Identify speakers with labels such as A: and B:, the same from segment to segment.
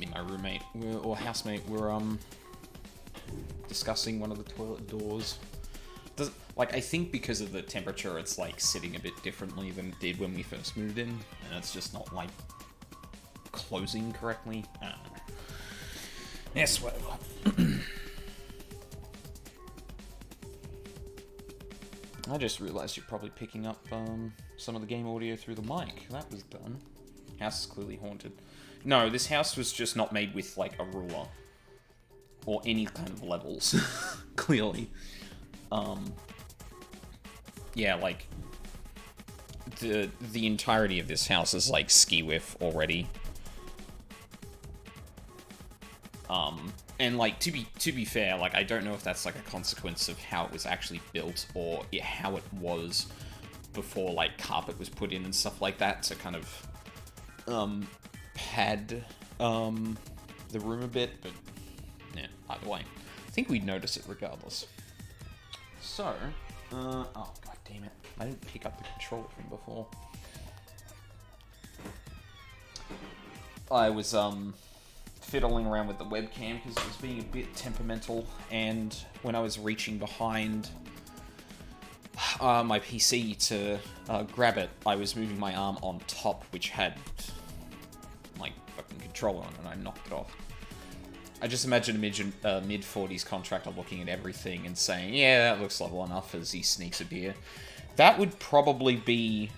A: me and my roommate, or housemate, were, discussing one of the toilet doors. I think because of the temperature, it's, like, sitting a bit differently than it did when we first moved in, and it's just not, like, closing correctly. I don't know. Yes, whatever. I just realized you're probably picking up, some of the game audio through the mic. That was done. House is clearly haunted. No, this house was just not made with, like, a ruler. Or any kind of levels. Clearly. Yeah, like, the entirety of this house is, like, ski-whiff already. And, like, to be fair, like, I don't know if that's, like, a consequence of how it was actually built, or how it was before, like, carpet was put in and stuff like that, to kind of, pad, the room a bit, but, yeah, either way. I think we'd notice it regardless. So, oh, god damn it. I didn't pick up the controller from before. I was, fiddling around with the webcam because it was being a bit temperamental, and when I was reaching behind my PC to grab it, I was moving my arm on top, which had, like, fucking controller on, and I knocked it off. I just imagine a mid-40s contractor looking at everything and saying, yeah, that looks level enough, as he sneaks a beer. That would probably be...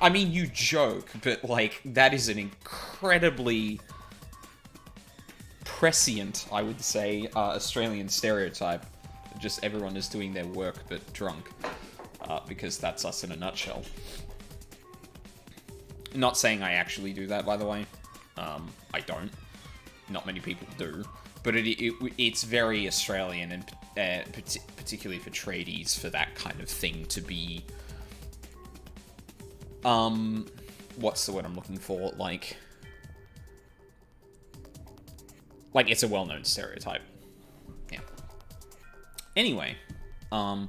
A: I mean, you joke, but, like, that is an incredibly prescient, I would say, Australian stereotype. Just everyone is doing their work but drunk. Because that's us in a nutshell. Not saying I actually do that, by the way. I don't. Not many people do. But it's very Australian, and particularly for tradies, for that kind of thing to be... what's the word I'm looking for? Like, it's a well-known stereotype. Yeah. Anyway, I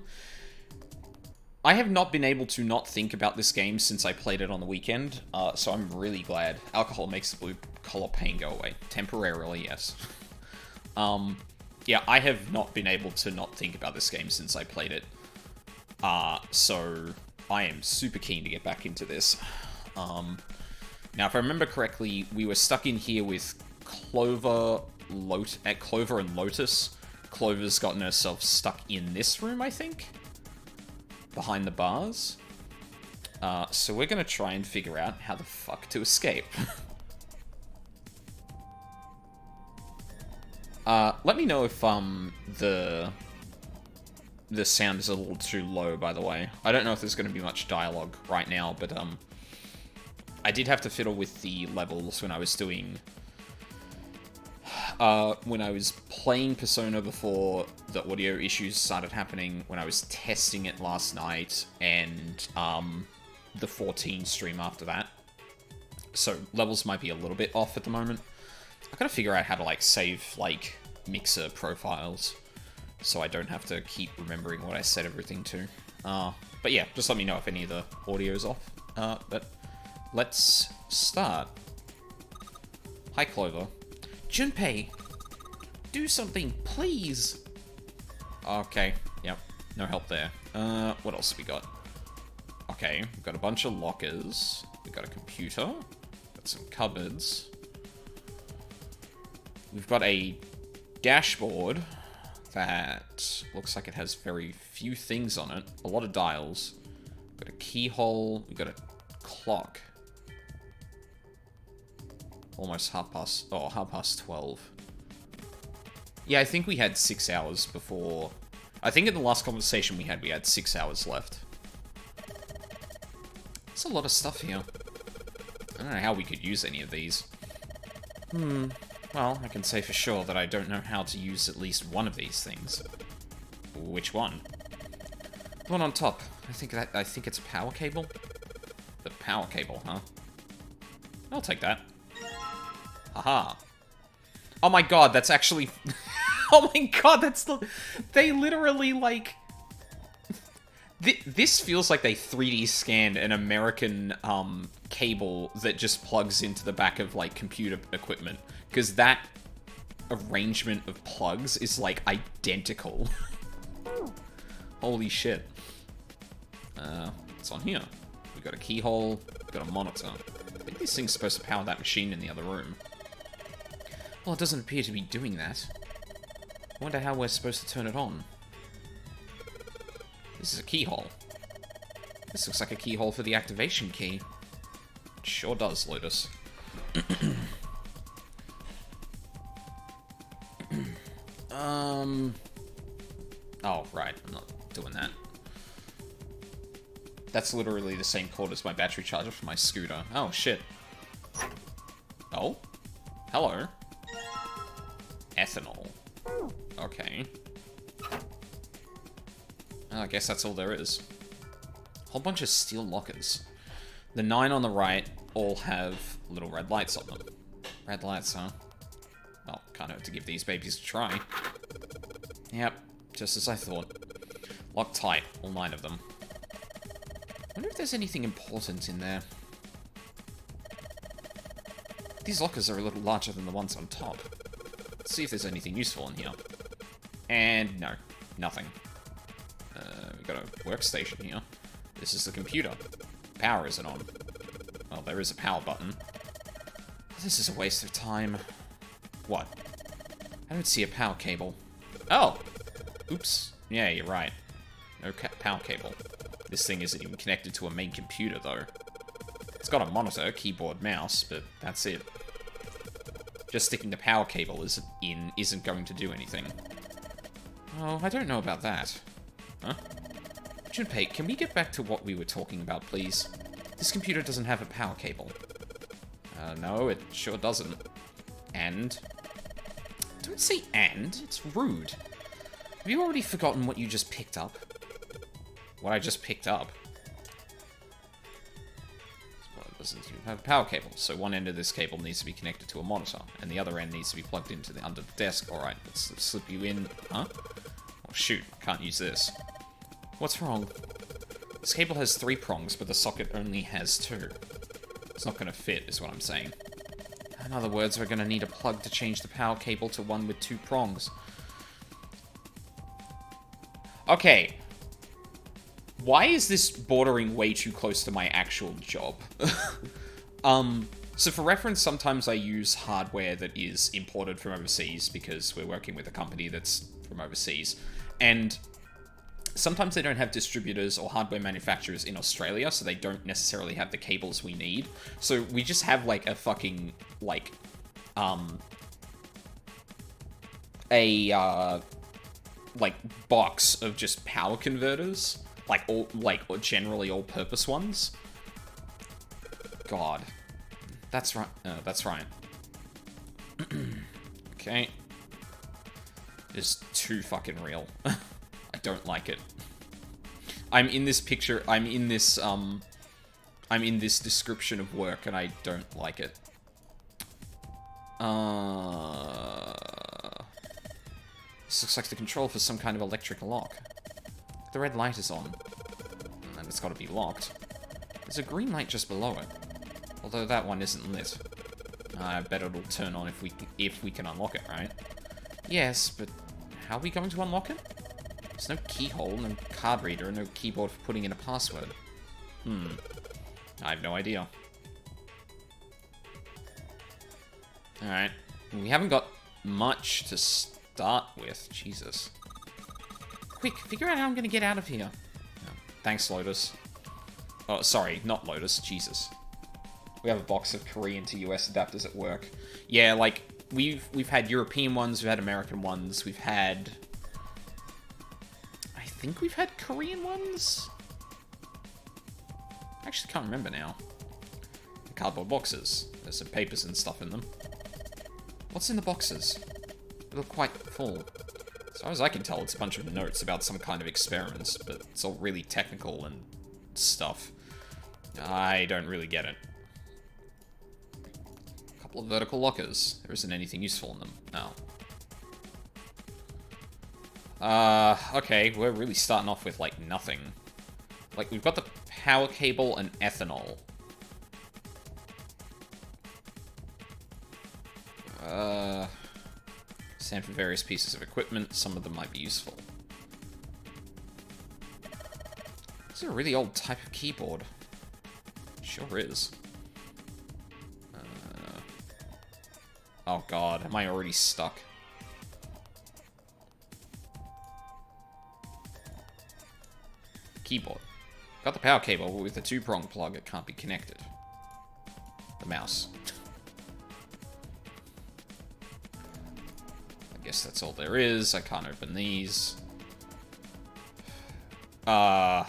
A: have not been able to not think about this game since I played it on the weekend, so I'm really glad. Alcohol makes the blue-collar pain go away. Temporarily, yes. Yeah, I have not been able to not think about this game since I played it. So I am super keen to get back into this. Now, if I remember correctly, we were stuck in here with Clover and Lotus. Clover's gotten herself stuck in this room, I think, behind the bars. So we're gonna try and figure out how the fuck to escape. Let me know if the sound is a little too low, by the way. I don't know if there's going to be much dialogue right now, but I did have to fiddle with the levels when I was doing... when I was playing Persona before the audio issues started happening, when I was testing it last night, and the 14 stream after that. So levels might be a little bit off at the moment. I've got to figure out how to, like, save, like, mixer profiles, so I don't have to keep remembering what I set everything to. But yeah, just let me know if any of the audio is off. But let's start. Hi, Clover. Junpei, do something, please. Okay, yep, no help there. What else have we got? Okay, we've got a bunch of lockers. We've got a computer. Got some cupboards. We've got a dashboard that looks like it has very few things on it. A lot of dials. We've got a keyhole. We've got a clock. Almost half past 12. Yeah, I think we had 6 hours before... I think in the last conversation we had 6 hours left. There's a lot of stuff here. I don't know how we could use any of these. Well, I can say for sure that I don't know how to use at least one of these things. Which one? The one on top. I think it's a power cable? The power cable, huh? I'll take that. Haha. Oh my god, that's actually... oh my god, that's the... They literally, like... This feels like they 3D scanned an American, cable that just plugs into the back of, like, computer equipment. Because that arrangement of plugs is, like, identical. Holy shit. What's on here? We got a keyhole, we got a monitor. I think this thing's supposed to power that machine in the other room. Well, it doesn't appear to be doing that. I wonder how we're supposed to turn it on. This is a keyhole. This looks like a keyhole for the activation key. It sure does, Lotus. Oh, right. I'm not doing that. That's literally the same cord as my battery charger for my scooter. Oh, shit. Oh? Hello. Ethanol. Okay. I guess that's all there is. Whole bunch of steel lockers. The 9 on the right all have little red lights on them. Red lights, huh? Well, can't hurt to give these babies a try. Yep, just as I thought. Locked tight, all 9 of them. Wonder if there's anything important in there. These lockers are a little larger than the ones on top. Let's see if there's anything useful in here. And no, nothing. We've got a workstation here. This is the computer. Power isn't on. Well, there is a power button. This is a waste of time. What? I don't see a power cable. Oh! Oops. Yeah, you're right. No power cable. This thing isn't even connected to a main computer, though. It's got a monitor, keyboard, mouse, but that's it. Just sticking the power cable in isn't going to do anything. Oh, I don't know about that. Huh? Junpei, can we get back to what we were talking about, please? This computer doesn't have a power cable. No, it sure doesn't. And? Don't say and, it's rude. Have you already forgotten what you just picked up? What I just picked up? Well, it doesn't even have a power cable, so one end of this cable needs to be connected to a monitor, and the other end needs to be plugged into the under the desk. Alright, let's slip you in. Huh? Oh shoot, I can't use this. What's wrong? This cable has 3 prongs, but the socket only has 2. It's not gonna fit, is what I'm saying. In other words, we're gonna need a plug to change the power cable to one with 2 prongs. Okay. Why is this bordering way too close to my actual job? So for reference, sometimes I use hardware that is imported from overseas because we're working with a company that's from overseas. And sometimes they don't have distributors or hardware manufacturers in Australia, so they don't necessarily have the cables we need. So we just have, like, a fucking, like, like, box of just power converters. Like, generally all-purpose ones. God. That's right. That's right. Okay. It's too fucking real. I don't like it. I'm in this picture, I'm in this description of work, and I don't like it. This looks like the control for some kind of electric lock. The red light is on, and it's gotta be locked. There's a green light just below it, although that one isn't lit. I bet it'll turn on if we can unlock it, right? Yes, but how are we going to unlock it? There's no keyhole, no card reader, no keyboard for putting in a password. I have no idea. Alright. We haven't got much to start with. Jesus. Quick, figure out how I'm gonna get out of here. Oh, thanks, Lotus. Oh, sorry, not Lotus. Jesus. We have a box of Korean to US adapters at work. Yeah, like, we've had European ones, we've had American ones, we've had... I think we've had Korean ones? I actually can't remember now. The cardboard boxes. There's some papers and stuff in them. What's in the boxes? They look quite full. As far as I can tell, it's a bunch of notes about some kind of experiments, but it's all really technical and stuff. I don't really get it. A couple of vertical lockers. There isn't anything useful in them. No. Okay, we're really starting off with, like, nothing. Like, we've got the power cable and ethanol. Sand for various pieces of equipment. Some of them might be useful. This is a really old type of keyboard. Sure is. Oh god, am I already stuck? Keyboard. Got the power cable, but with the two-prong plug, it can't be connected. The mouse. I guess that's all there is. I can't open these. I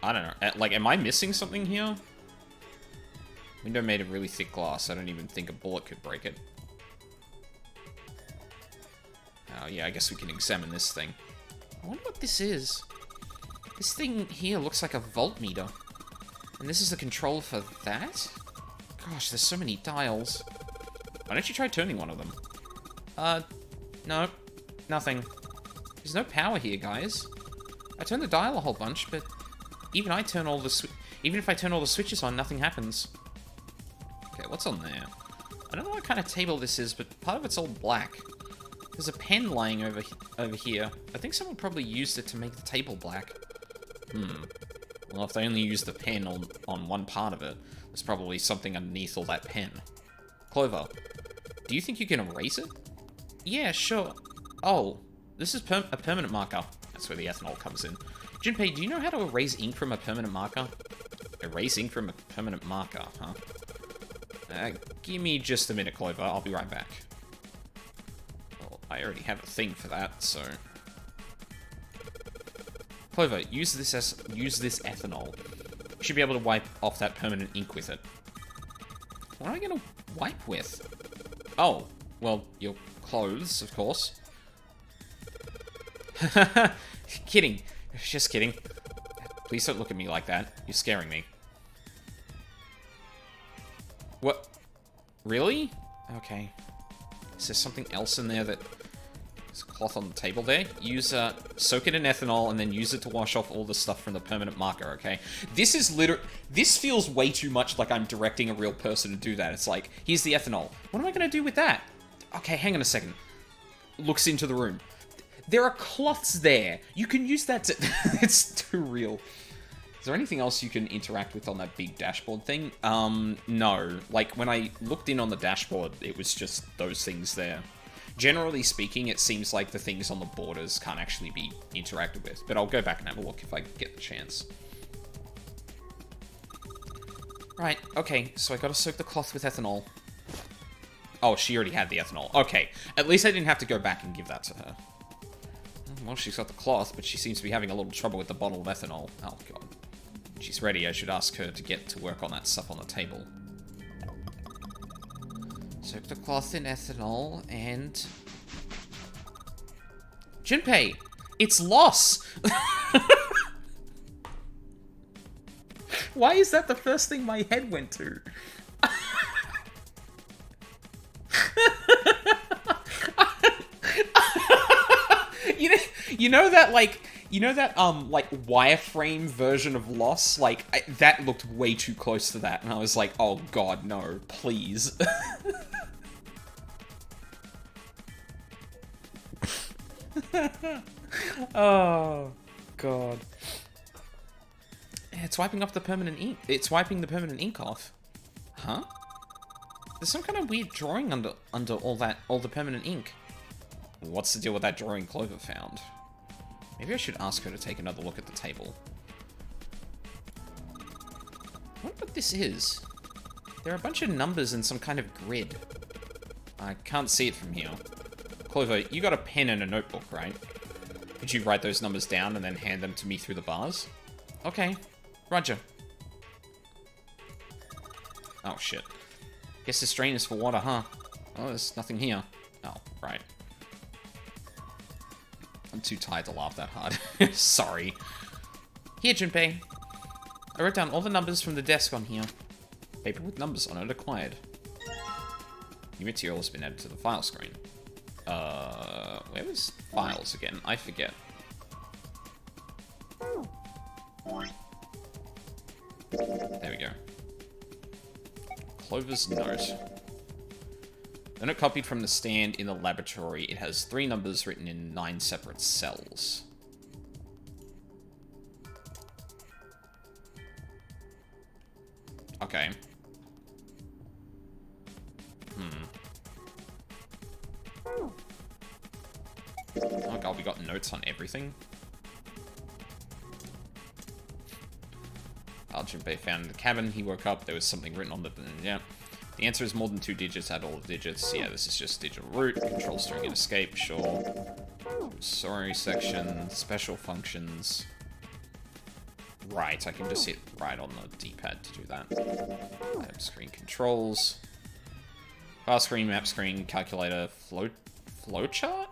A: don't know. Like, am I missing something here? Window made of really thick glass. I don't even think a bullet could break it. Oh, yeah, I guess we can examine this thing. I wonder what this is. This thing here looks like a voltmeter. And this is the control for that? Gosh, there's so many dials. Why don't you try turning one of them? No. Nothing. There's no power here, guys. I turned the dial a whole bunch, but even if I turn all the switches on, nothing happens. Okay, what's on there? I don't know what kind of table this is, but part of it's all black. There's a pen lying over here. I think someone probably used it to make the table black. Well, if they only used the pen on one part of it, there's probably something underneath all that pen. Clover, do you think you can erase it? Yeah, sure. Oh, this is a permanent marker. That's where the ethanol comes in. Junpei, do you know how to erase ink from a permanent marker? Erase ink from a permanent marker, huh? Give me just a minute, Clover. I'll be right back. Well, I already have a thing for that, so... Clover, use this ethanol. You should be able to wipe off that permanent ink with it. What am I gonna wipe with? Oh, well, your clothes, of course. Kidding. Just kidding. Please don't look at me like that. You're scaring me. What? Really? Okay. Is there something else in there that... There's a cloth on the table there. Use, soak it in ethanol and then use it to wash off all the stuff from the permanent marker, okay? This is this feels way too much like I'm directing a real person to do that. It's like, here's the ethanol. What am I gonna do with that? Okay, hang on a second. Looks into the room. There are cloths there. You can use that to... It's too real. Is there anything else you can interact with on that big dashboard thing? No. Like, when I looked in on the dashboard, it was just those things there. Generally speaking, it seems like the things on the borders can't actually be interacted with. But I'll go back and have a look if I get the chance. Right, okay. So I gotta soak the cloth with ethanol. Oh, she already had the ethanol. Okay. At least I didn't have to go back and give that to her. Well, she's got the cloth, but she seems to be having a little trouble with the bottle of ethanol. Oh, God. She's ready. I should ask her to get to work on that stuff on the table. Soak the cloth in ethanol, and... Junpei! It's loss! Why is that the first thing my head went to? You know that, like, wireframe version of Loss? Like, that looked way too close to that, and I was like, oh god, no, please. Oh, god. It's wiping off the permanent ink. It's wiping the permanent ink off. Huh? There's some kind of weird drawing under all the permanent ink. What's the deal with that drawing Clover found? Maybe I should ask her to take another look at the table. I wonder what this is. There are a bunch of numbers in some kind of grid. I can't see it from here. Clover, you got a pen and a notebook, right? Could you write those numbers down and then hand them to me through the bars? Okay. Roger. Oh, shit. Guess the strain is for water, huh? Oh, there's nothing here. Oh, right. I'm too tired to laugh that hard. Sorry. Here, Junpei. I wrote down all the numbers from the desk on here. Paper with numbers on it acquired. New material has been added to the file screen. Where was files again? I forget. There we go. Clover's note. The note copied from the stand in the laboratory. It has 3 numbers written in 9 separate cells. Okay. Oh god, we got notes on everything. Junpei found in the cabin. He woke up. There was something written on the... Yeah. The answer is more than 2 digits. Add all the digits. Yeah, this is just digital root. Control string and escape. Sure. Sorry section. Special functions. Right. I can just hit right on the D-pad to do that. Map screen controls. File screen, map screen, calculator, flowchart?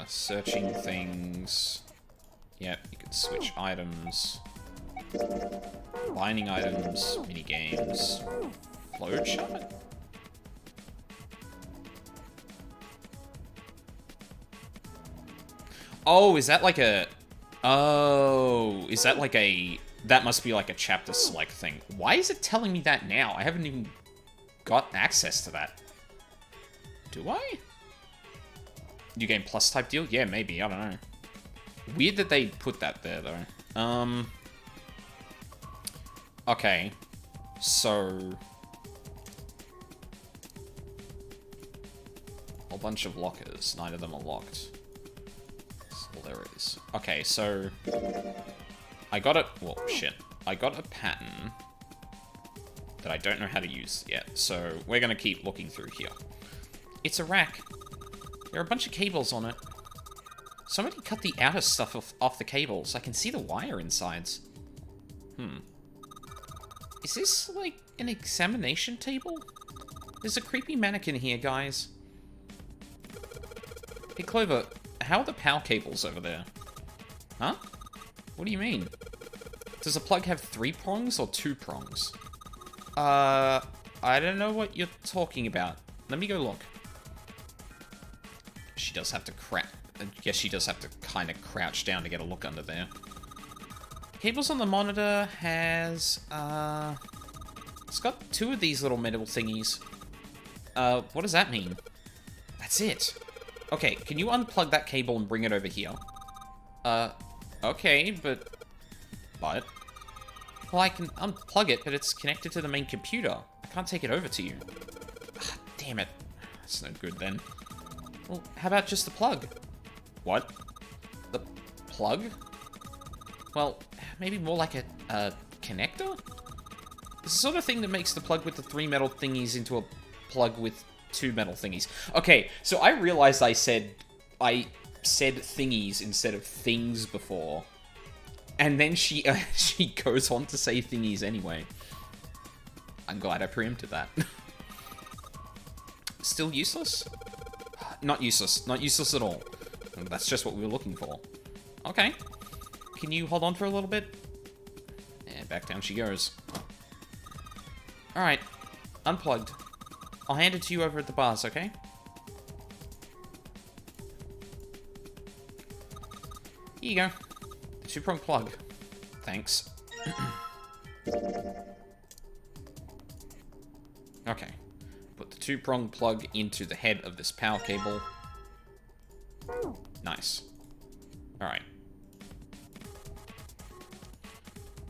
A: Searching things. Yep, you can switch items. Binding items, mini games. Flowchart? Oh, is that like a... Oh, is that like a... That must be like a chapter select thing. Why is it telling me that now? I haven't even got access to that. Do I? New game plus type deal? Yeah, maybe. I don't know. Weird that they put that there, though. Okay. So... A bunch of lockers. 9 of them are locked. That's all there is. Okay, so... I got it... Well, shit. I got a pattern that I don't know how to use yet, so we're gonna keep looking through here. It's a rack. There are a bunch of cables on it. Somebody cut the outer stuff off the cables. I can see the wire insides. Is this, like, an examination table? There's a creepy mannequin here, guys. Hey, Clover, how are the PAL cables over there? Huh? What do you mean? Does a plug have 3 prongs or 2 prongs? I don't know what you're talking about. Let me go look. She does have to I guess she does have to kind of crouch down to get a look under there. Cables on the monitor has, it's got 2 of these little metal thingies. What does that mean? That's it. Okay, can you unplug that cable and bring it over here? Okay, but... Well, I can unplug it, but it's connected to the main computer. I can't take it over to you. Ah, damn it. That's no good, then. Well, how about just the plug? What? The plug? Well, maybe more like a connector? It's the sort of thing that makes the plug with the 3 metal thingies into a plug with 2 metal thingies. Okay, so I realized I said thingies instead of things before. And then she goes on to say thingies anyway. I'm glad I preempted that. Still useless? Not useless. Not useless at all. That's just what we were looking for. Okay. Can you hold on for a little bit? And back down she goes. Alright. Unplugged. I'll hand it to you over at the bars, okay? Here you go. 2-prong plug. Thanks. Okay. Put the 2-prong plug into the head of this power cable. Nice. Alright.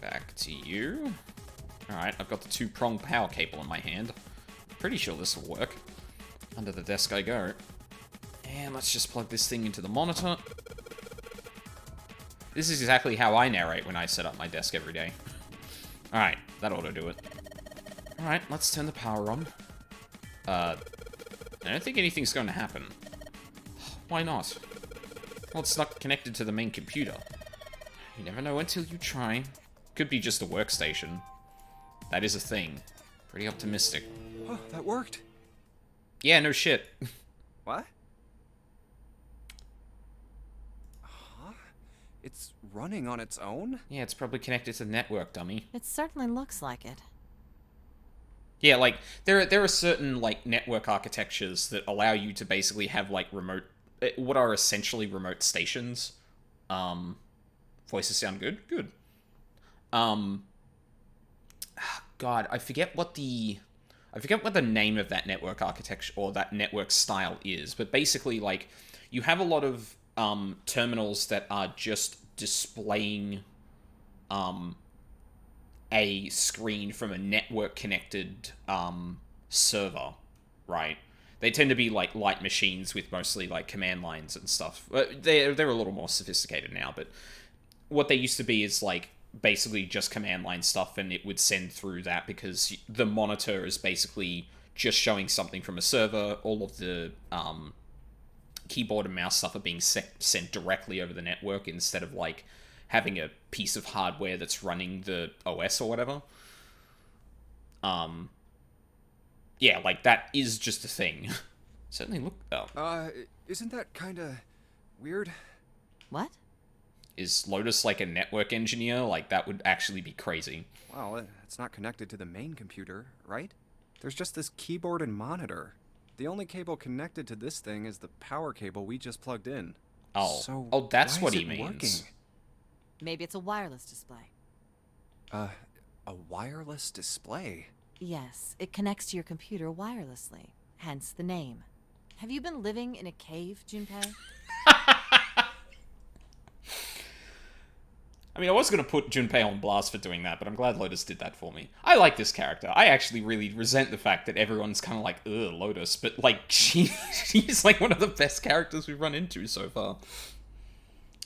A: Back to you. Alright, I've got the 2-prong power cable in my hand. Pretty sure this will work. Under the desk I go. And let's just plug this thing into the monitor. This is exactly how I narrate when I set up my desk every day. Alright, that ought to do it. Alright, let's turn the power on. I don't think anything's going to happen. Why not? Well, it's not connected to the main computer. You never know until you try. Could be just a workstation. That is a thing. Pretty optimistic.
B: Oh, that worked.
A: Yeah, no shit.
B: What? Huh? It's running on its own?
A: Yeah, it's probably connected to the network, dummy.
C: It certainly looks like it.
A: Yeah, like, there are certain, like, network architectures that allow you to basically have, like, remote... What are essentially remote stations. Voices sound good? Good. God, I forget what the I forget what the name of that network architecture or that network style is, but basically, like, you have a lot of terminals that are just displaying a screen from a network-connected server, right? They tend to be, like, light machines with mostly, like, command lines and stuff. They're a little more sophisticated now, but what they used to be is, like, basically just command line stuff, and it would send through that because the monitor is basically just showing something from a server. All of the keyboard and mouse stuff are being sent directly over the network instead of, like, having a piece of hardware that's running the OS or whatever. Yeah, like, that is just a thing. Certainly look... Oh.
B: Isn't that kinda weird?
C: What?
A: Is Lotus, like, a network engineer? Like, that would actually be crazy.
B: Well, it's not connected to the main computer, right? There's just this keyboard and monitor. The only cable connected to this thing is the power cable we just plugged in.
A: Oh, that's
B: why
A: what
B: is
A: he
B: it
A: means.
B: working?
C: Maybe it's a wireless display.
B: A wireless display?
C: Yes, it connects to your computer wirelessly, hence the name. Have you been living in a cave, Junpei?
A: I mean, I was going to put Junpei on blast for doing that, but I'm glad Lotus did that for me. I like this character. I actually really resent the fact that everyone's kind of like, ugh, Lotus, but, like, she's, like, one of the best characters we've run into so far.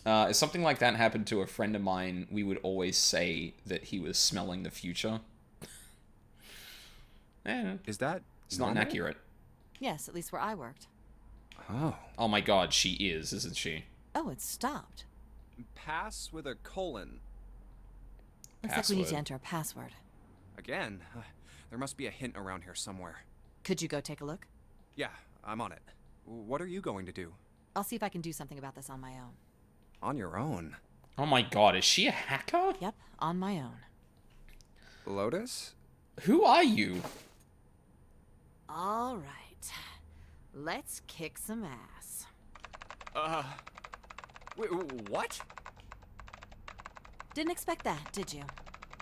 A: If something like that happened to a friend of mine, we would always say that he was smelling the future.
B: Is that
A: It's not
B: normal?
A: inaccurate.
C: Yes, at least where I worked.
B: Oh.
A: Oh my god, she is, isn't she?
C: Oh, it stopped.
B: Pass with a colon.
C: Looks like we need to
A: Password.
C: enter a password.
B: Again, there must be a hint around here somewhere.
C: Could you go take a look?
B: Yeah, I'm on it. What are you going to do?
C: I'll see if I can do something about this on my own.
B: On your own?
A: Oh my god, is she a hacker?
C: Yep, on my own.
B: Lotus?
A: Who are you?
C: All right. Let's kick some ass.
B: What?
C: Didn't expect that, did you?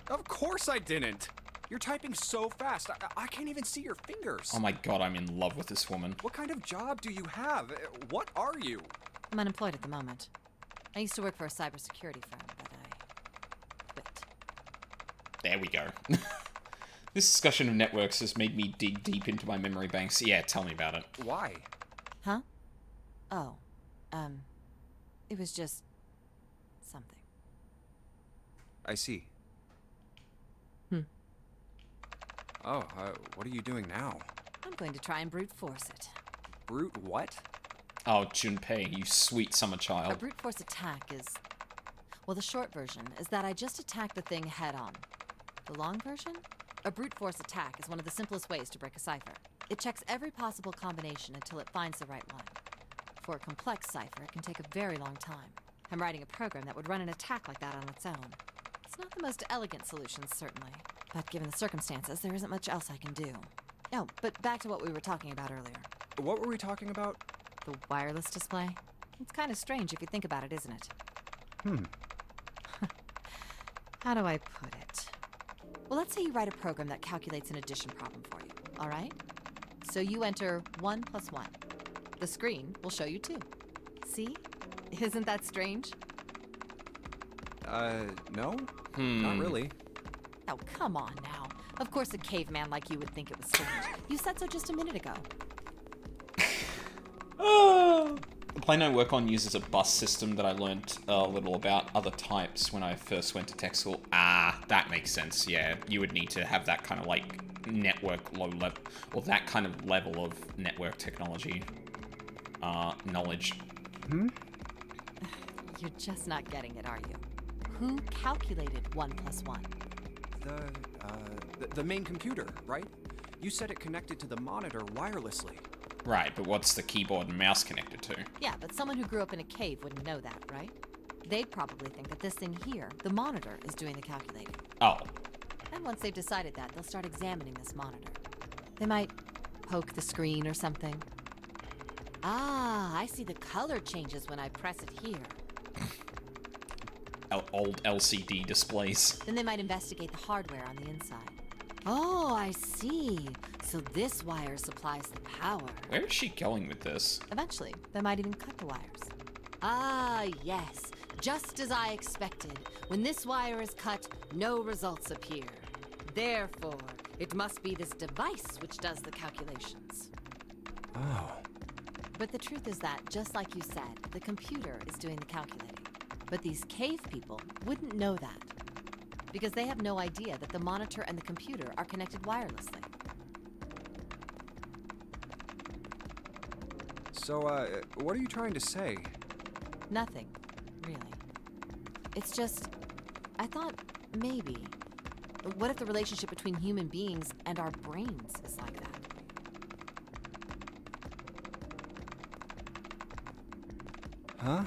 B: Of course I didn't. You're typing so fast, I can't even see your fingers.
A: Oh my god, I'm in love with this woman.
B: What kind of job do you have? What are you?
C: I'm unemployed at the moment. I used to work for a cybersecurity firm, but I quit.
A: There we go. This discussion of networks has made me dig deep into my memory banks. Yeah, tell me about it.
B: Why?
C: Huh? Oh, it was just something.
B: I see.
C: Hmm.
B: Oh, what are you doing now?
C: I'm going to try and brute force it.
B: Brute what?
A: Oh, Junpei, you sweet summer
C: A
A: child.
C: brute force attack is... Well, the short version is that I just attack the thing head on. The long version? A brute force attack is one of the simplest ways to break a cipher. It checks every possible combination until it finds the right one. For a complex cipher, it can take a very long time. I'm writing a program that would run an attack like that on its own. It's not the most elegant solution, certainly. But given the circumstances, there isn't much else I can do. Oh, but back to what we were talking about earlier.
B: What were we talking about?
C: The wireless display? It's kind of strange if you think about it, isn't it? How do I put it? Well, let's say you write a program that calculates an addition problem for you, all right? So you enter 1 + 1. The screen will show you 2. See? Isn't that strange?
B: No? Not really.
C: Oh, come on now. Of course a caveman like you would think it was strange. You said so just a minute ago.
A: The plane I work on uses a bus system that I learned a little about other types when I first went to tech school. Ah, that makes sense, yeah. You would need to have that kind of, like, network low level, or that kind of level of network technology knowledge.
C: You're just not getting it, are you? Who calculated 1 + 1?
B: The main computer, right? You said it connected to the monitor wirelessly.
A: Right, but what's the keyboard and mouse connected to?
C: Yeah, but someone who grew up in a cave wouldn't know that, right? They'd probably think that this thing here, the monitor, is doing the calculating.
A: Oh,
C: And once they've decided that, they'll start examining this monitor. They might poke the screen or something. Ah, I see the color changes when I press it here.
A: old LCD displays.
C: Then they might investigate the hardware on the inside. Oh, I see. So this wire supplies the power.
A: Where is she going with this?
C: Eventually, they might even cut the wires. Ah, yes. Just as I expected. When this wire is cut, no results appear. Therefore, it must be this device which does the calculations.
B: Oh.
C: But the truth is that, just like you said, the computer is doing the calculating. But these cave people wouldn't know that, because they have no idea that the monitor and the computer are connected wirelessly.
B: So, what are you trying to say?
C: Nothing, really. It's just, I thought maybe. What if the relationship between human beings and our brains is like that?
B: Huh?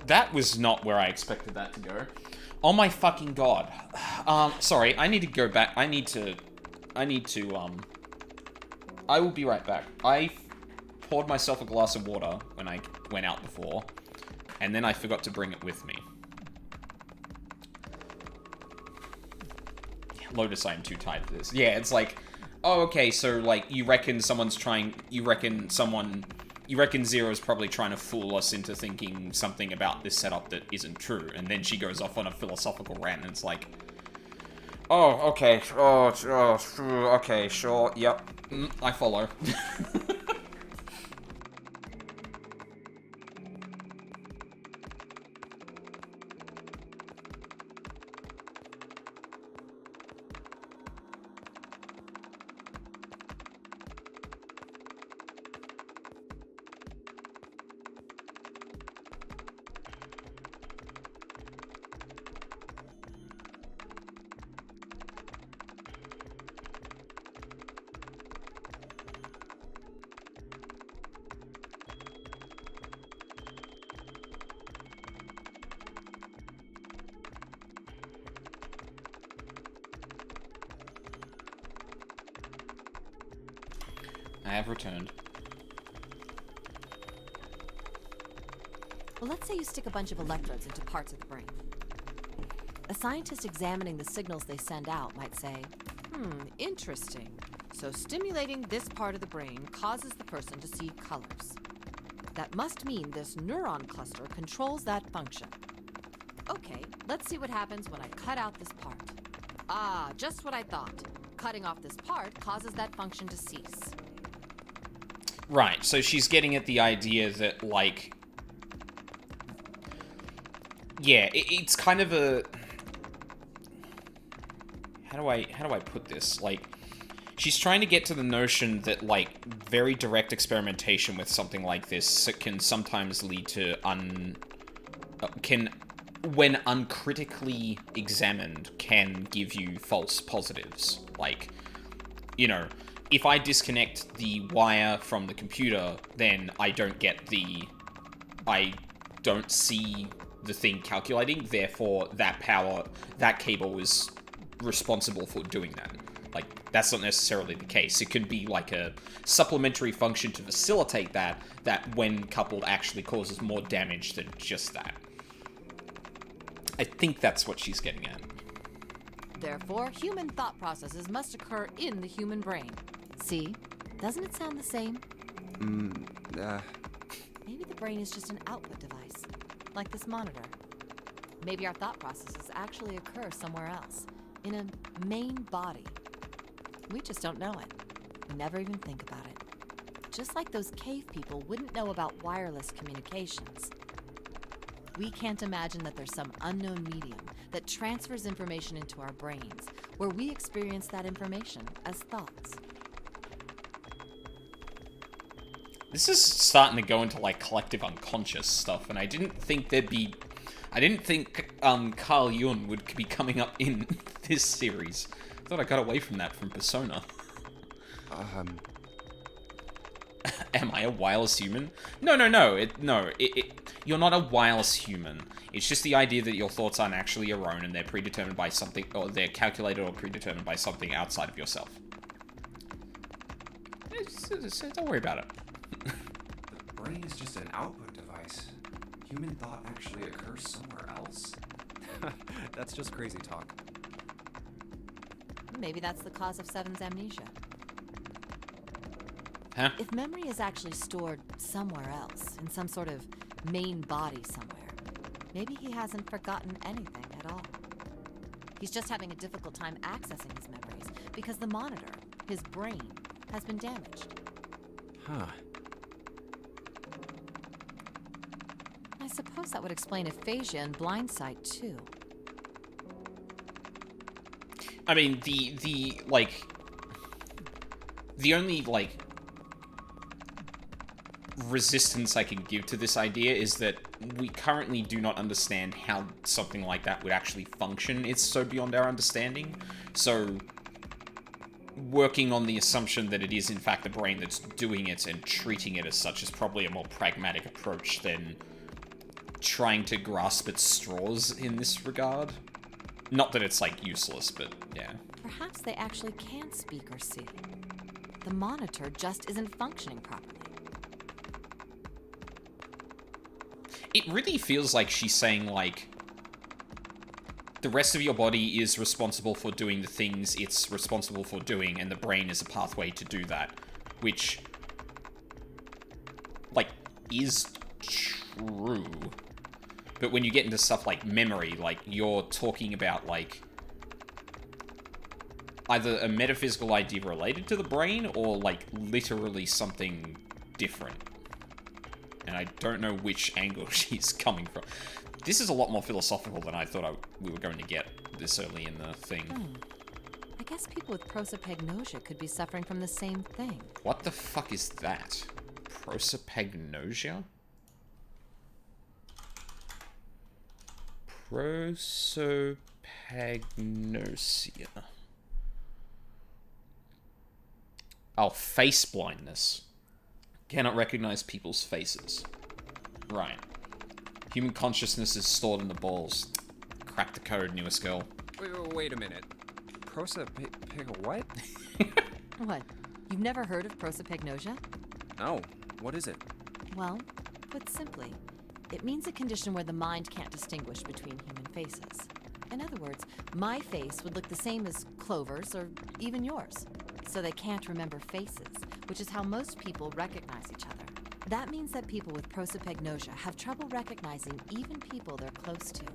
A: That was not where I expected that to go. Oh my fucking god. Sorry, I need to go back. I will be right back. I poured myself a glass of water when I went out before, and then I forgot to bring it with me. Lotus, I am too tired for this. Yeah, it's like, oh, okay, so, like, you reckon Zero's probably trying to fool us into thinking something about this setup that isn't true, and then she goes off on a philosophical rant, and it's like, oh, okay, okay, sure, yep, I follow. I have returned.
C: Well, let's say you stick a bunch of electrodes into parts of the brain. A scientist examining the signals they send out might say, interesting. So stimulating this part of the brain causes the person to see colors. That must mean this neuron cluster controls that function. Okay, let's see what happens when I cut out this part. Ah, just what I thought. Cutting off this part causes that function to cease.
A: Right, so she's getting at the idea that, like... Yeah, it's kind of a... How do I put this? Like, she's trying to get to the notion that, like, very direct experimentation with something like this can sometimes lead to when uncritically examined, can give you false positives. Like, you know... If I disconnect the wire from the computer, then I don't see the thing calculating, therefore that cable is responsible for doing that. Like, that's not necessarily the case. It could be like a supplementary function to facilitate that when coupled actually causes more damage than just that. I think that's what she's getting at.
C: Therefore, human thought processes must occur in the human brain. See? Doesn't it sound the same? Maybe the brain is just an output device, like this monitor. Maybe our thought processes actually occur somewhere else, in a main body. We just don't know it. We never even think about it. Just like those cave people wouldn't know about wireless communications. We can't imagine that there's some unknown medium that transfers information into our brains, where we experience that information as thoughts.
A: This is starting to go into, like, collective unconscious stuff, and I didn't think Carl Jung would be coming up in this series. I thought I got away from that from Persona. Am I a wireless human? No. You're not a wireless human. It's just the idea that your thoughts aren't actually your own, and they're predetermined by something, or they're calculated or predetermined by something outside of yourself. Don't worry about it.
B: The brain is just an output device. Human thought actually occurs somewhere else. That's just crazy talk.
C: maybe that's the cause of Seven's amnesia.
A: Huh?
C: If memory is actually stored somewhere else, in some sort of main body somewhere, maybe he hasn't forgotten anything at all. He's just having a difficult time accessing his memories because the monitor, his brain, has been damaged.
B: Huh.
C: I suppose that would explain aphasia and blindsight, too.
A: I mean, the only, like, resistance I can give to this idea is that we currently do not understand how something like that would actually function. It's so beyond our understanding. So, working on the assumption that it is, in fact, the brain that's doing it and treating it as such is probably a more pragmatic approach than trying to grasp at straws in this regard. Not that it's, like, useless, but yeah.
C: Perhaps they actually can speak or see. The monitor just isn't functioning properly.
A: It really feels like she's saying, like, the rest of your body is responsible for doing the things it's responsible for doing, and the brain is a pathway to do that. Which, like, is true. But when you get into stuff like memory, like, you're talking about, like, either a metaphysical idea related to the brain, or, like, literally something different. And I don't know which angle she's coming from. This is a lot more philosophical than I thought we were going to get this early in the thing.
C: I guess people with prosopagnosia could be suffering from the same thing.
A: What the fuck is that? Prosopagnosia? Prosopagnosia. Oh, face blindness. Cannot recognize people's faces. Right. Human consciousness is stored in the balls. Crack the code, newest girl.
B: Wait a minute. What?
C: What? You've never heard of prosopagnosia?
B: No. What is it?
C: Well, put simply, it means a condition where the mind can't distinguish between human faces. In other words, my face would look the same as Clover's or even yours. So they can't remember faces, which is how most people recognize each other. That means that people with prosopagnosia have trouble recognizing even people they're close to.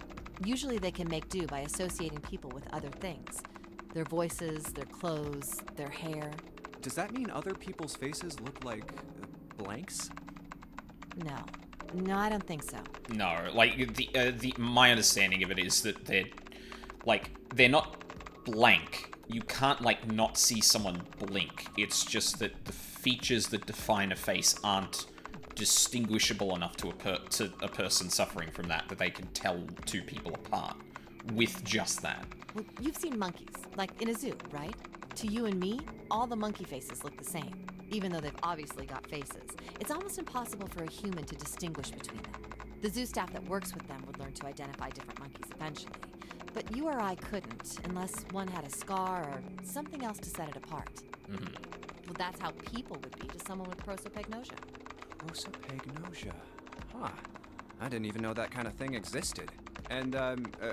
C: Usually they can make do by associating people with other things. Their voices, their clothes, their hair.
B: Does that mean other people's faces look like blanks?
C: No. No, I don't think so.
A: No, like, my understanding of it is that they're not blank. You can't, like, not see someone blink. It's just that the features that define a face aren't distinguishable enough to a person suffering from that they can tell two people apart with just that.
C: Well, you've seen monkeys, like in a zoo, right? To you and me, all the monkey faces look the same, even though they've obviously got faces. It's almost impossible for a human to distinguish between them. The zoo staff that works with them would learn to identify different monkeys eventually. But you or I couldn't, unless one had a scar or something else to set it apart.
A: Mm-hmm.
C: Well, that's how people would be to someone with prosopagnosia.
B: Prosopagnosia. Huh. I didn't even know that kind of thing existed. And,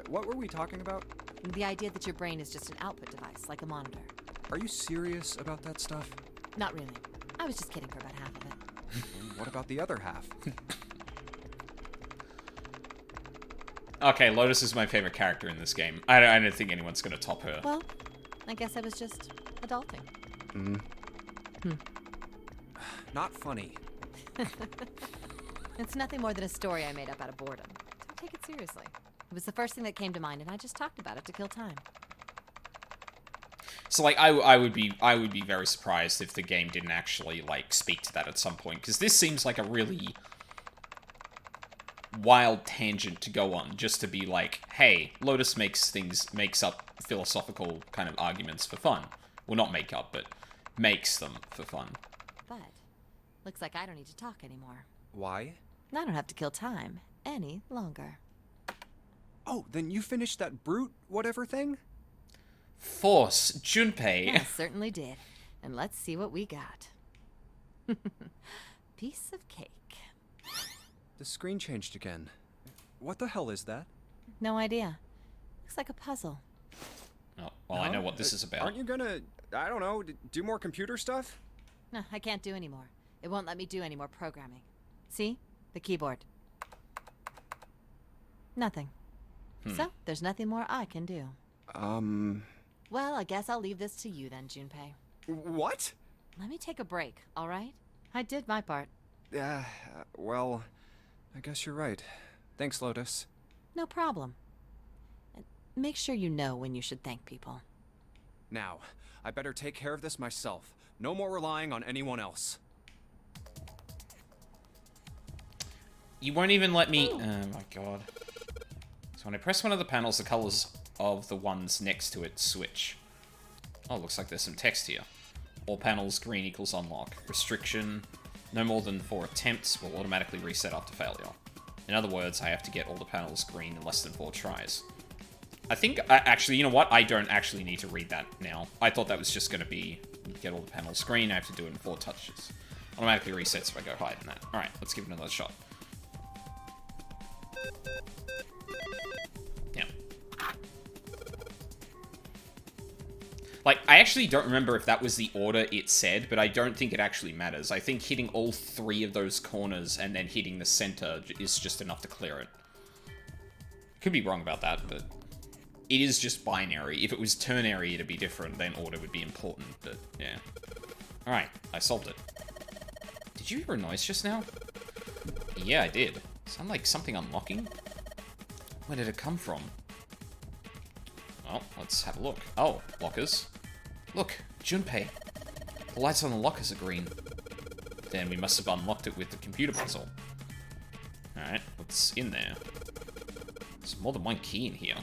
B: what were we talking about?
C: The idea that your brain is just an output device, like a monitor.
B: Are you serious about that stuff?
C: Not really. I was just kidding for about half of it.
B: What about the other half?
A: Okay, Lotus is my favorite character in this game. I don't think anyone's gonna top her.
C: Well, I guess I was just adulting.
B: Not funny.
C: It's nothing more than a story I made up out of boredom. Don't take it seriously. It was the first thing that came to mind, and I just talked about it to kill time.
A: So, like, I would be very surprised if the game didn't actually, like, speak to that at some point, because this seems like a really wild tangent to go on, just to be like, hey, Lotus makes up philosophical kind of arguments for fun. Well, not make up, but makes them for fun.
C: But looks like I don't need to talk anymore.
B: Why?
C: I don't have to kill time any longer.
B: Oh, then you finished that brute whatever thing?
A: Force, Junpei.
C: I certainly did. And let's see what we got. Piece of cake.
B: The screen changed again. What the hell is that?
C: No idea. Looks like a puzzle.
A: Oh, well, I know what this is about.
B: Aren't you gonna, I don't know, do more computer stuff?
C: No, I can't do anymore. It won't let me do any more programming. See? The keyboard. Nothing. So, there's nothing more I can do. Well, I guess I'll leave this to you then, Junpei.
B: What?
C: Let me take a break, alright? I did my part.
B: Well, I guess you're right. Thanks, Lotus.
C: No problem. And make sure you know when you should thank people.
B: Now, I better take care of this myself. No more relying on anyone else.
A: You won't even let me... Oh my god. So when I press one of the panels, the colors of the ones next to it switch. Oh, looks like there's some text here. All panels green equals unlock. Restriction, no more than 4 attempts will automatically reset after failure. In other words, I have to get all the panels green in less than 4 tries. I think, actually, you know what? I don't actually need to read that now. I thought that was just going to be, get all the panels green, I have to do it in 4 touches. Automatically resets if I go higher than that. Alright, let's give it another shot. Yeah. Like, I actually don't remember if that was the order it said, but I don't think it actually matters. I think hitting all 3 of those corners and then hitting the center is just enough to clear it. Could be wrong about that, but it is just binary. If it was ternary, it'd be different, then order would be important, but yeah. Alright, I solved it. Did you hear a noise just now? Yeah, I did. Sound like something unlocking? Where did it come from? Well, let's have a look. Oh, lockers. Look, Junpei. The lights on the lockers are green. Then we must have unlocked it with the computer puzzle. Alright, what's in there? There's more than one key in here.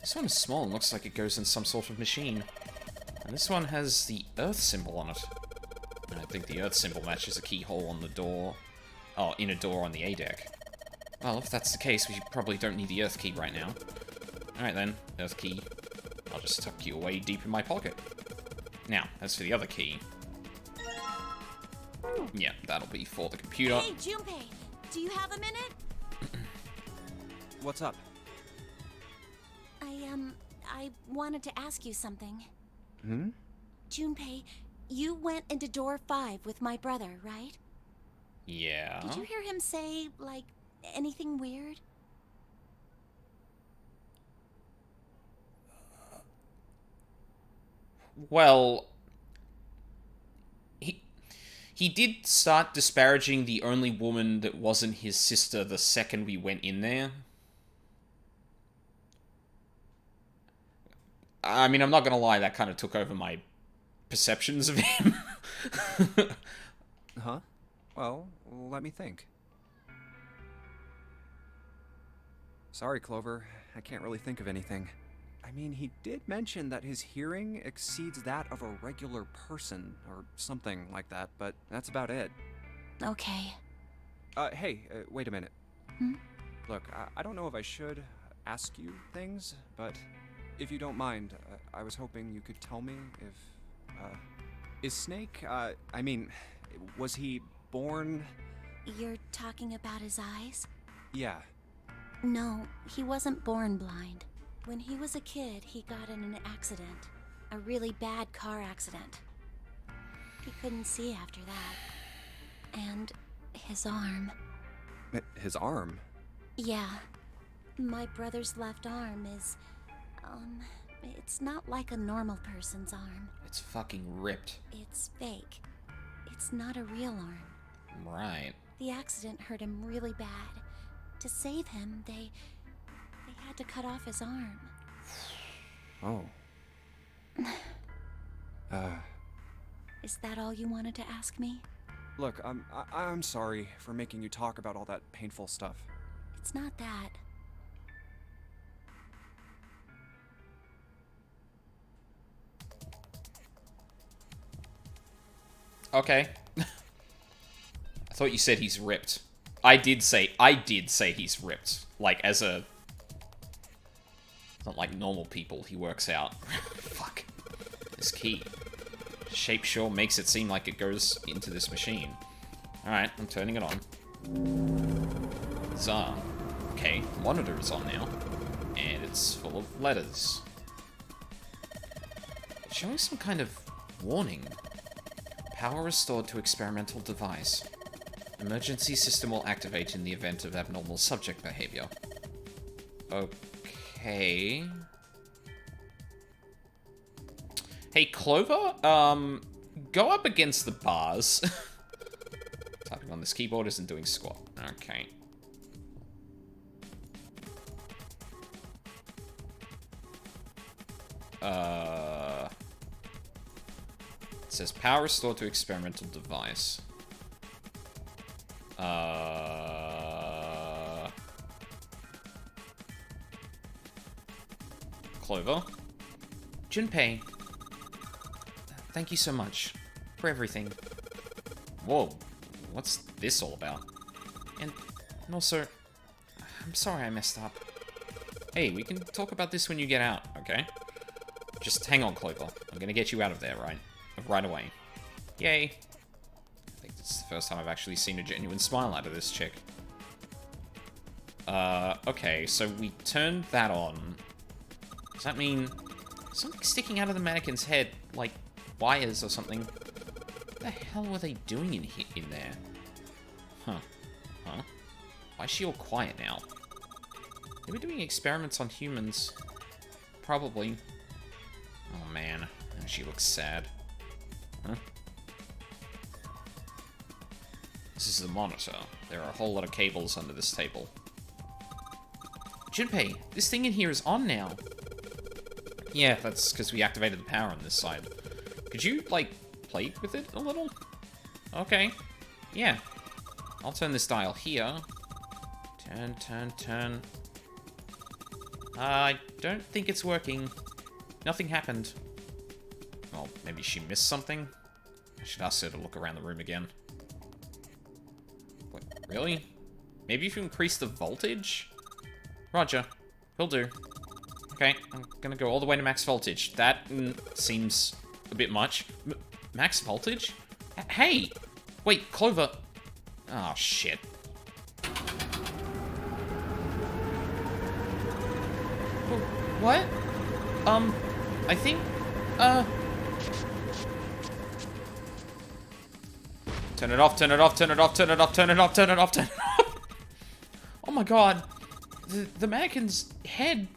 A: This one is small and looks like it goes in some sort of machine. And this one has the Earth symbol on it. And I think the Earth symbol matches a keyhole on the door. Oh, in a door on the A deck. Well, if that's the case, we probably don't need the Earth key right now. Alright then, Earth key. I'll just tuck you away deep in my pocket. Now, as for the other key... Yeah, that'll be for the computer.
D: Hey, Junpei! Do you have a minute?
B: What's up?
D: I wanted to ask you something.
B: Hmm?
D: Junpei, you went into door 5 with my brother, right?
A: Yeah.
D: Did you hear him say, like, anything weird?
A: Well... He did start disparaging the only woman that wasn't his sister the second we went in there. I mean, I'm not gonna lie, that kind of took over my perceptions of him.
B: Huh? Well, let me think. Sorry, Clover. I can't really think of anything. I mean, he did mention that his hearing exceeds that of a regular person, or something like that, but that's about it.
D: Okay.
B: Hey, wait a minute.
D: Hmm?
B: Look, I don't know if I should ask you things, but if you don't mind, I was hoping you could tell me if, is Snake, I mean, was he born...
D: You're talking about his eyes?
B: Yeah.
D: No, he wasn't born blind. When he was a kid, he got in an accident. A really bad car accident. He couldn't see after that. And his arm.
B: His arm?
D: Yeah. My brother's left arm is... it's not like a normal person's arm.
A: It's fucking ripped.
D: It's fake. It's not a real arm.
A: Right.
D: The accident hurt him really bad. To save him, they had to cut off his arm.
B: Oh.
D: Is that all you wanted to ask me?
B: Look, I'm sorry for making you talk about all that painful stuff.
D: It's not that.
A: Okay. I thought you said he's ripped. I did say he's ripped. Like, as a... Not like normal people, he works out. Fuck. This key. Shape sure makes it seem like it goes into this machine. Alright, I'm turning it on. Bizarre. Okay, the monitor is on now. And it's full of letters. showing some kind of warning. Power restored to experimental device. Emergency system will activate in the event of abnormal subject behavior. Okay. Hey, Clover, go up against the bars. Typing on this keyboard isn't doing squat. Okay. It says power restored to experimental device. Clover? Junpei. Thank you so much for everything. Whoa, what's this all about? And also, I'm sorry I messed up. Hey, we can talk about this when you get out, okay? Just hang on, Clover. I'm gonna get you out of there, right away. Yay. I think this is the first time I've actually seen a genuine smile out of this chick. Okay, so we turned that on. Does that mean something sticking out of the mannequin's head, like wires or something? What the hell were they doing in there? Huh? Why is she all quiet now? They were doing experiments on humans. Probably. Oh man, she looks sad. Huh? This is the monitor. There are a whole lot of cables under this table. Junpei, this thing in here is on now. Yeah, that's because we activated the power on this side. Could you, like, play with it a little? Okay. Yeah. I'll turn this dial here. Turn. I don't think it's working. Nothing happened. Well, maybe she missed something? I should ask her to look around the room again. What, really? Maybe if you increase the voltage? Roger. Will do. Okay, I'm gonna go all the way to max voltage. That seems a bit much. Max voltage? Hey! Wait, Clover... Oh, shit. What? I think, Turn it off, turn it off, turn it off, turn it off, turn it off, turn it off, turn it off. Oh my god. The mannequin's head...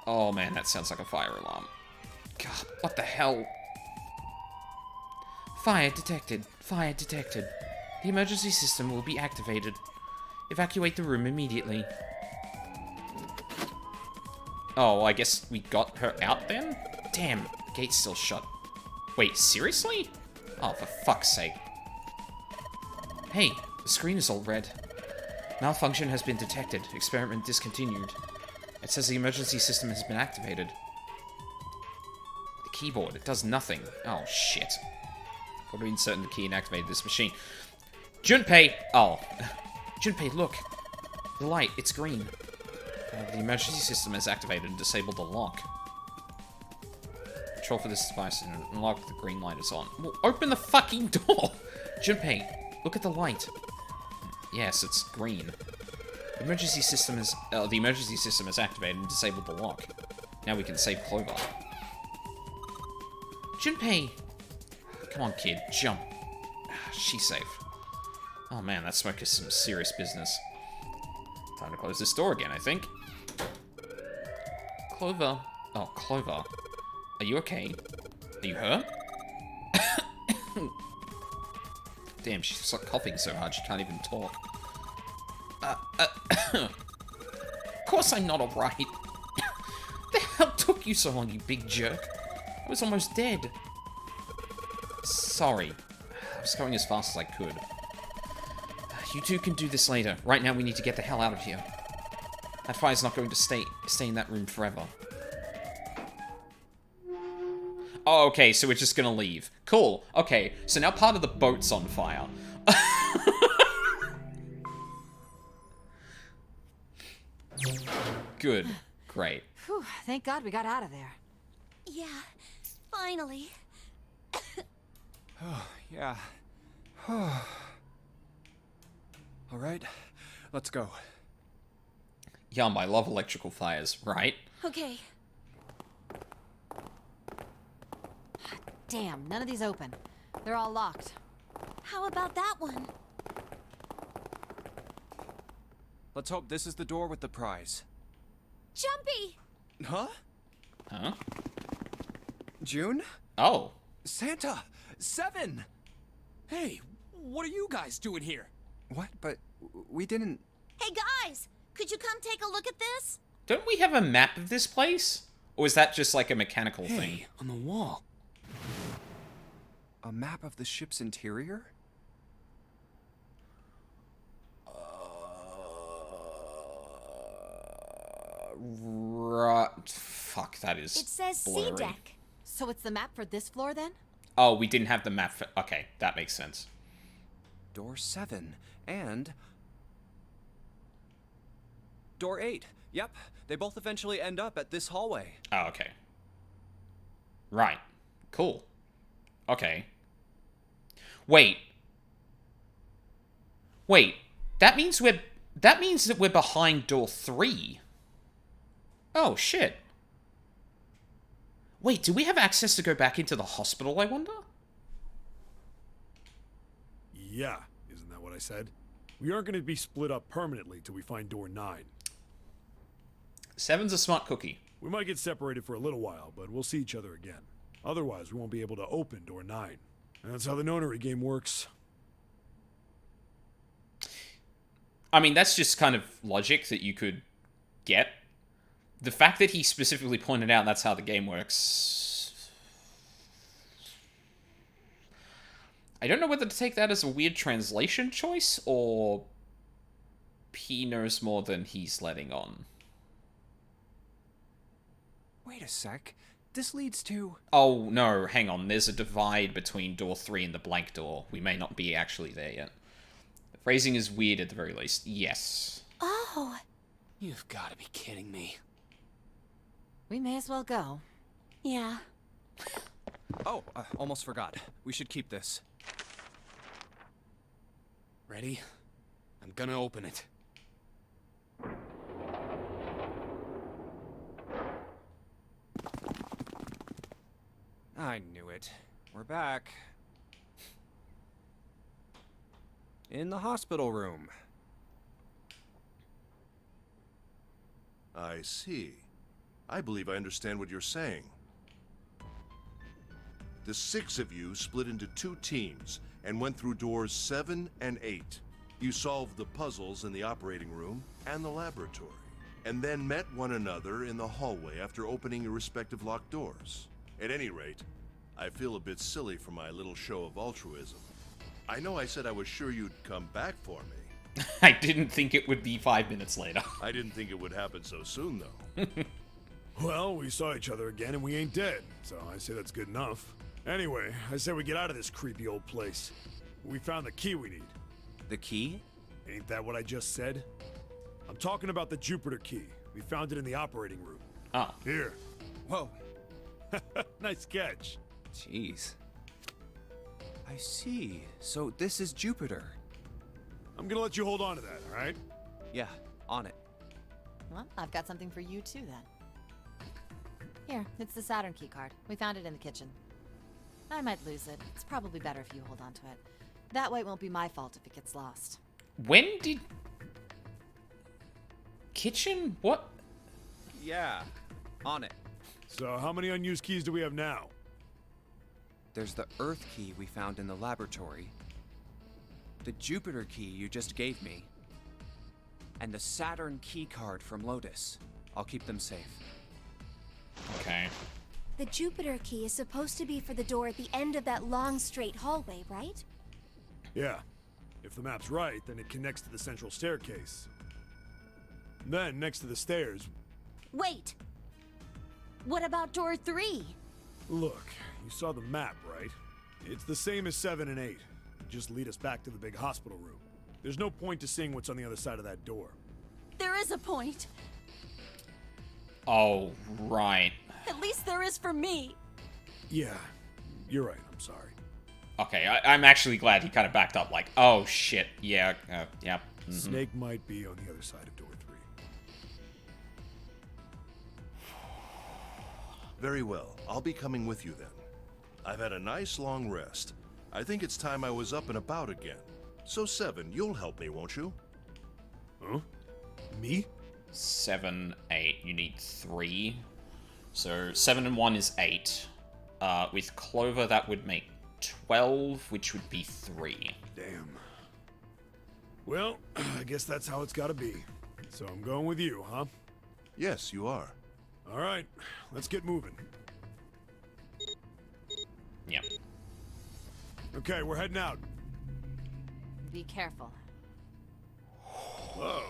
A: Oh man, that sounds like a fire alarm. God, what the hell? Fire detected. Fire detected. The emergency system will be activated. Evacuate the room immediately. Oh, I guess we got her out then? Damn, the gate's still shut. Wait, seriously? Oh, for fuck's sake. Hey, the screen is all red. Malfunction has been detected. Experiment discontinued. It says the emergency system has been activated. The keyboard, it does nothing. Oh, shit. Got to insert the key and activate this machine. Junpei! Oh. Junpei, look. The light, it's green. The emergency system has activated and disabled the lock. Control for this device and unlock the green light is on. Well, open the fucking door! Junpei, look at the light. Yes, it's green. The emergency system has activated and disabled the lock. Now we can save Clover. Junpei! Come on, kid, jump. She's safe. Oh man, that smoke is some serious business. Time to close this door again, I think. Clover. Oh, Clover. Are you okay? Are you hurt? Damn, she's like coughing so hard she can't even talk. Of course I'm not alright. The hell took you so long, you big jerk? I was almost dead. Sorry. I was going as fast as I could. You two can do this later. Right now we need to get the hell out of here. That fire's not going to stay in that room forever. Oh, okay, so we're just gonna leave. Cool. Okay, so now part of the boat's on fire. Good. Great.
C: Whew, thank God we got out of there.
D: Yeah, finally.
B: Oh, yeah. All right, let's go.
A: Yum, I love electrical fires, right?
D: Okay.
C: Damn, none of these open. They're all locked.
D: How about that one?
B: Let's hope this is the door with the prize.
D: Jumpy!
B: Huh?
A: Huh?
B: June?
A: Oh.
B: Santa! 7!
E: Hey, what are you guys doing here?
B: What? But we didn't...
D: Hey guys, could you come take a look at this?
A: Don't we have a map of this place? Or is that just like a mechanical thing?
E: Hey, on the wall.
B: A map of the ship's interior?
A: Right. Fuck, that is
D: It says
A: blurry.
D: C deck.
C: So it's the map for this floor then?
A: Oh, we didn't have the map for... Okay, that makes sense.
B: Door 7. And... Door 8. Yep, they both eventually end up at this hallway.
A: Oh, okay. Right. Cool. Okay. Wait. Wait. That means that we're behind door 3. Oh, shit. Wait, do we have access to go back into the hospital, I wonder?
F: Yeah, isn't that what I said? We aren't going to be split up permanently till we find door 9.
A: 7's a smart cookie.
F: We might get separated for a little while, but we'll see each other again. Otherwise, we won't be able to open door 9. And that's how the nonary game works.
A: I mean, that's just kind of logic that you could get. The fact that he specifically pointed out that's how the game works... I don't know whether to take that as a weird translation choice, or he knows more than he's letting on.
B: Wait a sec. This leads to...
A: Oh, no, hang on. There's a divide between door 3 and the blank door. We may not be actually there yet. The phrasing is weird at the very least. Yes.
D: Oh,
E: You've got to be kidding me.
C: We may as well go.
D: yeah.
B: Oh, almost forgot. We should keep this.
E: Ready? I'm gonna open it.
B: I knew it. We're back. In the hospital room.
G: I see. I believe I understand what you're saying. The 6 of you split into 2 teams and went through doors 7 and 8. You solved the puzzles in the operating room and the laboratory, and then met one another in the hallway after opening your respective locked doors. At any rate, I feel a bit silly for my little show of altruism. I know I said I was sure you'd come back for me.
A: I didn't think it would be 5 minutes later.
G: I didn't think it would happen so soon, though.
F: Well, we saw each other again and we ain't dead, so I say that's good enough. Anyway, I say we get out of this creepy old place. We found the key we need.
B: The key?
F: Ain't that what I just said? I'm talking about the Jupiter key. We found it in the operating room.
A: Oh.
F: Here.
B: Whoa.
F: Nice catch.
B: Jeez. I see. So this is Jupiter.
F: I'm gonna let you hold on to that, alright?
B: Yeah, on it.
C: Well, I've got something for you too then. Here, it's the Saturn key card. We found it in the kitchen. I might lose it. It's probably better if you hold on to it. That way it won't be my fault if it gets lost.
A: When did... Kitchen? What?
B: Yeah, on it.
F: So, how many unused keys do we have now?
B: There's the Earth key we found in the laboratory, the Jupiter key you just gave me, and the Saturn key card from Lotus. I'll keep them safe.
A: Okay.
H: The Jupiter key is supposed to be for the door at the end of that long, straight hallway, right?
F: Yeah. If the map's right, then it connects to the central staircase. Then, next to the stairs...
D: Wait. What about door 3?
F: Look, you saw the map, right? It's the same as 7 and 8. Just lead us back to the big hospital room. There's no point to seeing what's on the other side of that door.
D: There is a point.
A: Oh, right.
D: At least there is for me.
F: Yeah, you're right, I'm sorry.
A: Okay, I'm actually glad he kind of backed up, like, oh shit, yeah, yeah. Mhm.
F: Snake might be on the other side of door 3.
G: Very well. I'll be coming with you then. I've had a nice long rest. I think it's time I was up and about again. So 7, you'll help me, won't you?
F: Huh? Me?
A: 7, 8. You need 3. So 7 and 1 is 8. With Clover, that would make 12, which would be 3.
F: Damn. Well, I guess that's how it's gotta be. So I'm going with you, huh?
G: Yes, you are.
F: All right, let's get moving.
A: Yep.
F: Okay, we're heading out.
C: Be careful.
F: Whoa.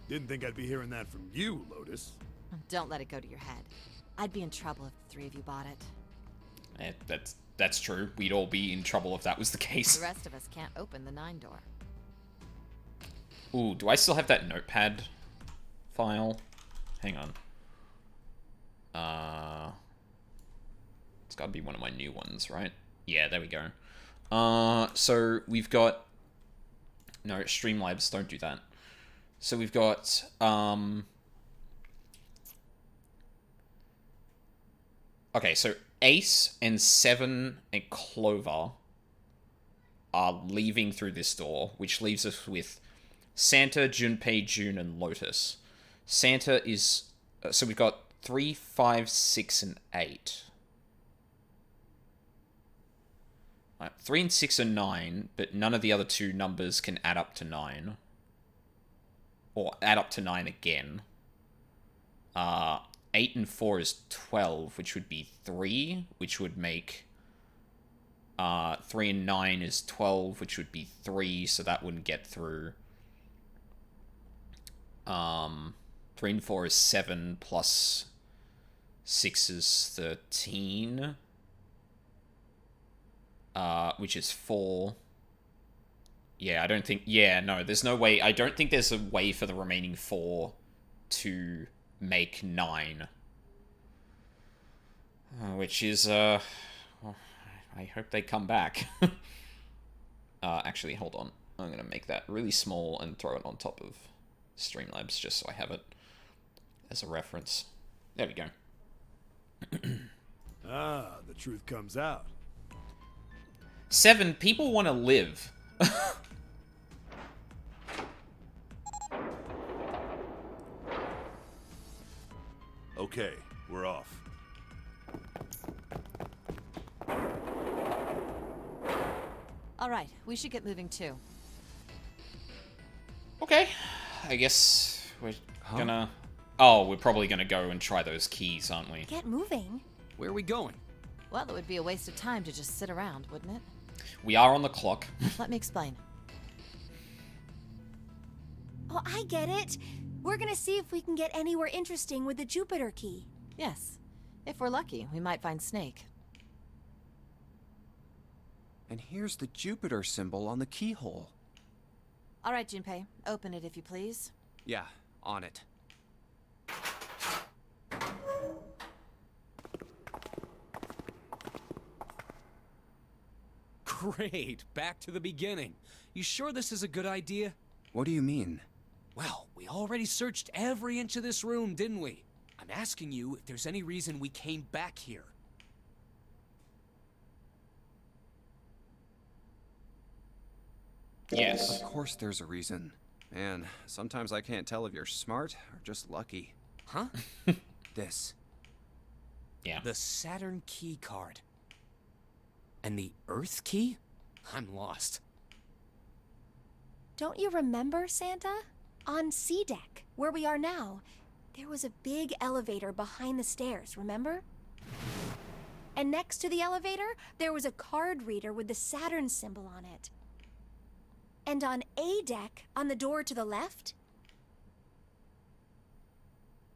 F: Didn't think I'd be hearing that from you, Lotus.
C: Don't let it go to your head. I'd be in trouble if the 3 of you bought it.
A: That's true. We'd all be in trouble if that was the case.
C: The rest of us can't open the 9 door.
A: Ooh, do I still have that notepad file? Hang on. It's gotta be one of my new ones, right? Yeah, there we go. So we've got... No, Streamlabs, don't do that. So we've got, okay, so Ace and 7 and Clover are leaving through this door, which leaves us with Santa, Junpei, June, and Lotus. Santa is... so we've got 3, 5, 6, and 8. 3 and 6 are 9, but none of the other 2 numbers can add up to 9. Or add up to 9 again. 8 and 4 is 12, which would be 3, which would make... 3 and 9 is 12, which would be 3, so that wouldn't get through. 3 and 4 is 7, plus 6 is 13. Which is 4. Yeah, I don't think... Yeah, no, there's no way... I don't think there's a way for the remaining 4 to make 9. Which is, well, I hope they come back. Actually, hold on. I'm gonna make that really small and throw it on top of Streamlabs, just so I have it as a reference. There we go.
F: Ah, the truth comes out.
A: 7, people want to live.
G: Okay, we're off.
C: All right, we should get moving too.
A: Okay, I guess we're gonna... Oh, we're probably gonna go and try those keys, aren't we?
H: Get moving.
E: Where are we going?
C: Well, it would be a waste of time to just sit around, wouldn't it?
A: We are on the clock.
C: Let me explain.
H: Oh, I get it. We're gonna see if we can get anywhere interesting with the Jupiter key.
C: Yes. If we're lucky, we might find Snake.
B: And here's the Jupiter symbol on the keyhole.
C: All right, Junpei, open it if you please.
B: Yeah, on it.
E: Great, back to the beginning. You sure this is a good idea?
B: What do you mean?
E: Well, we already searched every inch of this room, didn't we? I'm asking you if there's any reason we came back here.
A: Yes.
B: Of course there's a reason. Man, sometimes I can't tell if you're smart or just lucky.
E: Huh?
B: This.
A: Yeah.
E: The Saturn key card. And the Earth key? I'm lost.
H: Don't you remember, Santa? On C deck, where we are now, there was a big elevator behind the stairs, remember? And next to the elevator, there was a card reader with the Saturn symbol on it. And on A deck, on the door to the left,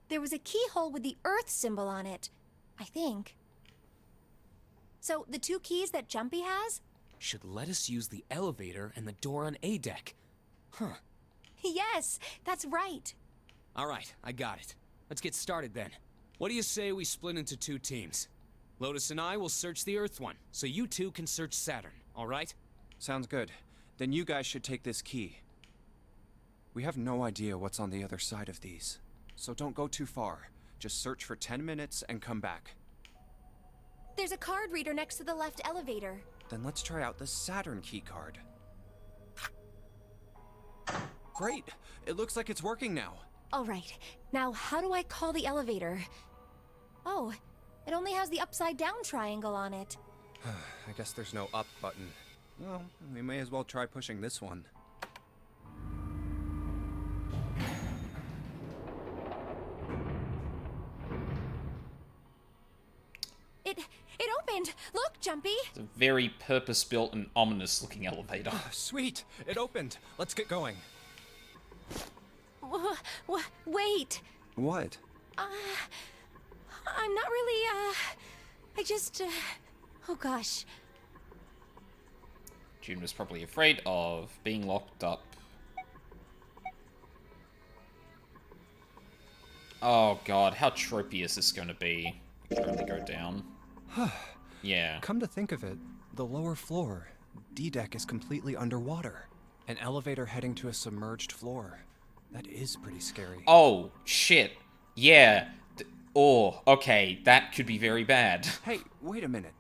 H: there was a keyhole with the Earth symbol on it, I think. So, the 2 keys that Jumpy has?
E: Should let us use the elevator and the door on A deck. Huh.
H: Yes, that's right.
E: Alright, I got it. Let's get started then. What do you say we split into 2 teams? Lotus and I will search the Earth one, so you 2 can search Saturn, alright?
B: Sounds good. Then you guys should take this key. We have no idea what's on the other side of these, so don't go too far. Just search for 10 minutes and come back.
H: There's a card reader next to the left elevator.
B: Then let's try out the Saturn key card. Great! It looks like it's working now.
H: All right. Now, how do I call the elevator? Oh, it only has the upside down triangle on it.
B: I guess there's no up button. Well, we may as well try pushing this one.
H: It opened! Look, Jumpy!
A: It's a very purpose-built and ominous-looking elevator.
B: Sweet! It opened! Let's get going.
H: Wait!
B: What?
H: I'm not really, I just, oh gosh.
A: June was probably afraid of being locked up. Oh god, how tropey is this going to be? It can only go down. Yeah.
B: Come to think of it, the lower floor, D-deck, is completely underwater. An elevator heading to a submerged floor. That is pretty scary.
A: Oh, shit. Yeah. Oh, okay, that could be very bad.
B: Hey, wait a minute.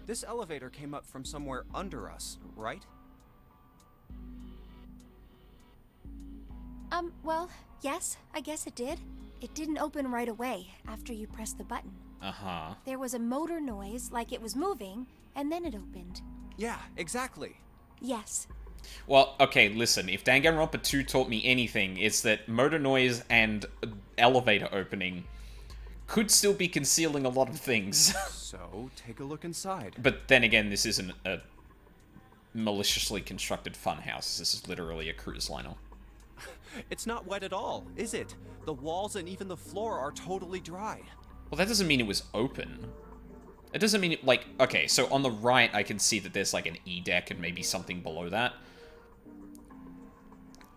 B: This elevator came up from somewhere under us, right?
H: Well, yes, I guess it did. It didn't open right away after you pressed the button.
A: Uh-huh.
H: There was a motor noise, like it was moving, and then it opened.
B: Yeah, exactly.
H: Yes.
A: Well, okay, listen, if Danganronpa 2 taught me anything, it's that motor noise and elevator opening could still be concealing a lot of things.
B: So, take a look inside.
A: But then again, this isn't a maliciously constructed funhouse. This is literally a cruise liner.
B: It's not wet at all, is it? The walls and even the floor are totally dry.
A: Well, that doesn't mean it was open. It doesn't mean it, like, okay, so on the right, I can see that there's, like, an E-deck and maybe something below that.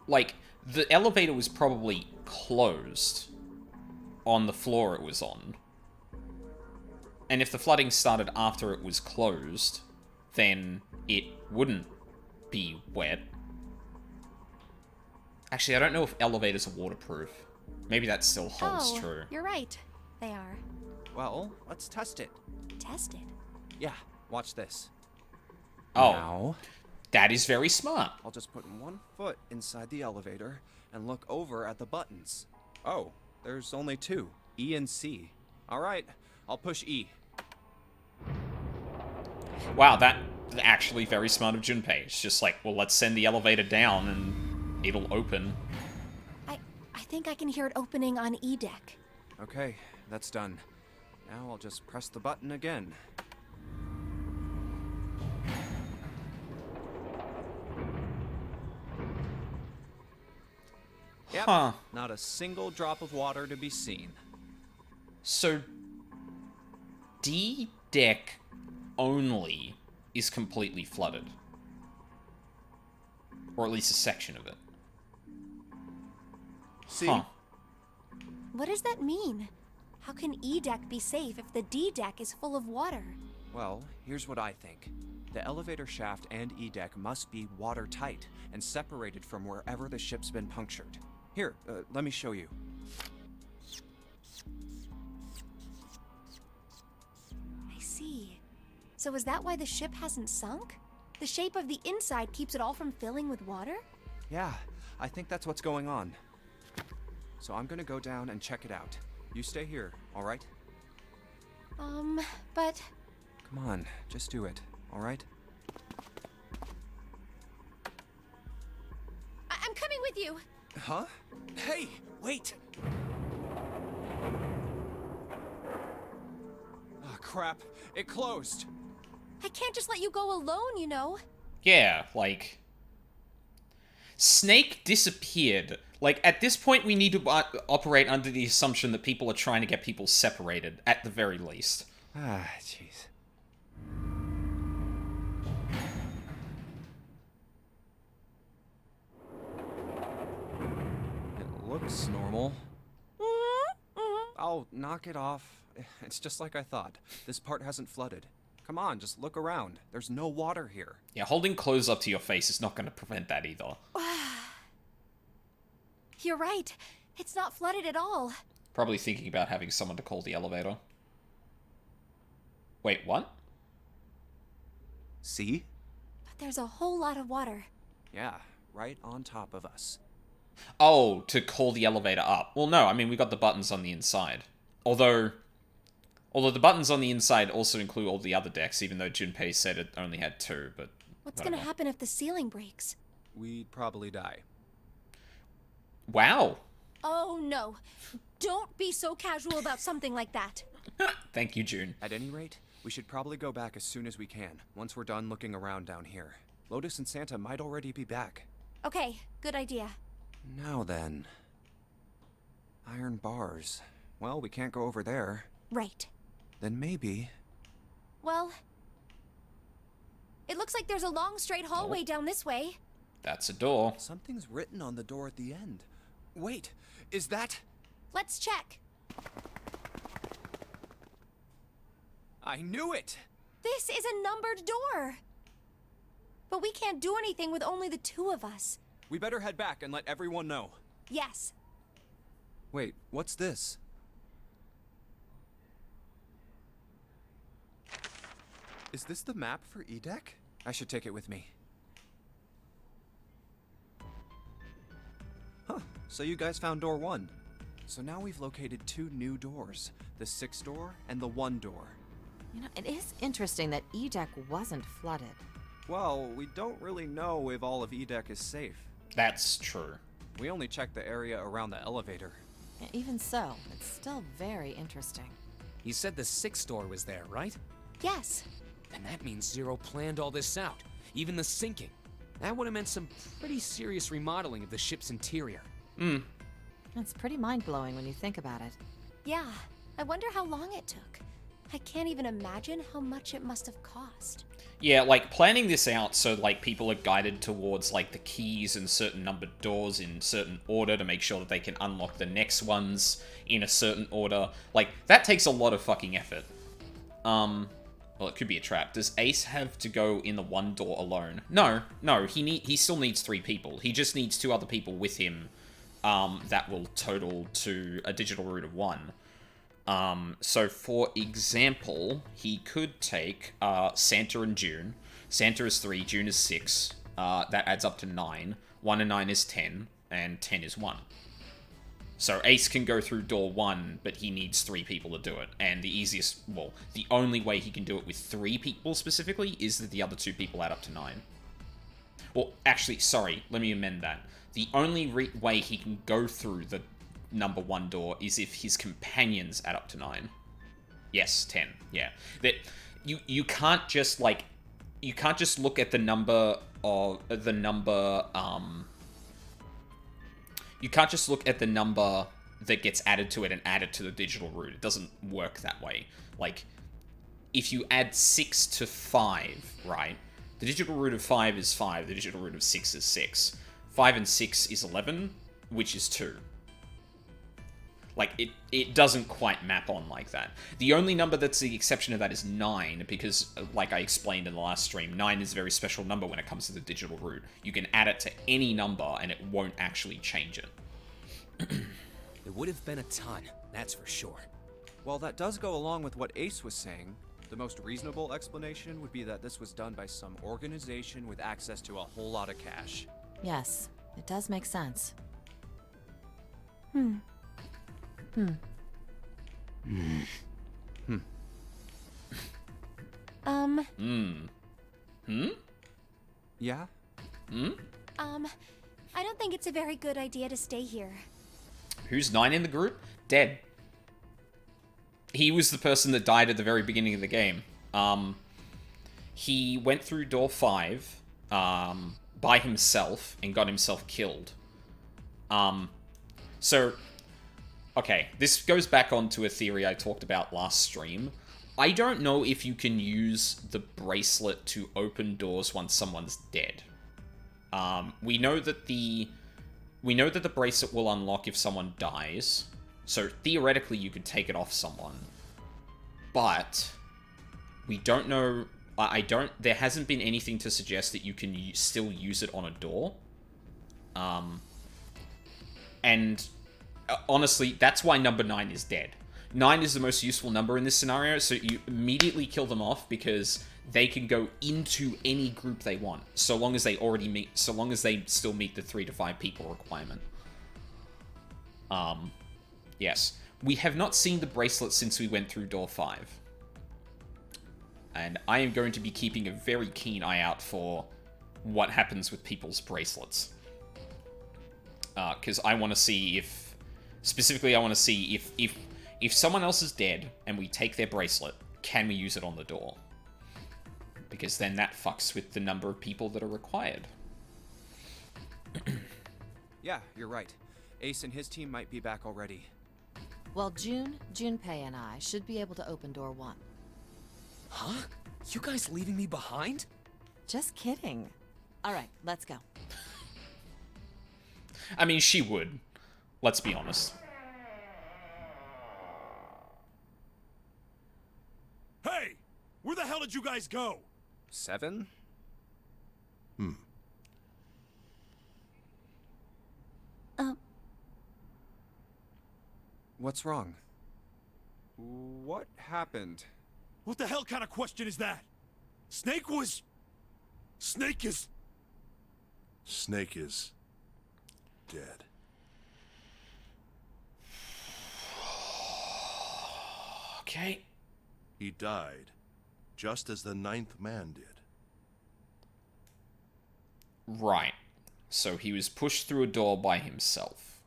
A: Like, the elevator was probably closed on the floor it was on. And if the flooding started after it was closed, then it wouldn't be wet. Actually, I don't know if elevators are waterproof. Maybe that still holds true.
H: You're right. They are.
B: Well, let's test it.
H: Test it.
B: Yeah, watch this.
A: Oh,
B: Now,
A: that is very smart.
B: I'll just put one foot inside the elevator and look over at the buttons. Oh, there's only two, E and C. All right, I'll push E.
A: Wow, that's actually very smart of Junpei. It's just like, well, let's send the elevator down and it'll open.
H: I think I can hear it opening on E-deck.
B: Okay, that's done. Now I'll just press the button again. Yep,
A: Huh.
B: not a single drop of water to be seen.
A: So, D-deck only is completely flooded. Or at least a section of it.
B: See?
A: Huh.
H: What does that mean? How can E-deck be safe if the D-deck is full of water?
B: Well, here's what I think. The elevator shaft and E-deck must be watertight and separated from wherever the ship's been punctured. Here, let me show you.
H: I see. So is that why the ship hasn't sunk? The shape of the inside keeps it all from filling with water?
B: Yeah, I think that's what's going on. So I'm gonna go down and check it out. You stay here, all right?
H: But...
B: Come on, just do it, all right?
H: I'm coming with you!
B: Huh? Hey, wait! Oh, crap. It closed.
H: I can't just let you go alone, you know.
A: Yeah, like... Snake disappeared. Like, at this point, we need to operate under the assumption that people are trying to get people separated, at the very least.
B: Ah, jeez. It looks normal. Oh, knock it off. It's just like I thought. This part hasn't flooded. Come on, just look around. There's no water here.
A: Yeah, holding clothes up to your face is not going to prevent that either.
H: You're right. It's not flooded at all.
A: Probably thinking about having someone to call the elevator. Wait, what?
B: See?
H: But there's a whole lot of water.
B: Yeah, right on top of us.
A: Oh, to call the elevator up. Well, no, I mean, we got the buttons on the inside. Although the buttons on the inside also include all the other decks, even though Junpei said it only had 2, but
H: What's gonna happen if the ceiling breaks?
B: We'd probably die.
A: Wow.
H: Oh no. Don't be so casual about something like that.
A: Thank you, June.
B: At any rate, we should probably go back as soon as we can, once we're done looking around down here. Lotus and Santa might already be back.
H: Okay, good idea.
B: Now then... Iron bars. Well, we can't go over there.
H: Right.
B: Then maybe...
H: Well... It looks like there's a long straight hallway down this way.
A: That's a door.
B: Something's written on the door at the end. Wait, is that...
H: Let's check.
B: I knew it!
H: This is a numbered door. But we can't do anything with only the 2 of us.
B: We better head back and let everyone know.
H: Yes.
B: Wait, what's this? Is this the map for Edek? I should take it with me. Huh, so you guys found door 1. So now we've located 2 new doors. The 6 door and the 1 door.
C: You know, it is interesting that Edek wasn't flooded.
B: Well, we don't really know if all of Edek is safe.
A: That's true.
B: We only checked the area around the elevator.
C: Even so, it's still very interesting.
E: You said the 6th door was there, right?
H: Yes.
E: Then that means Zero planned all this out, even the sinking. That would have meant some pretty serious remodeling of the ship's interior.
C: It's pretty mind-blowing when you think about it.
H: Yeah. I wonder how long it took. I can't even imagine how much it must have cost.
A: Yeah, like, planning this out so, like, people are guided towards, like, the keys and certain numbered doors in certain order to make sure that they can unlock the next ones in a certain order. Like, that takes a lot of fucking effort. Well, it could be a trap. Does Ace have to go in the 1 door alone? No, he still needs 3 people. He just needs 2 other people with him, that will total to a digital root of 1. So for example, he could take, Santa and June. Santa is 3, June is 6. That adds up to 9. 1 and 9 is 10, and 10 is 1. So Ace can go through door 1, but he needs 3 people to do it. And the easiest, well, the only way he can do it with 3 people specifically is that the other 2 people add up to 9. Well, actually, sorry, let me amend that. The only way he can go through the number 1 door is if his companions add up to 9. Yes, 10, yeah. That you can't just, like, you can't just look at the number of, you can't just look at the number that gets added to it and add it to the digital root. It doesn't work that way. Like, if you add 6 to 5, right? The digital root of 5 is 5. The digital root of 6 is 6. 5 and 6 is 11, which is 2. Like, it doesn't quite map on like that. The only number that's the exception to that is 9, because, like I explained in the last stream, 9 is a very special number when it comes to the digital root. You can add it to any number, and it won't actually change it.
E: It would have been a ton, that's for sure.
B: Well, that does go along with what Ace was saying. The most reasonable explanation would be that this was done by some organization with access to a whole lot of cash.
C: Yes, it does make sense.
B: Yeah?
H: I don't think it's a very good idea to stay here.
A: Who's 9 in the group? Dead. He was the person that died at the very beginning of the game. He went through door 5 by himself and got himself killed. So, okay, this goes back onto a theory I talked about last stream. I don't know if you can use the bracelet to open doors once someone's dead. We know that the bracelet will unlock if someone dies. So theoretically, you could take it off someone. But we don't know. There hasn't been anything to suggest that you can still use it on a door. And honestly, that's why number 9 is dead. 9 is the most useful number in this scenario, so you immediately kill them off because they can go into any group they want, so long as they still meet the 3 to 5 people requirement. Yes. We have not seen the bracelet since we went through door 5. And I am going to be keeping a very keen eye out for what happens with people's bracelets. Because I want to see if... Specifically, I want to see if someone else is dead and we take their bracelet, can we use it on the door? Because then that fucks with the number of people that are required.
B: Yeah, you're right. Ace and his team might be back already.
C: Well, Junpei and I should be able to open door 1.
E: Huh? You guys leaving me behind?
C: Just kidding. All right, let's go.
A: I mean, she would. Let's be honest.
F: Hey! Where the hell did you guys go?
B: 7? What's wrong? What happened?
F: What the hell kind of question is that? Snake is...
G: Snake is... dead.
A: Okay.
G: He died, just as the 9th man did.
A: Right. So he was pushed through a door by himself.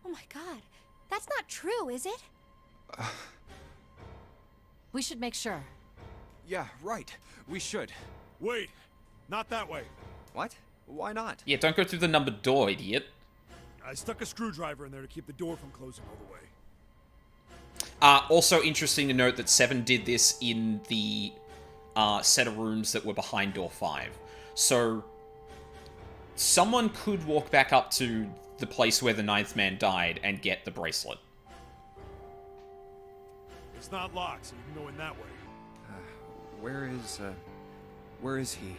H: Oh my god. That's not true, is it?
C: We should make sure.
B: Yeah, right. We should.
F: Wait, not that way.
B: What? Why not?
A: Yeah, don't go through the numbered door, idiot.
F: I stuck a screwdriver in there to keep the door from closing all the way.
A: Also interesting to note that 7 did this in the set of rooms that were behind door 5. So, someone could walk back up to the place where the 9th man died and get the bracelet.
F: It's not locked, so you can go in that way.
B: Where is he?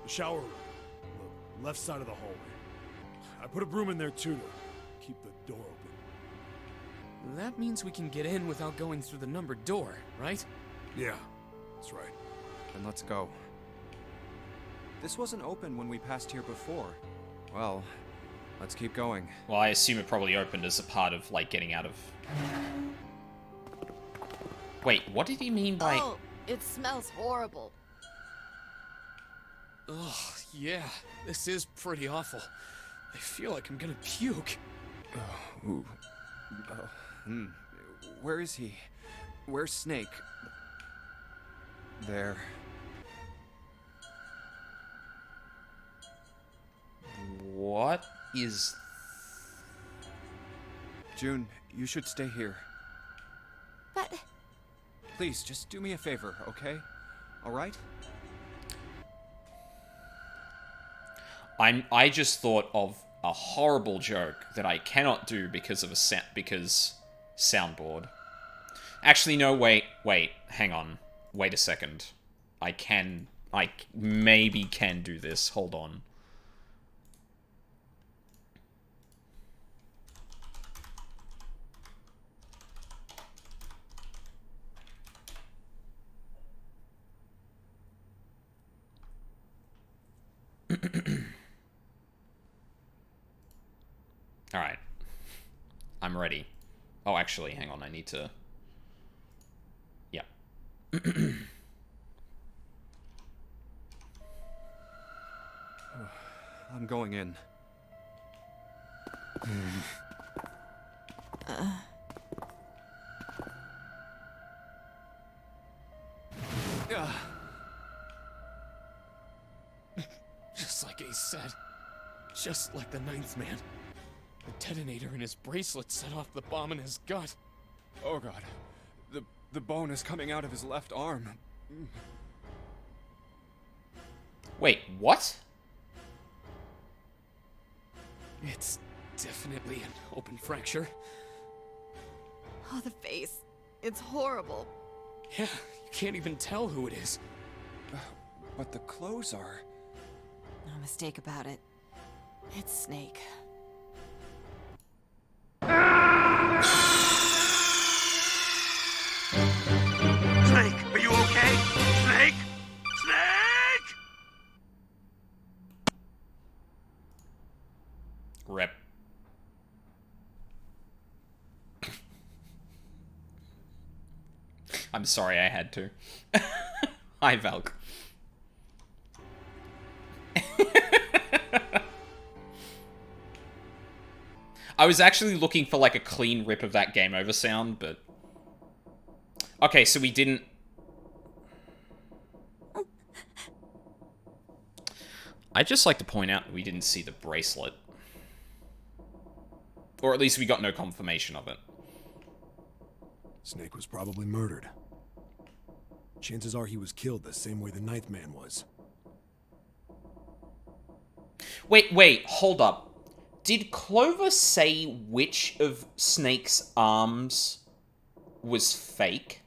F: The shower room. The left side of the hallway. I put a broom in there too to keep the door open.
E: That means we can get in without going through the numbered door, right?
F: Yeah, that's right.
B: Then let's go. This wasn't open when we passed here before. Well, let's keep going.
A: Well, I assume it probably opened as a part of, like, getting out of... Wait, what did he mean by...
C: Oh, it smells horrible.
E: Ugh, yeah, this is pretty awful. I feel like I'm gonna puke.
B: Ooh. Where is he? Where's Snake? There.
A: What is...
B: June, you should stay here.
H: But
B: Please, just do me a favor, okay? Alright?
A: I just thought of a horrible joke that I cannot do because of soundboard. Actually, no, wait, hang on. Wait a second. I maybe can do this. Hold on. Alright. I'm ready. Oh, actually, hang on, I need to... Yeah.
B: I'm going in.
E: Just like Ace said. Just like the 9th man. The detonator in his bracelet set off the bomb in his gut.
B: Oh god. The bone is coming out of his left arm.
A: Wait, what?
E: It's definitely an open fracture.
C: Oh, the face. It's horrible.
E: Yeah, you can't even tell who it is.
B: But the clothes are...
C: No mistake about it. It's Snake.
A: I'm sorry, I had to. Hi, Valk. I was actually looking for, like, a clean rip of that game over sound, but... Okay, so we didn't... I'd just like to point out that we didn't see the bracelet. Or at least we got no confirmation of it.
F: Snake was probably murdered. Chances are he was killed the same way the Ninth Man was.
A: Wait, hold up. Did Clover say which of Snake's arms was fake?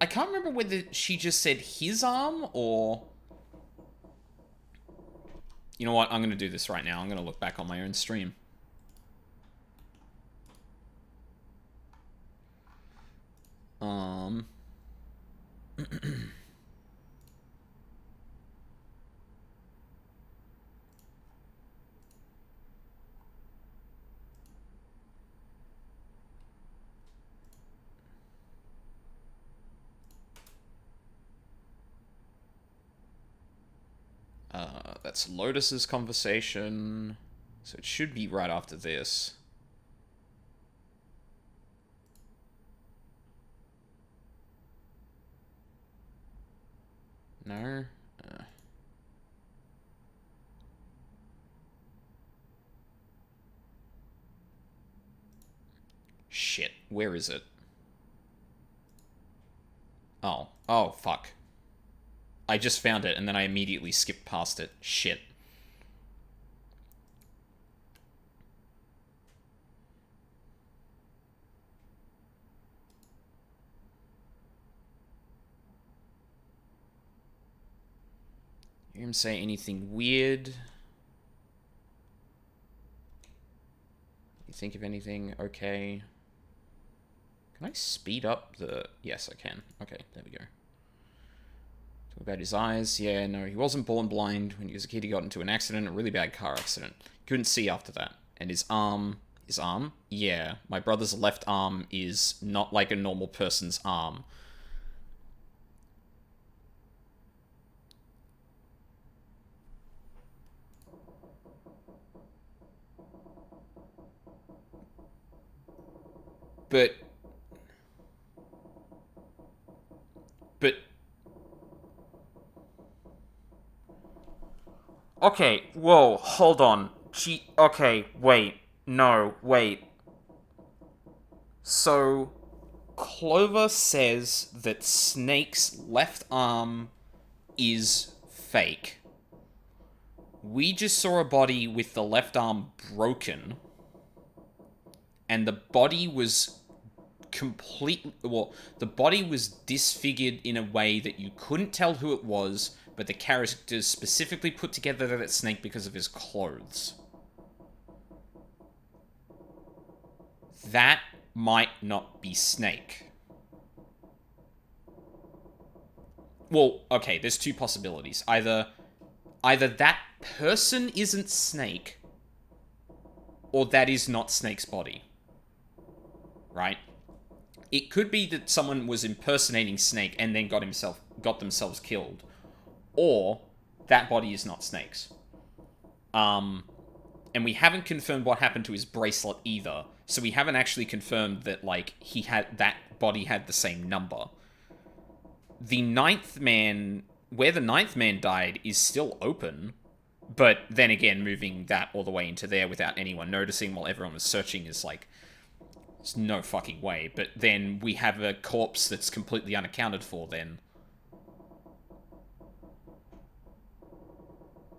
A: I can't remember whether she just said his arm or... You know what? I'm going to do this right now. I'm going to look back on my own stream. That's Lotus's conversation. So it should be right after this. No? Shit. Where is it? Oh, fuck. I just found it, and then I immediately skipped past it. Shit. You hear him say anything weird? You think of anything? Okay. Can I speed up the... Yes, I can. Okay, there we go. Talk about his eyes. Yeah, no, he wasn't born blind. When he was a kid, he got into an accident, a really bad car accident. Couldn't see after that. And his arm... His arm? Yeah, my brother's left arm is not like a normal person's arm. But... Okay, whoa, hold on. Okay, wait. No, wait. So, Clover says that Snake's left arm is fake. We just saw a body with the left arm broken. And the body was the body was disfigured in a way that you couldn't tell who it was, but the characters specifically put together that it's Snake because of his clothes. That might not be Snake. Well, okay, there's two possibilities. Either that person isn't Snake, or that is not Snake's body. Right? It could be that someone was impersonating Snake and then got themselves killed. Or that body is not Snake's. And we haven't confirmed what happened to his bracelet either. So we haven't actually confirmed that, like, that body had the same number. The Ninth Man, where the Ninth Man died, is still open. But then again, moving that all the way into there without anyone noticing while everyone was searching is like... There's no fucking way. But then we have a corpse that's completely unaccounted for then.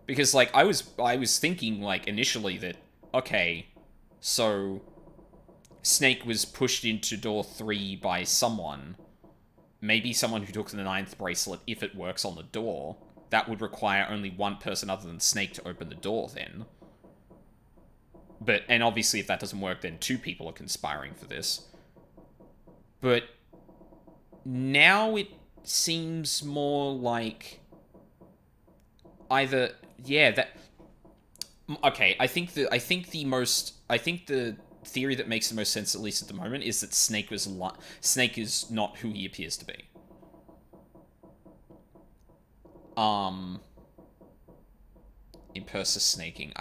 A: Because, like, I was thinking, like, initially that, okay, so Snake was pushed into door 3 by someone. Maybe someone who took the 9th bracelet, if it works on the door. That would require only one person other than Snake to open the door then. And obviously if that doesn't work, then 2 people are conspiring for this. But now it seems more like either okay, I think the theory that makes the most sense, at least at the moment, is that Snake is not who he appears to be. Impersa snaking.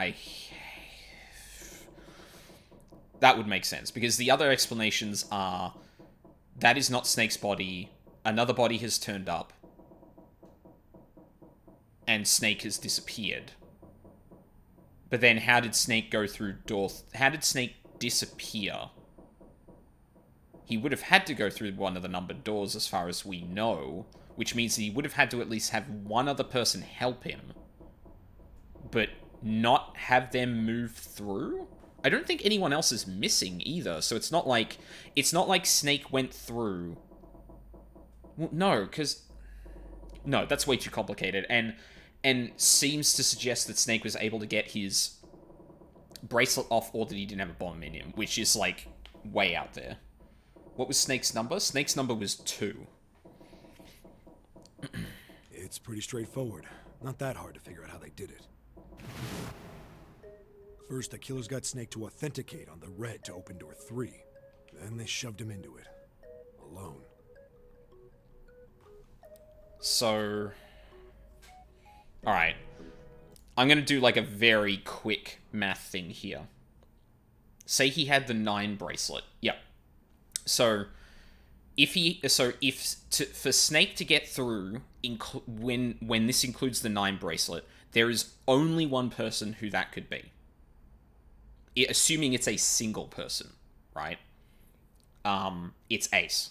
A: That would make sense, because the other explanations are that is not Snake's body, another body has turned up, and Snake has disappeared. But then how did Snake go through how did Snake disappear? He would have had to go through one of the numbered doors as far as we know, which means he would have had to at least have one other person help him, but not have them move through? I don't think anyone else is missing either, so it's not like Snake went through. Well, no, because no, that's way too complicated, and seems to suggest that Snake was able to get his bracelet off, or that he didn't have a bomb in him, which is like way out there. What was Snake's number? Snake's number was 2.
F: It's pretty straightforward. Not that hard to figure out how they did it. First, the killers got Snake to authenticate on the red to open door 3. Then they shoved him into it. Alone.
A: So... Alright. I'm gonna do like a very quick math thing here. Say he had the 9 bracelet. Yep. So... for Snake to get through, when this includes the 9 bracelet, there is only one person who that could be. Assuming it's a single person, right? It's Ace.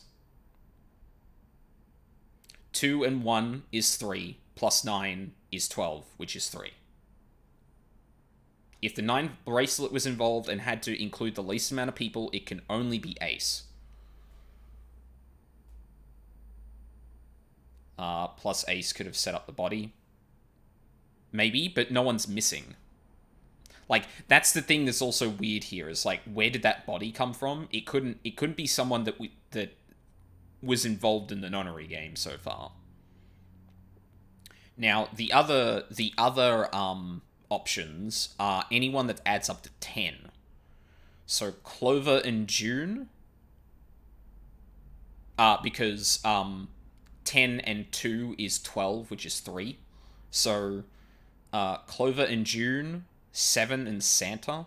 A: 2 and 1 is 3, plus 9 is 12, which is 3. If the 9 bracelet was involved and had to include the least amount of people, it can only be Ace. Plus Ace could have set up the body. Maybe, but no one's missing. Like, that's the thing that's also weird here, is like, where did that body come from? It couldn't be someone that was involved in the nonary game so far. Now, the other options are anyone that adds up to 10. So Clover and June, because 10 and 2 is 12, which is 3. So Clover and June, 7 and Santa.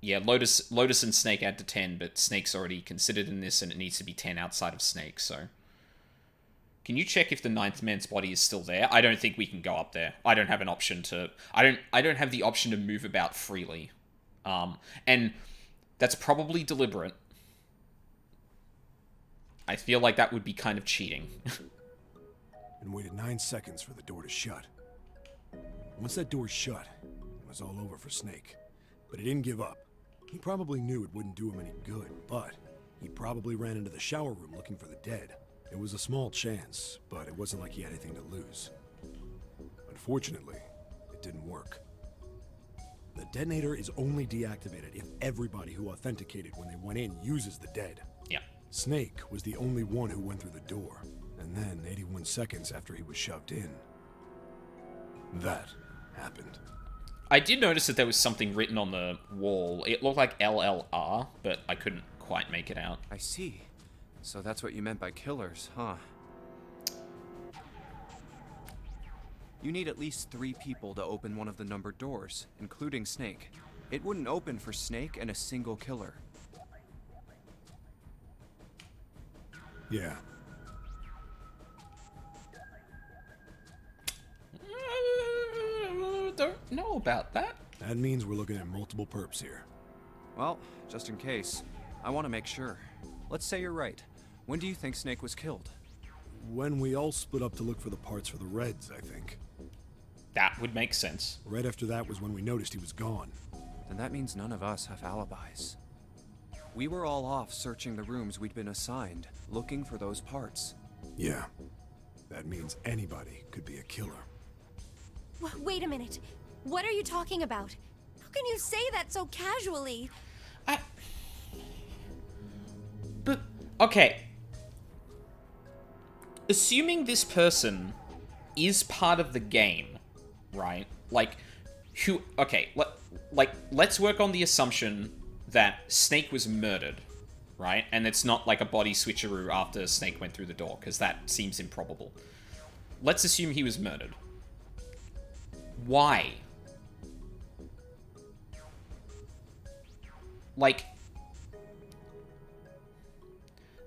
A: Yeah, Lotus and Snake add to 10, but Snake's already considered in this, and it needs to be 10 outside of Snake, so... Can you check if the 9th man's body is still there? I don't think we can go up there. I don't have an option to... I don't have the option to move about freely. And that's probably deliberate. I feel like that would be kind of cheating.
F: And waited 9 seconds for the door to shut. Once that door shut, it was all over for Snake. But he didn't give up. He probably knew it wouldn't do him any good, but he probably ran into the shower room looking for the dead. It was a small chance, but it wasn't like he had anything to lose. Unfortunately, it didn't work. The detonator is only deactivated if everybody who authenticated when they went in uses the dead.
A: Yeah.
F: Snake was the only one who went through the door, and then 81 seconds after he was shoved in, that happened.
A: I did notice that there was something written on the wall. It looked like LLR, but I couldn't quite make it out.
B: I see. So that's what you meant by killers, huh? You need at least 3 people to open one of the numbered doors, including Snake. It wouldn't open for Snake and a single killer.
F: Yeah.
A: Don't know about that.
F: That means we're looking at multiple perps here.
B: Well, just in case, I want to make sure. Let's say you're right. When do you think Snake was killed?
F: When we all split up to look for the parts for the Reds, I think.
A: That would make sense.
F: Right after that was when we noticed he was gone.
B: Then that means none of us have alibis. We were all off searching the rooms we'd been assigned, looking for those parts.
F: Yeah. That means anybody could be a killer.
H: Wait a minute. What are you talking about? How can you say that so casually?
A: Okay. Assuming this person is part of the game, right? Like, who... Okay, let's work on the assumption that Snake was murdered, right? And it's not like a body switcheroo after Snake went through the door, because that seems improbable. Let's assume he was murdered. Why? Like,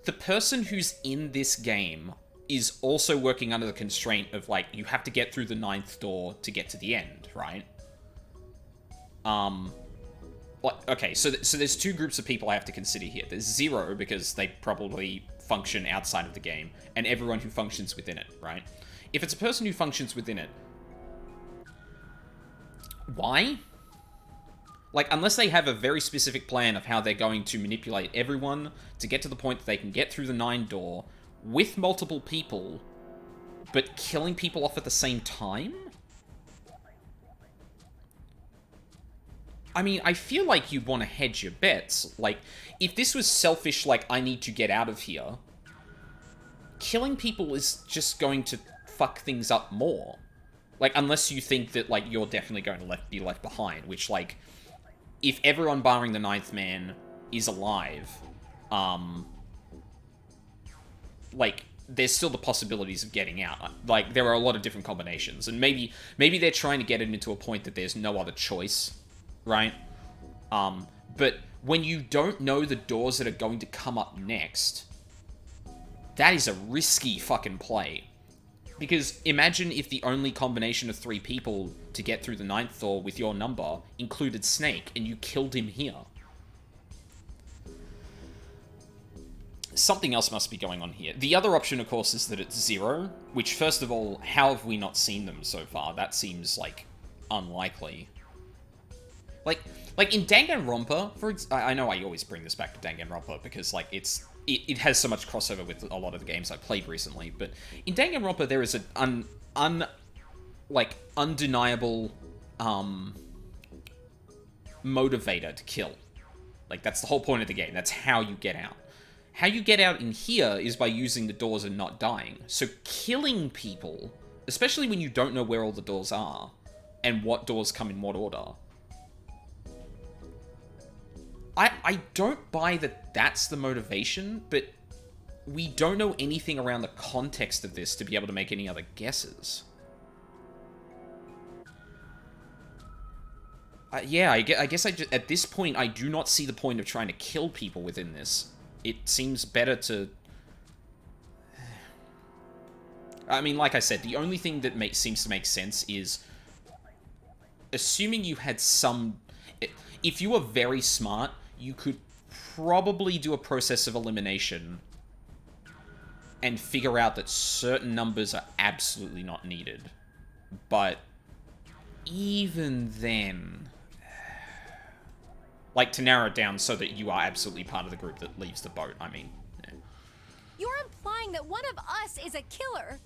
A: the person who's in this game is also working under the constraint of, like, you have to get through the 9th door to get to the end, right? Okay, so there's two groups of people I have to consider here. There's Zero, because they probably function outside of the game, and everyone who functions within it, right? If it's a person who functions within it, why? Like, unless they have a very specific plan of how they're going to manipulate everyone to get to the point that they can get through the 9 door with multiple people, but killing people off at the same time? I mean, I feel like you'd want to hedge your bets. Like, if this was selfish, like, I need to get out of here, killing people is just going to fuck things up more. Like, unless you think that, like, you're definitely going to be left behind, which, like, if everyone barring the 9th man is alive, like, there's still the possibilities of getting out. Like, there are a lot of different combinations, and maybe they're trying to get it into a point that there's no other choice, right? But when you don't know the doors that are going to come up next, that is a risky fucking play. Because imagine if the only combination of 3 people to get through the 9th door with your number included Snake, and you killed him here. Something else must be going on here. The other option, of course, is that it's Zero, which, first of all, how have we not seen them so far? That seems, like, unlikely. Like in Danganronpa, I know I always bring this back to Danganronpa because, like, it has so much crossover with a lot of the games I played recently, but in Danganronpa there is an undeniable motivator to kill. Like, that's the whole point of the game. That's how you get out. How you get out in here is by using the doors and not dying. So killing people, especially when you don't know where all the doors are and what doors come in what order, I don't buy that that's the motivation, but we don't know anything around the context of this to be able to make any other guesses. Yeah, I guess at this point, I do not see the point of trying to kill people within this. It seems better to... I mean, like I said, the only thing that seems to make sense is... assuming you had some... If you were very smart, you could probably do a process of elimination and figure out that certain numbers are absolutely not needed. But even then... like, to narrow it down so that you are absolutely part of the group that leaves the boat, I mean. Yeah.
H: You're implying that one of us is a killer.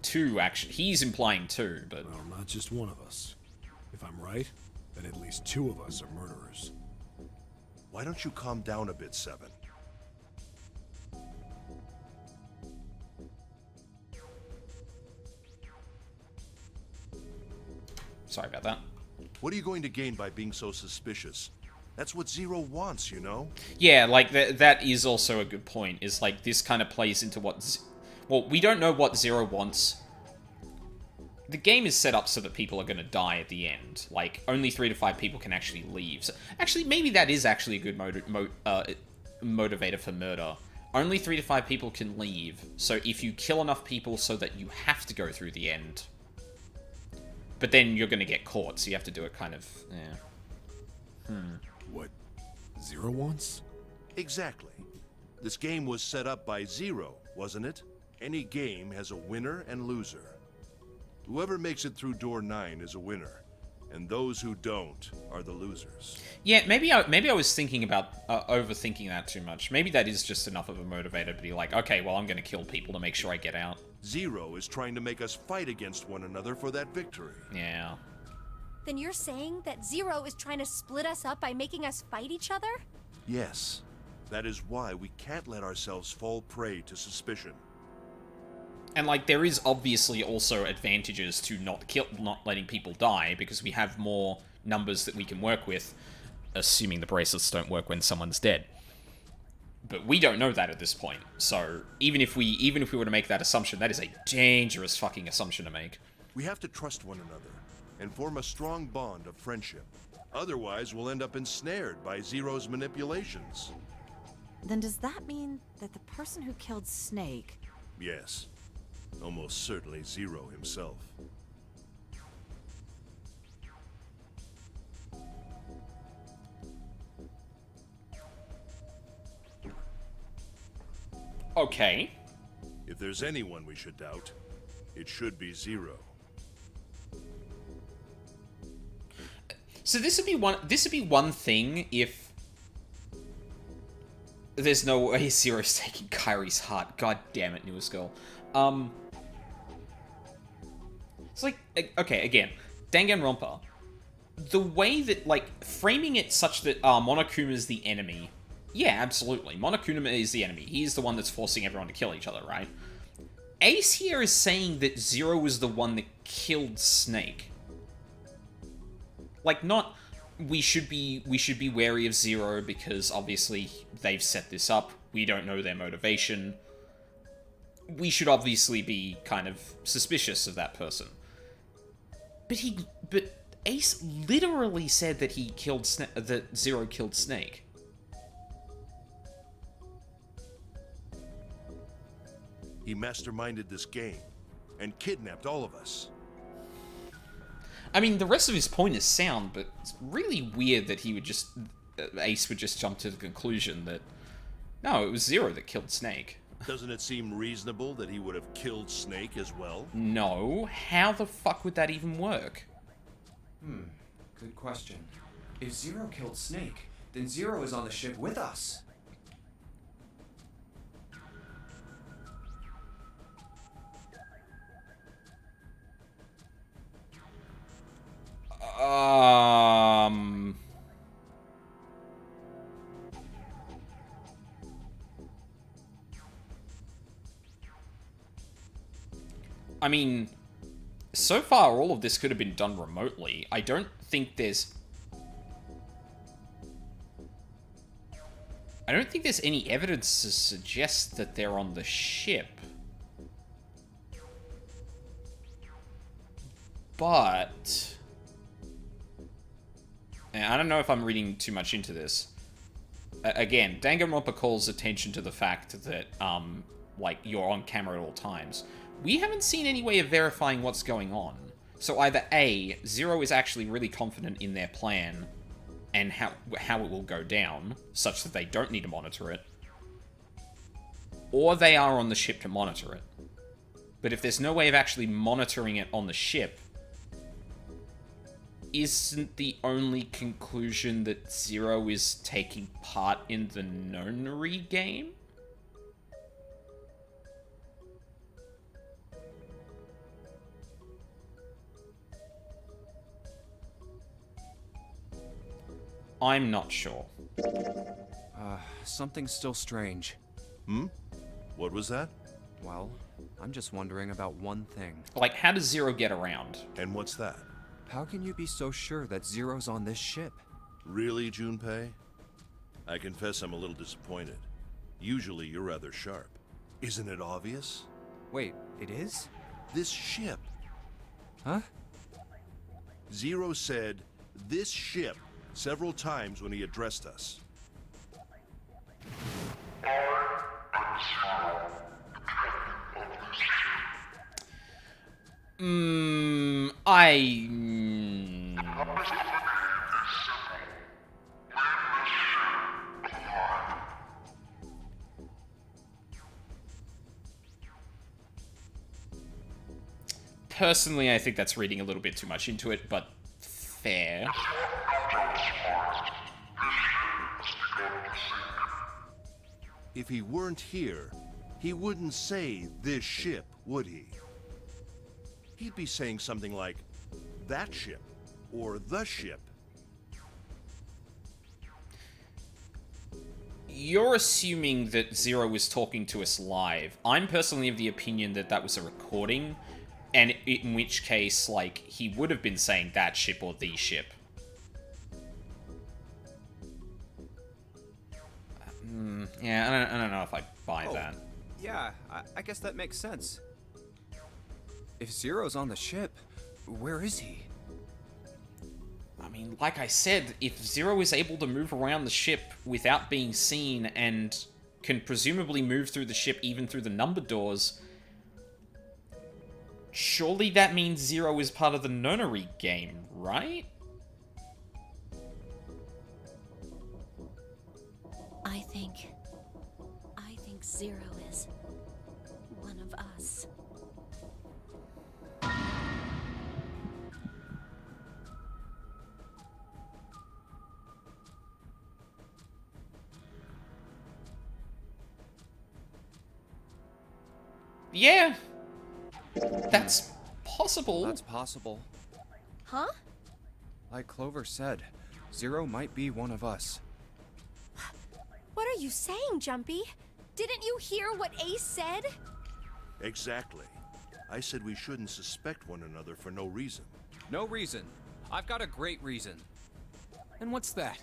A: 2, actually. He's implying 2, but...
F: Well, not just one of us. If I'm right, then at least 2 of us are murderers.
G: Why don't you calm down a bit, Seven?
A: Sorry about that.
G: What are you going to gain by being so suspicious? That's what Zero wants, you know?
A: Yeah, like, that is also a good point, is, like, this kind of plays into what... well, we don't know what Zero wants. The game is set up so that people are going to die at the end. Like, only 3 to 5 people can actually leave. So, actually, maybe that is actually a good motivator for murder. Only 3 to 5 people can leave, so if you kill enough people so that you have to go through the end... but then you're going to get caught, so you have to do it kind of... yeah.
F: What Zero wants?
G: Exactly. This game was set up by Zero, wasn't it? Any game has a winner and loser. Whoever makes it through door 9 is a winner, and those who don't are the losers.
A: Yeah, maybe I was thinking about overthinking that too much. Maybe that is just enough of a motivator to be like, okay, well, I'm going to kill people to make sure I get out.
G: Zero is trying to make us fight against one another for that victory.
A: Yeah.
H: Then you're saying that Zero is trying to split us up by making us fight each other?
G: Yes. That is why we can't let ourselves fall prey to suspicion.
A: And, like, there is obviously also advantages to not letting people die, because we have more numbers that we can work with, assuming the bracelets don't work when someone's dead. But we don't know that at this point, so even if we were to make that assumption, that is a dangerous fucking assumption to make.
G: We have to trust one another and form a strong bond of friendship. Otherwise, we'll end up ensnared by Zero's manipulations.
C: Then does that mean that the person who killed Snake...
G: Yes. Almost certainly Zero himself.
A: Okay.
G: If there's anyone we should doubt, it should be Zero.
A: So this would be one thing if there's no way Zero's taking Kairi's heart. God damn it, newest girl. It's like, okay, again, Danganronpa. The way that, like, framing it such that Monokuma is the enemy. Yeah, absolutely. Monokuma is the enemy. He's the one that's forcing everyone to kill each other, right? Ace here is saying that Zero was the one that killed Snake. Like, not we should be wary of Zero because obviously they've set this up. We don't know their motivation. We should obviously be kind of suspicious of that person. But Ace literally said that that Zero killed Snake.
G: He masterminded this game and kidnapped all of us.
A: I mean, the rest of his point is sound, but it's really weird that Ace would just jump to the conclusion that, no, it was Zero that killed Snake.
G: Doesn't it seem reasonable that he would have killed Snake as well?
A: No, how the fuck would that even work?
B: Good question. If Zero killed Snake, then Zero is on the ship with us.
A: I mean, so far all of this could have been done remotely. I don't think there's any evidence to suggest that they're on the ship. But and I don't know if I'm reading too much into this. Again, Danganronpa calls attention to the fact that, like, you're on camera at all times. We haven't seen any way of verifying what's going on. So either A, Zero is actually really confident in their plan and how it will go down, such that they don't need to monitor it, or they are on the ship to monitor it. But if there's no way of actually monitoring it on the ship, isn't the only conclusion that Zero is taking part in the Nonary game? I'm not sure.
B: Something's still strange.
G: What was that?
B: Well, I'm just wondering about one thing.
A: Like, how does Zero get around?
G: And what's that?
B: How can you be so sure that Zero's on this ship?
G: Really, Junpei? I confess I'm a little disappointed. Usually you're rather sharp. Isn't it obvious?
B: Wait, it is?
G: This ship.
B: Huh?
G: Zero said, "this ship," several times when he addressed us.
A: Personally, I think that's reading a little bit too much into it, but fair.
G: If he weren't here, he wouldn't say "this ship," would he? He'd be saying something like, "that ship," or "the ship."
A: you're assuming that Zero was talking to us live. I'm personally of the opinion that that was a recording, and in which case, like, he would have been saying that ship or the ship. Yeah, I don't know if I buy that.
B: Yeah, I guess that makes sense. If Zero's on the ship, where is he?
A: I mean, like I said, if Zero is able to move around the ship without being seen and can presumably move through the ship even through the number doors, surely that means Zero is part of the Nonary game, right?
D: I think Zero is one of us.
A: Yeah, that's possible.
B: That's possible.
H: Huh?
B: Like Clover said, Zero might be one of us.
H: What are you saying, Jumpy? Didn't you hear what Ace said?
G: Exactly. I said we shouldn't suspect one another for no reason.
B: No reason. I've got a great reason.
E: And what's that?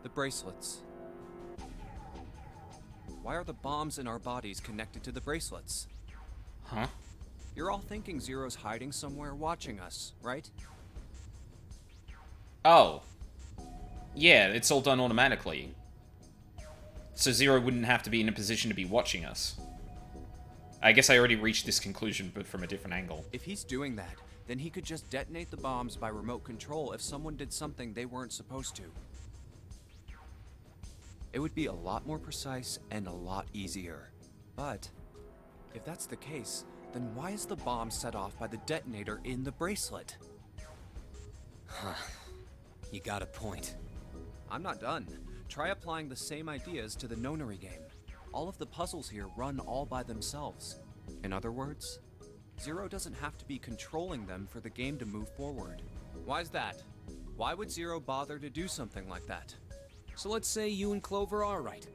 B: The bracelets. Why are the bombs in our bodies connected to the bracelets?
A: Huh?
B: You're all thinking Zero's hiding somewhere watching us, right?
A: Oh. Yeah, it's all done automatically. So Zero wouldn't have to be in a position to be watching us. I guess I already reached this conclusion, but from a different angle.
B: If he's doing that, then he could just detonate the bombs by remote control if someone did something they weren't supposed to. It would be a lot more precise and a lot easier. But if that's the case, then why is the bomb set off by the detonator in the bracelet?
E: You got a point.
B: I'm not done. Try applying the same ideas to the Nonary game. All of the puzzles here run all by themselves. In other words, Zero doesn't have to be controlling them for the game to move forward. Why's that? Why would Zero bother to do something like that?
E: So let's say you and Clover are right.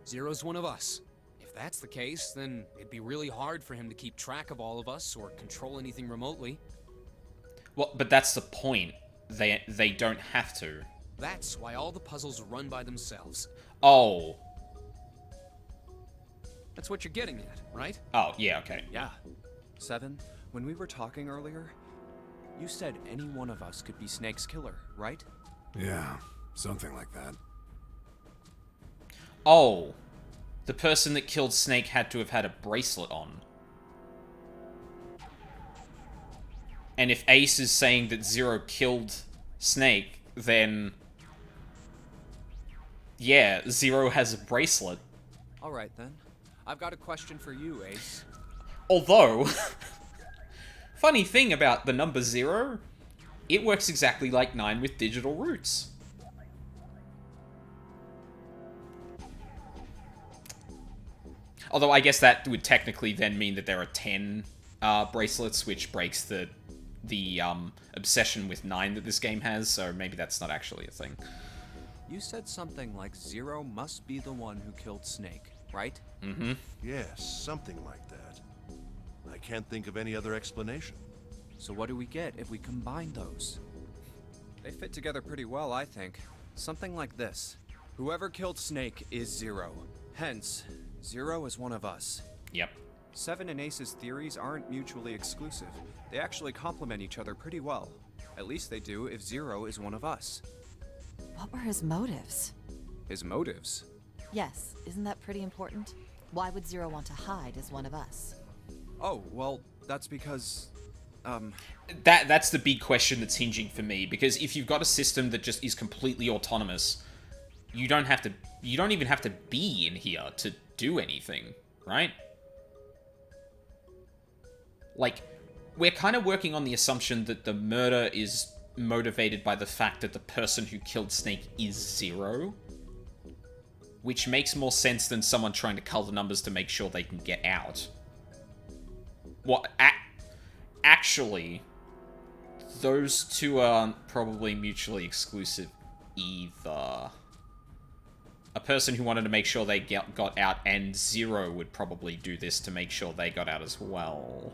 E: Zero's one of us. If that's the case, then it'd be really hard for him to keep track of all of us or control anything remotely.
A: Well, but that's the point. They don't have to.
E: That's why all the puzzles run by themselves.
A: Oh.
E: That's what you're getting at, right?
A: Oh, yeah, okay.
B: Yeah. Seven, when we were talking earlier, you said any one of us could be Snake's killer, right?
F: Yeah, something like that.
A: Oh. The person that killed Snake had to have had a bracelet on. And if Ace is saying that Zero killed Snake, then... yeah, Zero has a bracelet.
B: Alright then. I've got a question for you, Ace.
A: Although, funny thing about the number 0, it works exactly like 9 with digital roots. Although I guess that would technically then mean that there are 10 bracelets, which breaks the obsession with 9 that this game has, so maybe that's not actually a thing.
B: You said something like Zero must be the one who killed Snake, right?
A: Mm-hmm.
G: Yes, something like that. I can't think of any other explanation.
B: So what do we get if we combine those? They fit together pretty well, I think. Something like this. Whoever killed Snake is Zero. Hence, Zero is one of us.
A: Yep.
B: Seven and Ace's theories aren't mutually exclusive. They actually complement each other pretty well. At least they do if Zero is one of us.
C: What were his motives?
B: His motives?
C: Yes, isn't that pretty important? Why would Zero want to hide as one of us?
B: Oh, well, that's because...
A: That's the big question that's hinging for me, because if you've got a system that just is completely autonomous, you don't even have to be in here to do anything, right? Like, we're kind of working on the assumption that the murder is motivated by the fact that the person who killed Snake is Zero, which makes more sense than someone trying to cull the numbers to make sure they can get out. What? Actually, those two aren't probably mutually exclusive either. a person who wanted to make sure they got out, and Zero would probably do this to make sure they got out as well.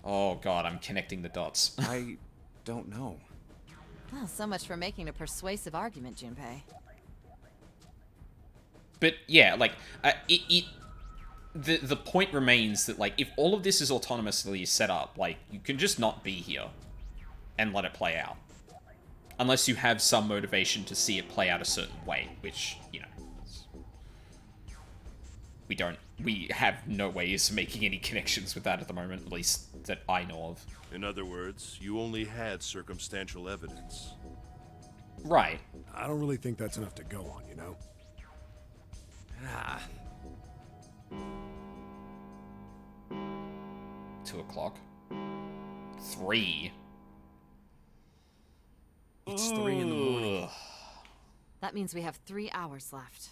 A: Oh god, I'm connecting the dots.
B: I don't know.
C: Well, so much for making a persuasive argument, Junpei.
A: But yeah, like, the point remains that, like, if all of this is autonomously set up, like, you can just not be here and let it play out. Unless you have some motivation to see it play out a certain way, which, you know, we have no ways of making any connections with that at the moment, at least that I know of.
G: In other words, you only had circumstantial evidence.
A: Right.
F: I don't really think that's enough to go on, you know?
B: Ah,
A: 2 o'clock. 3.
B: it's 3 in the morning.
A: Ugh.
C: That means we have 3 hours left.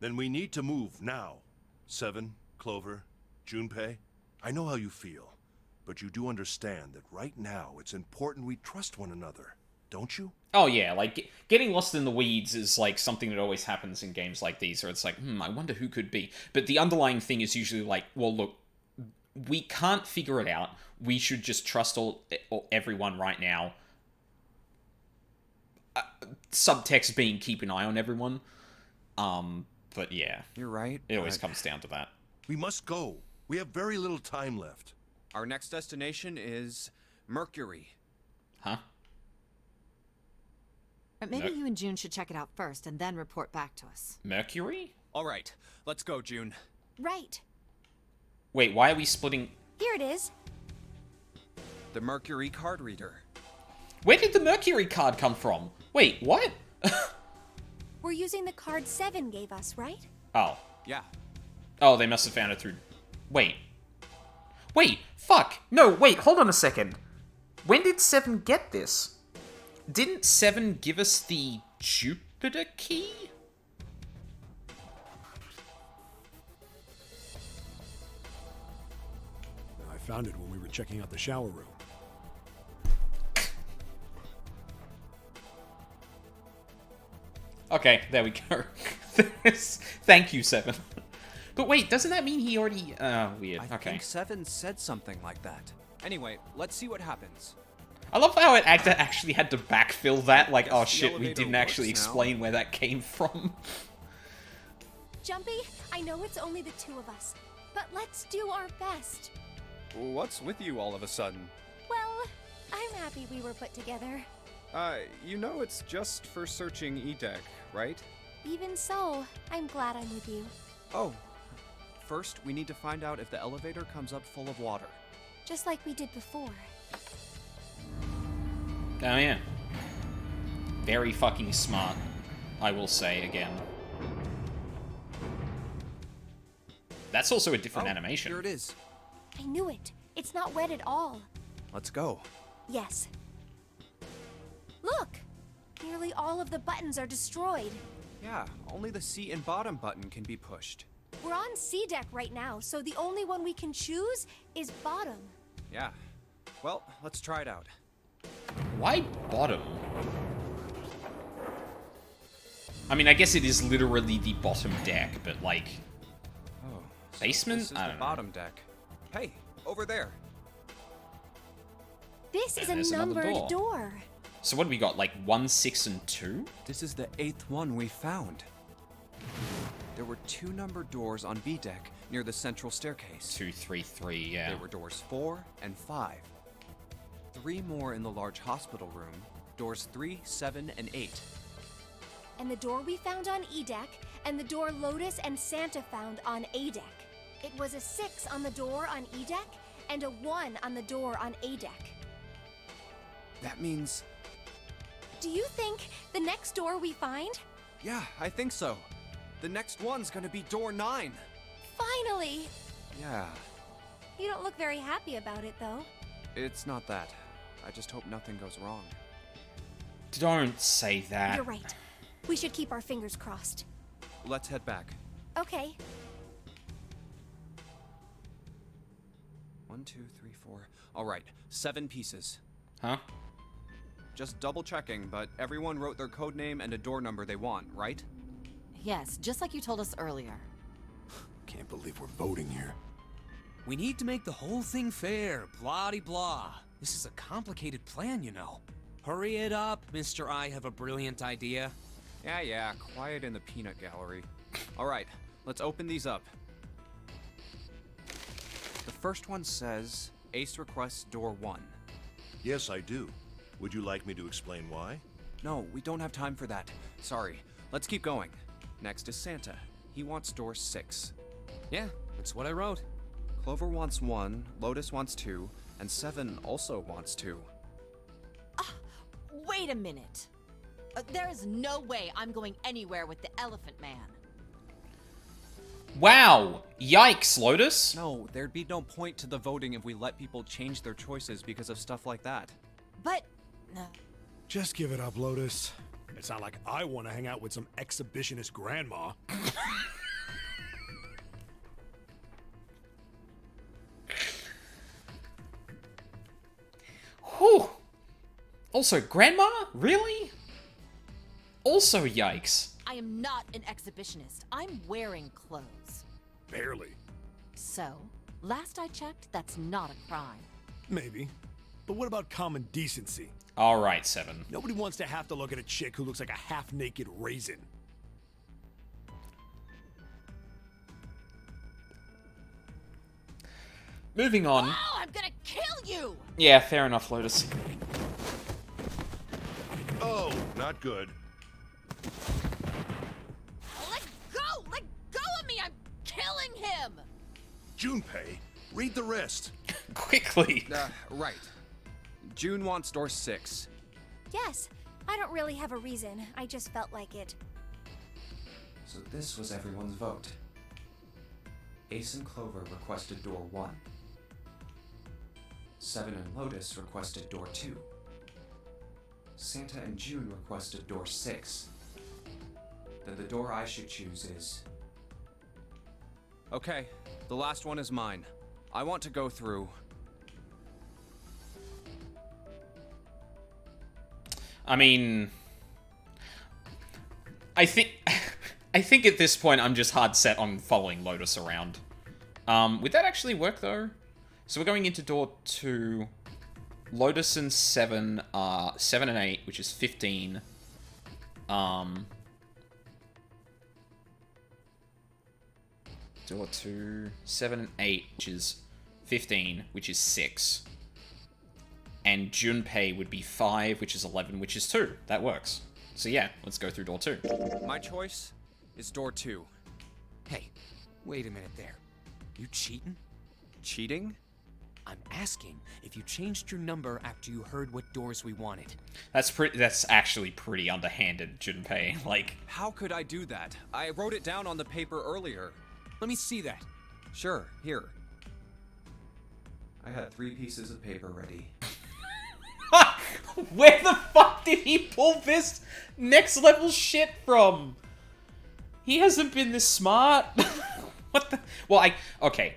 G: Then we need to move now. Seven, Clover, Junpei, I know how you feel, but you do understand that right now it's important we trust one another, don't you?
A: Oh yeah, like, getting lost in the weeds is, like, something that always happens in games like these, where it's like, I wonder who could be. But the underlying thing is usually like, well, look, we can't figure it out. We should just trust everyone right now. Subtext being keep an eye on everyone. But yeah,
B: You're right.
A: it always comes down to that.
G: We must go. We have very little time left.
B: Our next destination is Mercury.
A: Huh?
C: But maybe
A: No.
C: you and June should check it out first and then report back to us.
A: Mercury?
B: All right, let's go, June.
H: Right.
A: Wait, why are we splitting?
H: Here it is.
B: The Mercury card reader.
A: Where did the Mercury card come from? Wait, what?
H: We're using the card 7 gave us, right?
A: Oh.
B: Yeah.
A: Oh, they must have found it through... Wait. Wait, fuck. No, wait, hold on a second. When did 7 get this? Didn't 7 give us the Jupiter key?
F: I found it when we were checking out the shower room.
A: Okay, there we go. Thank you, 7. But wait, doesn't that mean he already... weird.
B: I
A: Okay.
B: think 7 said something like that. Anyway, let's see what happens.
A: I love how it actually had to backfill that. Like,
B: Yes,
A: oh
B: the
A: shit, we
B: elevator
A: didn't actually
B: works now.
A: explain where that came from.
H: Jumpy, I know it's only the 2 of us, but let's do our best.
B: What's with you all of a sudden?
H: Well, I'm happy we were put together.
B: You know it's just for searching E-Deck, right?
H: Even so, I'm glad I'm with you.
B: Oh. First, we need to find out if the elevator comes up full of water.
H: Just like we did before.
A: Oh yeah. Very fucking smart, I will say again. That's also a different
B: Oh,
A: animation.
B: Here it is.
H: I knew it. It's not wet at all.
B: Let's go.
H: Yes. Look! Nearly all of the buttons are destroyed.
B: Yeah, only the C and bottom button can be pushed.
H: We're on C deck right now, so the only one we can choose is bottom.
B: Yeah. Well, let's try it out.
A: Why bottom? I mean, I guess it is literally the bottom deck, but like...
B: Oh. so
A: Basement?
B: This is
A: I
B: the
A: don't know.
B: bottom deck. Hey, over there.
H: This is
A: And there's
H: a
A: another
H: numbered
A: door.
H: door.
A: So what do we got, like 1, 6, and 2?
B: This is the 8th one we found. There were 2 numbered doors on B deck near the central staircase.
A: 2, 3, 3, yeah.
B: There were doors 4 and 5. 3 more in the large hospital room. Doors 3, 7, and 8.
H: And the door we found on E deck, and the door Lotus and Santa found on A deck. It was a 6 on the door on E deck, and a 1 on the door on A deck.
B: That means...
H: Do you think the next door we find?
B: Yeah, I think so. The next one's gonna be door 9.
H: Finally!
B: Yeah,
H: You don't look very happy about it, though.
B: it's not that. I just hope nothing goes wrong.
A: Don't say that.
H: You're right. We should keep our fingers crossed.
B: Let's head back.
H: Okay.
B: 1, 2, 3, 4. All right, 7 pieces.
A: Huh?
B: just double checking, but everyone wrote their code name and a door number they want, right?
C: Yes, just like you told us earlier.
F: Can't believe we're voting here.
E: We need to make the whole thing fair, blah-de-blah. This is a complicated plan, you know. Hurry it up, Mr. I have a brilliant idea.
B: Yeah, quiet in the peanut gallery. Alright, let's open these up. The first one says, Ace requests door 1.
G: Yes, I do. Would you like me to explain why?
B: No, we don't have time for that. Sorry. Let's keep going. Next is Santa. He wants door 6.
E: Yeah, that's what I wrote.
B: Clover wants 1, Lotus wants 2, and 7 also wants 2.
C: Wait a minute. There is no way I'm going anywhere with the Elephant Man.
A: Wow! Yikes, Lotus!
B: No, there'd be no point to the voting if we let people change their choices because of stuff like that.
C: But...
F: Just give it up, Lotus. It's not like I want to hang out with some exhibitionist grandma.
A: Whew! Also, Grandma? Really? Also, yikes.
C: I am not an exhibitionist. I'm wearing clothes.
F: Barely.
C: So, last I checked, that's not a crime.
F: Maybe. But what about common decency?
A: Alright, 7.
F: Nobody wants to have to look at a chick who looks like a half-naked raisin.
A: Moving on.
C: Oh, I'm gonna kill you!
A: Yeah, fair enough, Lotus.
G: Oh, not good.
C: Let go! Let go of me! I'm killing him!
G: Junpei, read the rest.
A: Quickly.
B: Right. June wants door 6.
H: Yes, I don't really have a reason. I just felt like it.
B: So this was everyone's vote. Ace and Clover requested door 1. 7 and Lotus requested door 2. Santa and June requested door 6. Then the door I should choose is... Okay, the last one is mine. I want to go through...
A: I mean... I think at this point I'm just hard set on following Lotus around. Would that actually work though? So we're going into door 2. Lotus and 7 are 7 and 8, which is 15. Door 2, 7 and 8, which is 15, which is 6. And Junpei would be 5, which is 11, which is 2. That works. So yeah, let's go through door 2.
B: My choice is door 2.
E: Hey, wait a minute there. You cheating?
B: Cheating?
E: I'm asking if you changed your number after you heard what doors we wanted.
A: That's actually pretty underhanded, Junpei. Like,
B: How could I do that? I wrote it down on the paper earlier.
E: Let me see that.
B: Sure, here. I had 3 pieces of paper ready.
A: where the fuck did he pull this next level shit from? He hasn't been this smart. What the? Well, okay.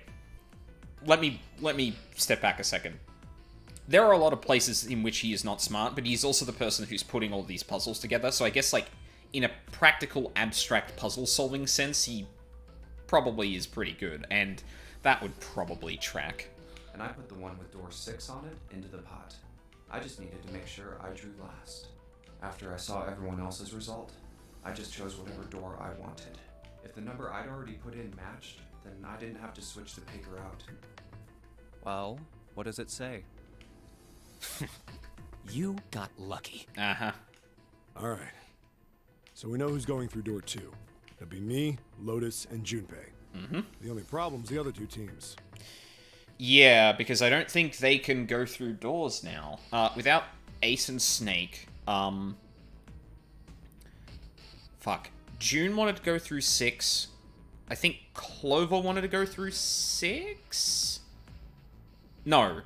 A: Let me step back a second. There are a lot of places in which he is not smart, but he's also the person who's putting all these puzzles together. So I guess, like, in a practical, abstract puzzle-solving sense, he probably is pretty good, and that would probably track.
B: And I put the one with door 6 on it into the pot. I just needed to make sure I drew last. After I saw everyone else's result, I just chose whatever door I wanted. If the number I'd already put in matched, then I didn't have to switch the paper out. Well, what does it say?
E: You got lucky.
A: Uh-huh.
F: All right. So we know who's going through door 2. That'd be me, Lotus, and Junpei.
A: Mm-hmm.
F: The only problem's the other 2 teams.
A: Yeah, because I don't think they can go through doors now. Without Ace and Snake, fuck. June wanted to go through 6. I think Clover wanted to go through 6? No,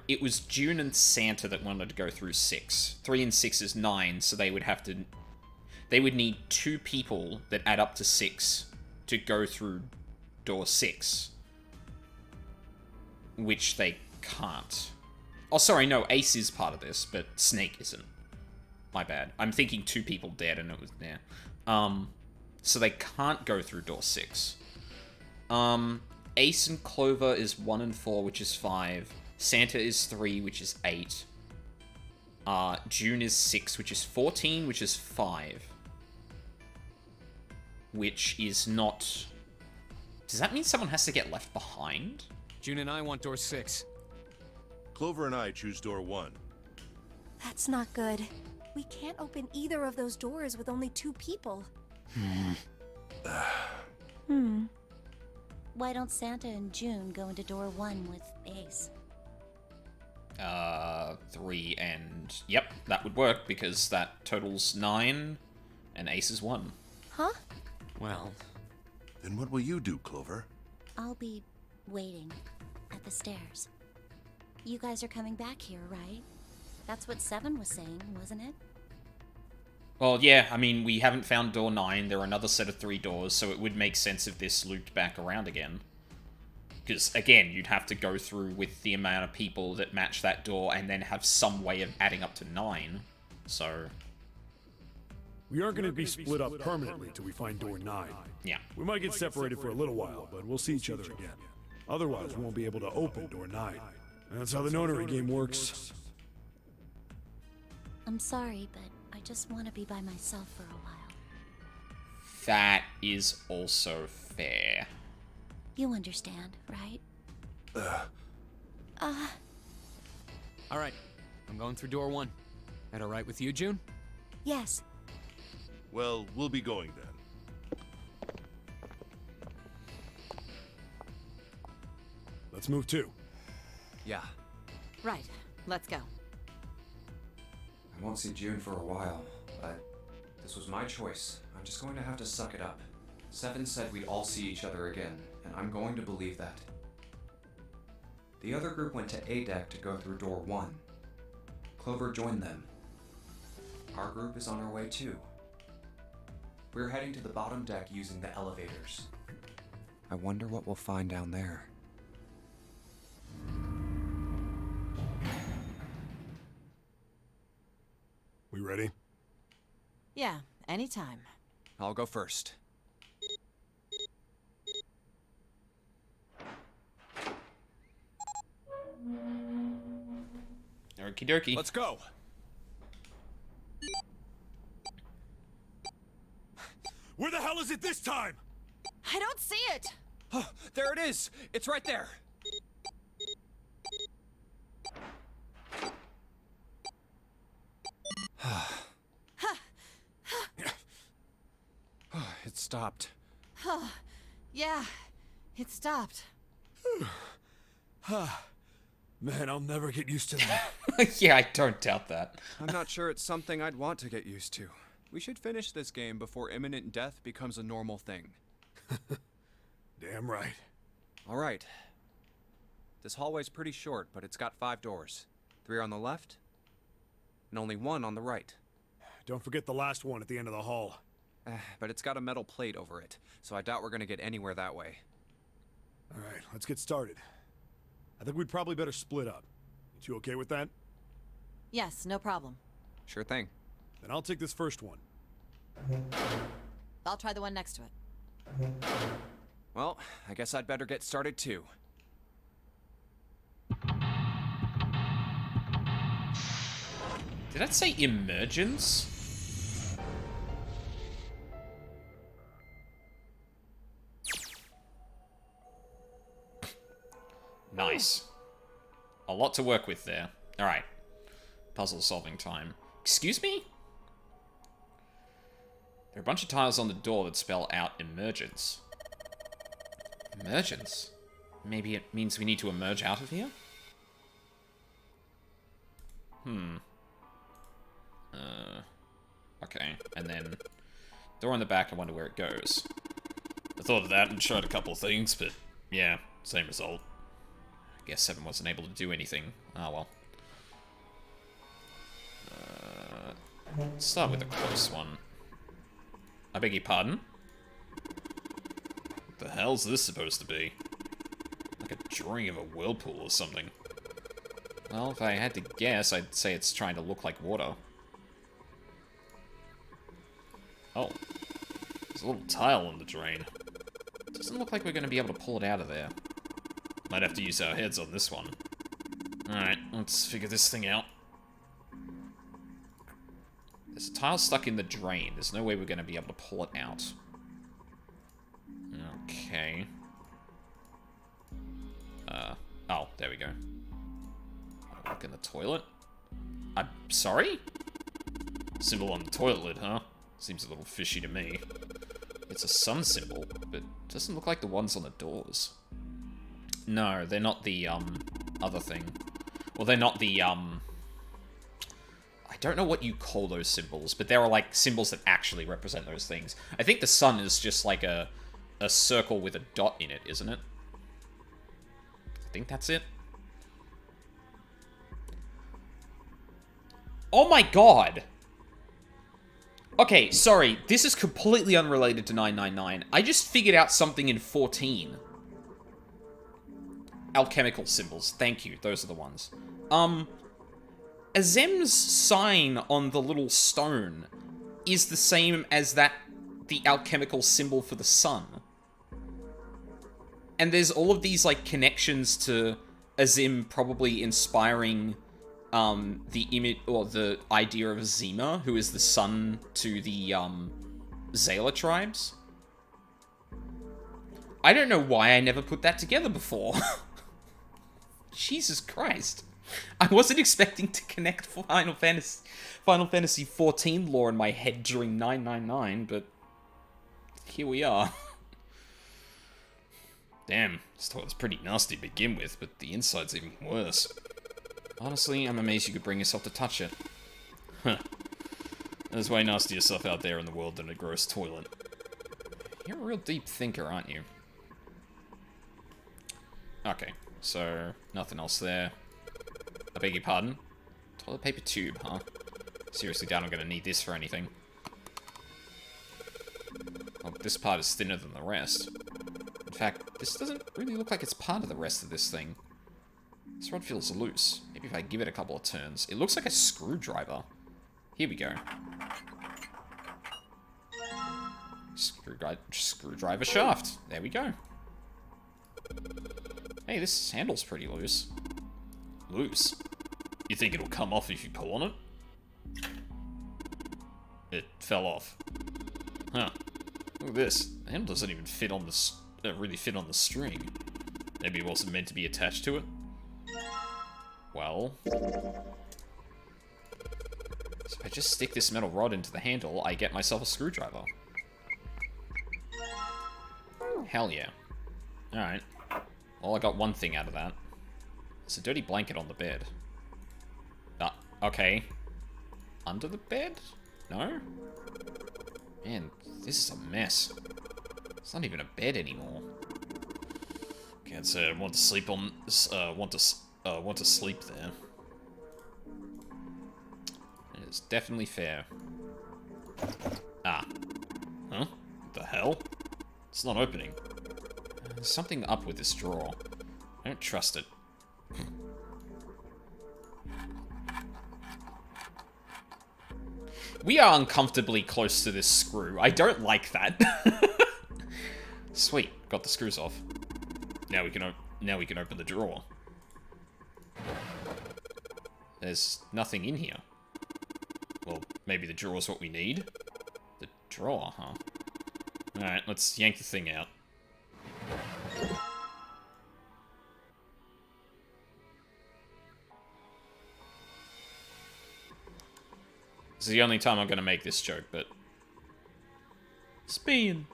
A: it was June and Santa that wanted to go through 6. 3 and 6 is 9, so they would have to... They would need 2 people that add up to 6 to go through door 6. Which they can't. Oh, sorry, no, Ace is part of this, but Snake isn't. My bad. I'm thinking 2 people dead and it was there. So they can't go through door 6. Ace and Clover is 1 and 4, which is 5. Santa is 3, which is 8. June is 6, which is 14, which is 5. Which is not... Does that mean someone has to get left behind?
E: June and I want door 6.
G: Clover and I choose door 1.
H: That's not good. We can't open either of those doors with only 2 people.
D: Why don't Santa and June go into door 1 with Ace?
A: 3 and... Yep, that would work, because that totals 9, and Ace is 1.
H: Huh?
E: Well,
G: Then what will you do, Clover?
D: I'll be waiting at the stairs. You guys are coming back here, right? That's what 7 was saying, wasn't it?
A: Well, yeah, I mean, we haven't found door 9. There are another set of 3 doors, so it would make sense if this looped back around again. Because, again, you'd have to go through with the amount of people that match that door and then have some way of adding up to 9. So...
F: We aren't going to be split up permanently till we find door 9.
A: yeah.
F: We might get separated for a little while, but we'll see each other again. Otherwise, we won't be able to open door 9. That's how the nonary game works.
D: I'm sorry, but I just want to be by myself for a while.
A: That is also fair.
D: You understand, right?
E: alright. I'm going through door 1. That alright with you, June?
H: Yes.
G: Well, we'll be going then.
F: Let's move too.
B: Yeah.
C: Right. Let's go.
B: I won't see June for a while, but this was my choice. I'm just going to have to suck it up. 7 said we'd all see each other again, and I'm going to believe that. The other group went to A deck to go through door 1. Clover joined them. Our group is on our way too. We're heading to the bottom deck using the elevators. I wonder what we'll find down there.
F: We ready?
C: Yeah, anytime.
B: I'll go first.
A: Okie dokie.
B: Let's go!
F: Where the hell is it this time?
C: I don't see it!
B: Oh, there it is! It's right there! It stopped.
C: Yeah, it stopped.
F: Man, I'll never get used to that.
A: Yeah, I don't doubt that.
B: I'm not sure it's something I'd want to get used to. We should finish this game before imminent death becomes a normal thing.
F: Damn right.
B: Alright. This hallway's pretty short, but it's got 5 doors. 3 on the left, and only 1 on the right.
F: Don't forget the last one at the end of the hall.
B: But it's got a metal plate over it, so I doubt we're gonna get anywhere that way.
F: All right, let's get started. I think we'd probably better split up. You okay with that?
C: Yes, no problem.
B: Sure thing.
F: Then I'll take this first one.
C: I'll try the one next to it.
B: Well, I guess I'd better get started too.
A: Did that say emergence? Nice. A lot to work with there. Alright. Puzzle solving time. Excuse me? There are a bunch of tiles on the door that spell out emergence. Emergence? Maybe it means we need to emerge out of here? Okay, and then door on the back, I wonder where it goes. I thought of that and tried a couple of things, but yeah, same result. I guess 7 wasn't able to do anything. Ah, well. Let's start with a close one. I beg your pardon? What the hell's this supposed to be? Like a drawing of a whirlpool or something. Well, if I had to guess, I'd say it's trying to look like water. Oh. There's a little tile on the drain. Doesn't look like we're going to be able to pull it out of there. Might have to use our heads on this one. Alright, let's figure this thing out. There's a tile stuck in the drain. There's no way we're going to be able to pull it out. Okay. Oh, there we go. Look in the toilet. I'm sorry? Symbol on the toilet lid, huh? Seems a little fishy to me. It's a sun symbol, but doesn't look like the ones on the doors. No, they're not the, other thing. Well, they're not the, I don't know what you call those symbols, but there are, like, symbols that actually represent those things. I think the sun is just, like, a circle with a dot in it, isn't it? I think that's it. Oh my god! Okay, sorry, this is completely unrelated to 999. I just figured out something in 14. Alchemical symbols, thank you, those are the ones. Azem's sign on the little stone is the same as the alchemical symbol for the sun. And there's all of these, like, connections to Azem probably inspiring, the image, or the idea of Zima, who is the son to the, Zayla tribes. I don't know why I never put that together before. Jesus Christ. I wasn't expecting to connect Final Fantasy XIV lore in my head during 999, but here we are. Damn, this toilet's pretty nasty to begin with, but the inside's even worse. Honestly, I'm amazed you could bring yourself to touch it. Huh. There's way nastier stuff out there in the world than a gross toilet. You're a real deep thinker, aren't you? Okay, so nothing else there. I beg your pardon? Toilet paper tube, huh? Seriously doubt I'm gonna need this for anything. Well, this part is thinner than the rest. In fact, this doesn't really look like it's part of the rest of this thing. This rod feels loose. Maybe if I give it a couple of turns. It looks like a screwdriver. Here we go. Screwdriver shaft. There we go. Hey, this handle's pretty loose. Loose? You think it'll come off if you pull on it? It fell off. Huh. Look at this. The handle doesn't even fit on the really fit on the string. Maybe it wasn't meant to be attached to it? Well... So if I just stick this metal rod into the handle, I get myself a screwdriver. Hell yeah. Alright. Well, I got one thing out of that. There's a dirty blanket on the bed. Okay. Under the bed? No? Man, this is a mess. It's not even a bed anymore. Can't say I want to sleep on this, want to sleep there. It's definitely fair. Ah. Huh? What the hell? It's not opening. There's something up with this drawer. I don't trust it. We are uncomfortably close to this screw. I don't like that. Sweet, got the screws off. Now we can open the drawer. There's nothing in here. Well, maybe the drawer's what we need? The drawer, huh? Alright, let's yank the thing out. This is the only time I'm gonna make this joke, but... Spin!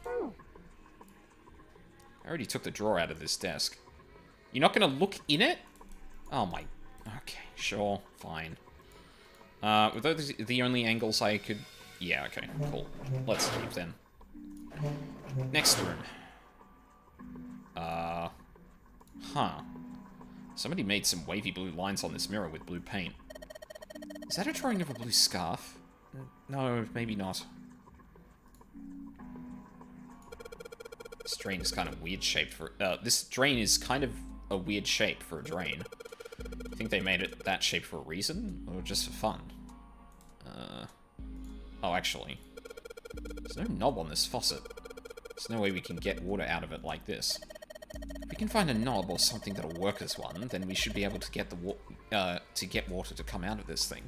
A: I already took the drawer out of this desk. You're not gonna look in it? Oh my... Okay, sure, fine. Were those the only angles I could... Yeah, okay, cool. Let's leave then. Next room. Huh. Somebody made some wavy blue lines on this mirror with blue paint. Is that a drawing of a blue scarf? No, maybe not. This drain is kind of weird shaped for... this drain is kind of a weird shape for a drain. I think they made it that shape for a reason, or just for fun? Oh, actually. There's no knob on this faucet. There's no way we can get water out of it like this. If we can find a knob or something that'll work as one, then we should be able to get get water to come out of this thing.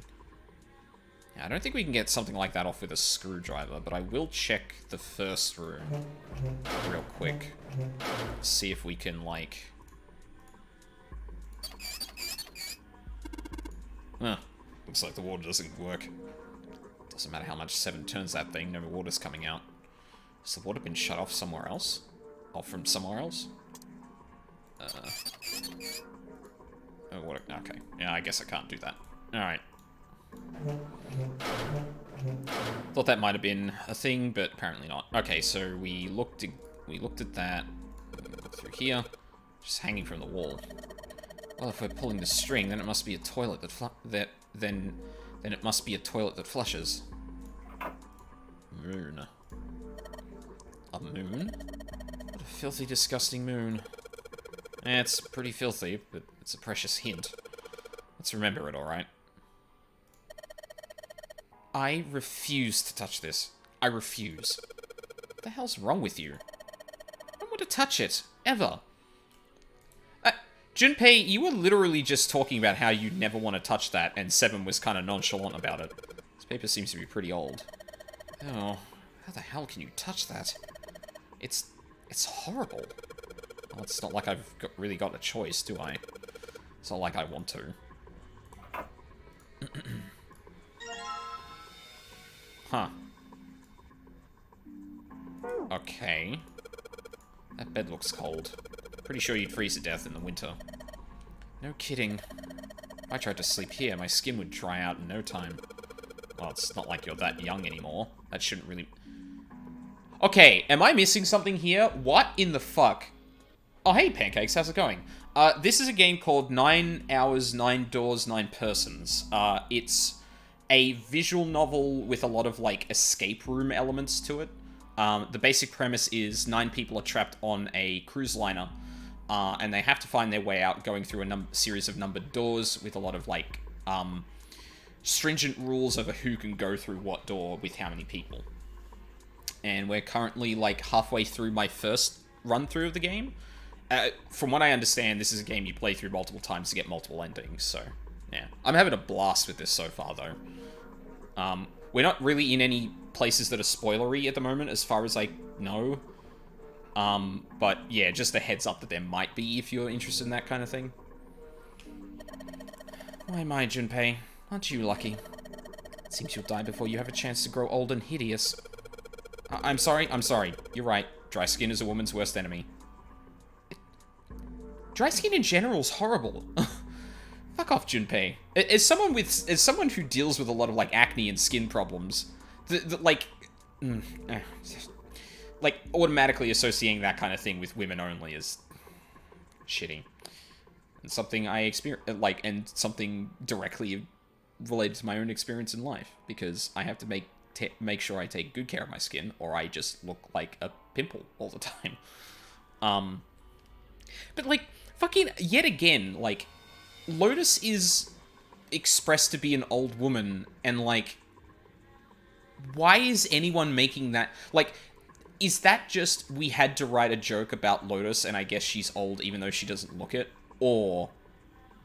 A: Yeah, I don't think we can get something like that off with a screwdriver, but I will check the first room real quick. See if we can, like... Looks like the water doesn't work. Doesn't matter how much 7 turns that thing, no water's coming out. Has the water been shut off somewhere else? Or from somewhere else? Oh, water. Okay. Yeah, I guess I can't do that. Alright. Thought that might have been a thing, but apparently not. Okay, so we looked at that. Look through here. Just hanging from the wall. Well, if we're pulling the string, then it must be a toilet then it must be a toilet that flushes. Moon. A moon? What a filthy, disgusting moon. It's pretty filthy, but it's a precious hint. Let's remember it, alright? I refuse to touch this. I refuse. What the hell's wrong with you? I don't want to touch it. Ever. Junpei, you were literally just talking about how you never want to touch that, and Seven was kind of nonchalant about it. This paper seems to be pretty old. Oh, how the hell can you touch that? It's horrible. Well, it's not like I've really got a choice, do I? It's not like I want to. Huh. Okay. That bed looks cold. Pretty sure you'd freeze to death in the winter. No kidding. If I tried to sleep here, my skin would dry out in no time. Well, it's not like you're that young anymore. That shouldn't really... Okay, am I missing something here? What in the fuck? Oh, hey, Pancakes, how's it going? This is a game called 9 Hours, 9 Doors, 9 Persons. It's a visual novel with a lot of, like, escape room elements to it. The basic premise is 9 people are trapped on a cruise liner, and they have to find their way out going through a series of numbered doors with a lot of, like, stringent rules over who can go through what door with how many people. And we're currently, like, halfway through my first run-through of the game. From what I understand, this is a game you play through multiple times to get multiple endings, so, yeah. I'm having a blast with this so far, though. We're not really in any places that are spoilery at the moment, as far as I know. But, yeah, just a heads up that there might be if you're interested in that kind of thing. Why, my Junpei, aren't you lucky? It seems you'll die before you have a chance to grow old and hideous. I'm sorry. You're right. Dry skin is a woman's worst enemy. Dry skin in general is horrible. Fuck off, Junpei. As someone who deals with a lot of, like, acne and skin problems, like, automatically associating that kind of thing with women only is shitty. And something I experience, and something directly related to my own experience in life, because I have to make sure I take good care of my skin, or I just look like a pimple all the time. But, like, fucking, yet again, like, Lotus is expressed to be an old woman, and, like, why is anyone making that, like, is that just, we had to write a joke about Lotus, and I guess she's old even though she doesn't look it, or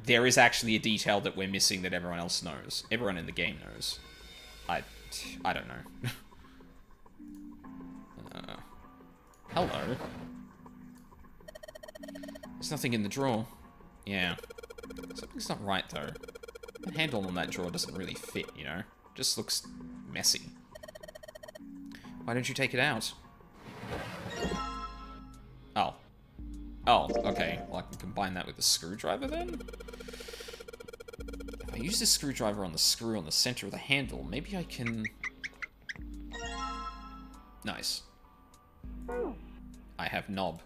A: there is actually a detail that we're missing that everyone else knows, everyone in the game knows. I don't know. Hello? There's nothing in the drawer. Yeah. Something's not right, though. The handle on that drawer doesn't really fit, you know? Just looks messy. Why don't you take it out? Oh. Oh, okay. Well, I can combine that with the screwdriver, then? If I use this screwdriver on the screw on the center of the handle, maybe I can... Nice. I have knob.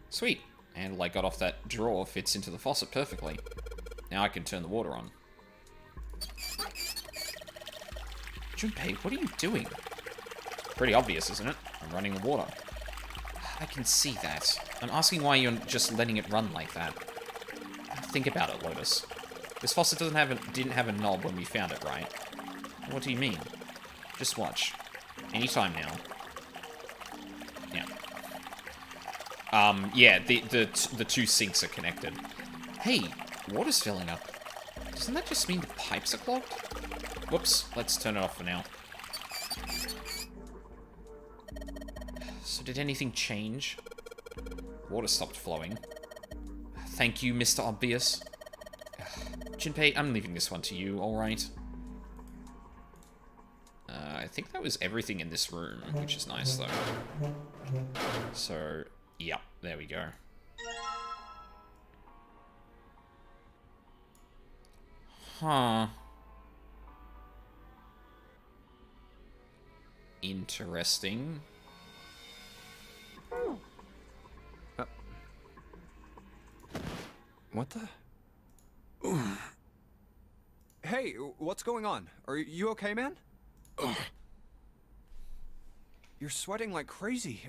A: Sweet. Handle I got off that drawer fits into the faucet perfectly. Now I can turn the water on. Junpei, what are you doing? Pretty obvious, isn't it? I'm running the water. I can see that. I'm asking why you're just letting it run like that. Think about it, Lotus. This faucet didn't have a knob when we found it, right? What do you mean? Just watch. Anytime now. Yeah. Yeah, the two sinks are connected. Hey, water's filling up. Doesn't that just mean the pipes are clogged? Whoops, let's turn it off for now. So did anything change? Water stopped flowing. Thank you, Mr. Obvious. Junpei, I'm leaving this one to you, alright? I think that was everything in this room, which is nice, though. So, yep, there we go. Huh. Interesting.
B: What the? Hey, what's going on? Are you okay, man? You're sweating like crazy.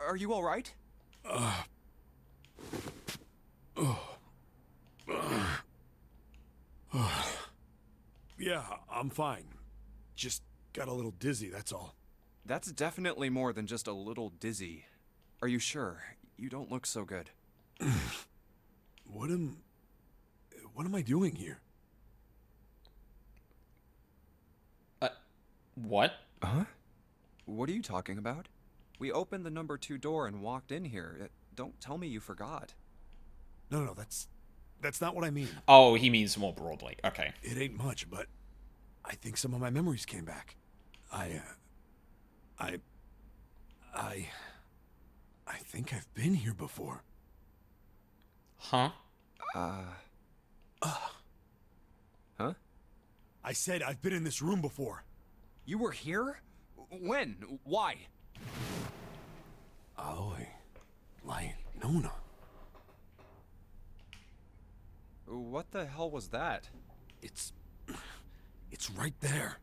B: Are you all right?
F: Yeah, I'm fine. Just got a little dizzy, that's all.
B: That's definitely more than just a little dizzy. Are you sure? You don't look so good.
F: What am I doing here?
A: What?
B: Huh? What are you talking about? We opened the number 2 door and walked in here. Don't tell me you forgot.
F: No, that's not what I mean.
A: Oh, he means more broadly. Okay.
F: It ain't much, but I think some of my memories came back. I think I've been here before.
A: Huh?
B: Huh?
F: I said I've been in this room before.
B: You were here? When? Why?
F: Aoi, Light, Nona.
B: What the hell was that?
F: It's right there.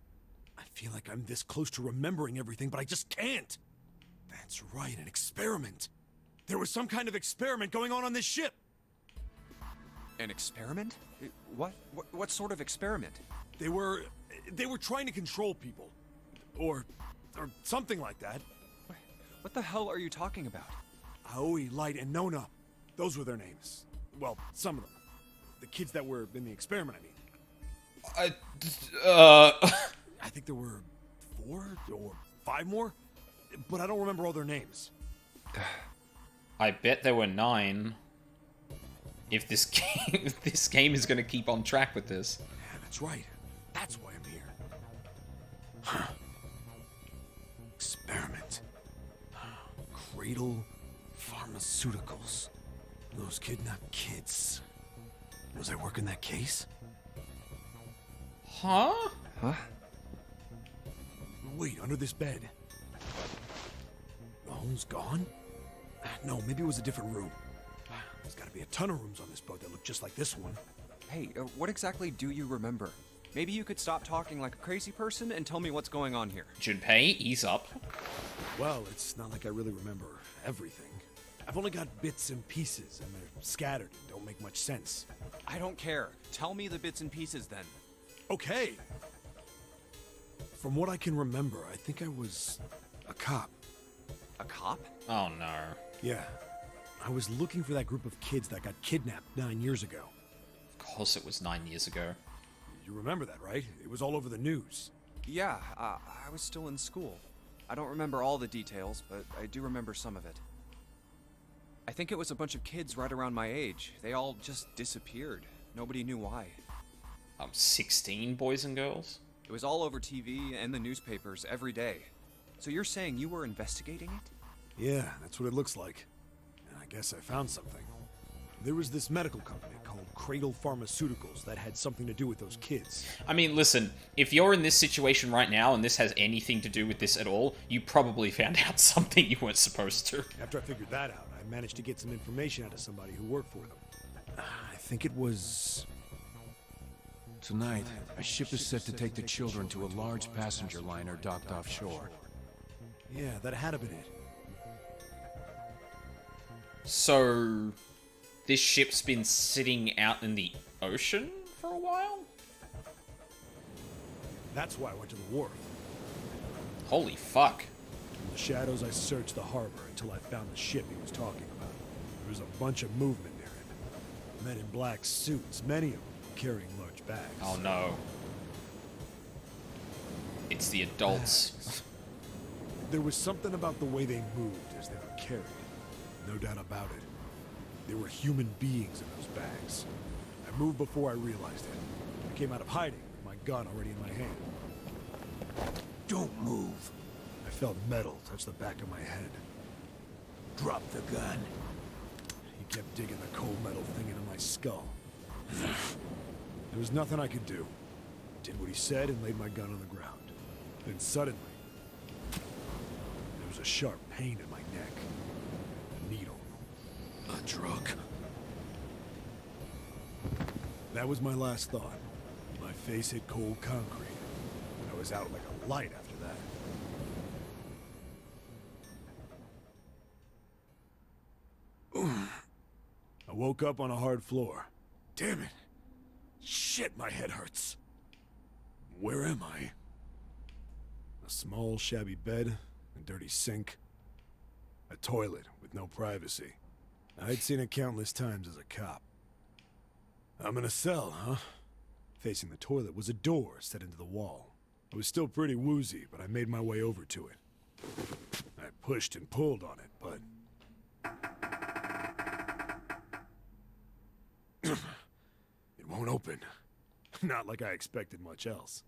F: I feel like I'm this close to remembering everything, but I just can't. That's right, an experiment. There was some kind of experiment going on this ship.
B: An experiment? What sort of experiment?
F: They were trying to control people. Or something like that.
B: What the hell are you talking about?
F: Aoi, Light, and Nona. Those were their names. Well, some of them. The kids that were in the experiment, I mean. I think there were 4 or 5 more, but I don't remember all their names.
A: I bet there were 9. If this game is going to keep on track with this.
F: Yeah, that's right. That's why I'm here. Huh. Experiment. Cradle Pharmaceuticals. Those kidnapped kids. Was I working that case?
A: Huh?
B: Huh?
F: Wait, under this bed. The home's gone? No, maybe it was a different room. There's gotta be a ton of rooms on this boat that look just like this one.
B: Hey, what exactly do you remember? Maybe you could stop talking like a crazy person and tell me what's going on here.
A: Junpei, ease up.
F: Well, it's not like I really remember everything. I've only got bits and pieces, and they're scattered and don't make much sense.
B: I don't care. Tell me the bits and pieces then.
F: Okay. From what I can remember, I think I was a cop.
B: A cop?
A: Oh no.
F: Yeah. I was looking for that group of kids that got kidnapped 9 years ago.
A: Of course it was 9 years ago.
F: You remember that, right? It was all over the news.
B: Yeah, I was still in school. I don't remember all the details, but I do remember some of it. I think it was a bunch of kids right around my age. They all just disappeared. Nobody knew why.
A: 16 boys and girls?
B: It was all over TV and the newspapers every day. So you're saying you were investigating it?
F: Yeah, that's what it looks like. And I guess I found something. There was this medical company called Cradle Pharmaceuticals that had something to do with those kids.
A: I mean, listen, if you're in this situation right now and this has anything to do with this at all, you probably found out something you weren't supposed to.
F: After I figured that out, I managed to get some information out of somebody who worked for them. I think it was...
I: Tonight, a ship is set to take the children to a large passenger liner docked offshore.
F: Yeah, that had to been it.
A: So, this ship's been sitting out in the ocean for a while?
F: That's why I went to the wharf.
A: Holy fuck.
F: In the shadows, I searched the harbor until I found the ship he was talking about. There was a bunch of movement near it. Men in black suits, many of them carrying large bags.
A: Oh no. It's the adults.
F: Bags. There was something about the way they moved as they were carried. No doubt about it. There were human beings in those bags. I moved before I realized it. I came out of hiding with my gun already in my hand.
I: Don't move.
F: I felt metal touch the back of my head.
I: Drop the gun.
F: He kept digging the cold metal thing into my skull. There was nothing I could do. Did what he said and laid my gun on the ground. Then suddenly, there was a sharp pain in my neck. A needle.
I: A drug.
F: That was my last thought. My face hit cold concrete. I was out like a light after that. I woke up on a hard floor. Damn it. Shit, my head hurts. Where am I? A small, shabby bed, a dirty sink, a toilet with no privacy. I'd seen it countless times as a cop. I'm in a cell, huh? Facing the toilet was a door set into the wall. I was still pretty woozy, but I made my way over to it. I pushed and pulled on it, but... it won't open. Not like I expected much else.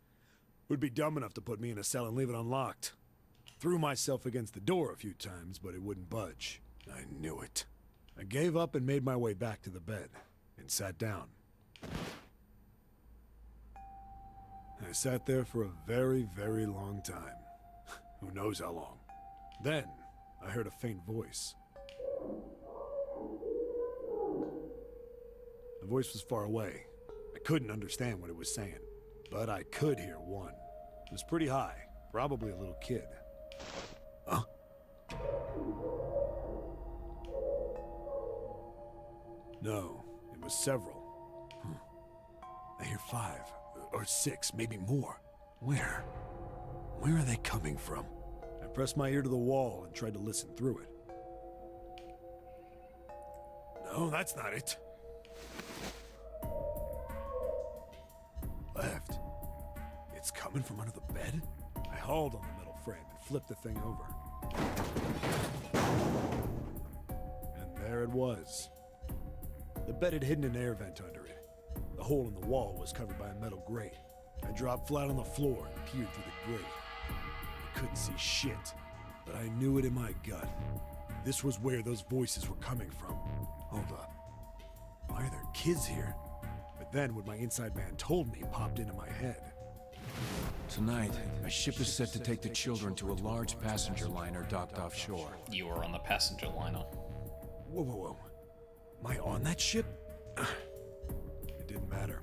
F: Would be dumb enough to put me in a cell and leave it unlocked. Threw myself against the door a few times, but it wouldn't budge. I knew it. I gave up and made my way back to the bed, and sat down. I sat there for a very, very long time. Who knows how long. Then, I heard a faint voice. The voice was far away. I couldn't understand what it was saying, but I could hear one. It was pretty high, probably a little kid. Huh? No, it was several. I hear 5, or 6, maybe more. Where? Where are they coming from? I pressed my ear to the wall and tried to listen through it. No, that's not it. Left. It's coming from under the bed? I hauled on the metal frame and flipped the thing over. And there it was. The bed had hidden an air vent under it. The hole in the wall was covered by a metal grate. I dropped flat on the floor and peered through the grate. I couldn't see shit, but I knew it in my gut. This was where those voices were coming from. Hold up. Why are there kids here? But then what my inside man told me popped into my head.
I: Tonight, a ship is set to take the children to a large passenger liner docked offshore.
A: You were on the passenger liner.
F: Whoa, whoa, whoa. Am I on that ship? It didn't matter.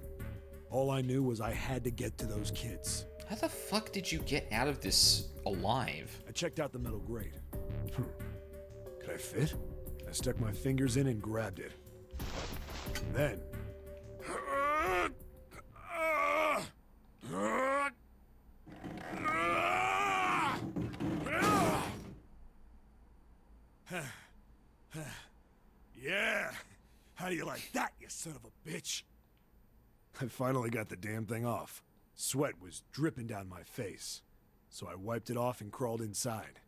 F: All I knew was I had to get to those kids.
A: How the fuck did you get out of this alive?
F: I checked out the metal grate. Could I fit? I stuck my fingers in and grabbed it. And then... Yeah! How do you like that, you son of a bitch? I finally got the damn thing off. Sweat was dripping down my face, so I wiped it off and crawled inside.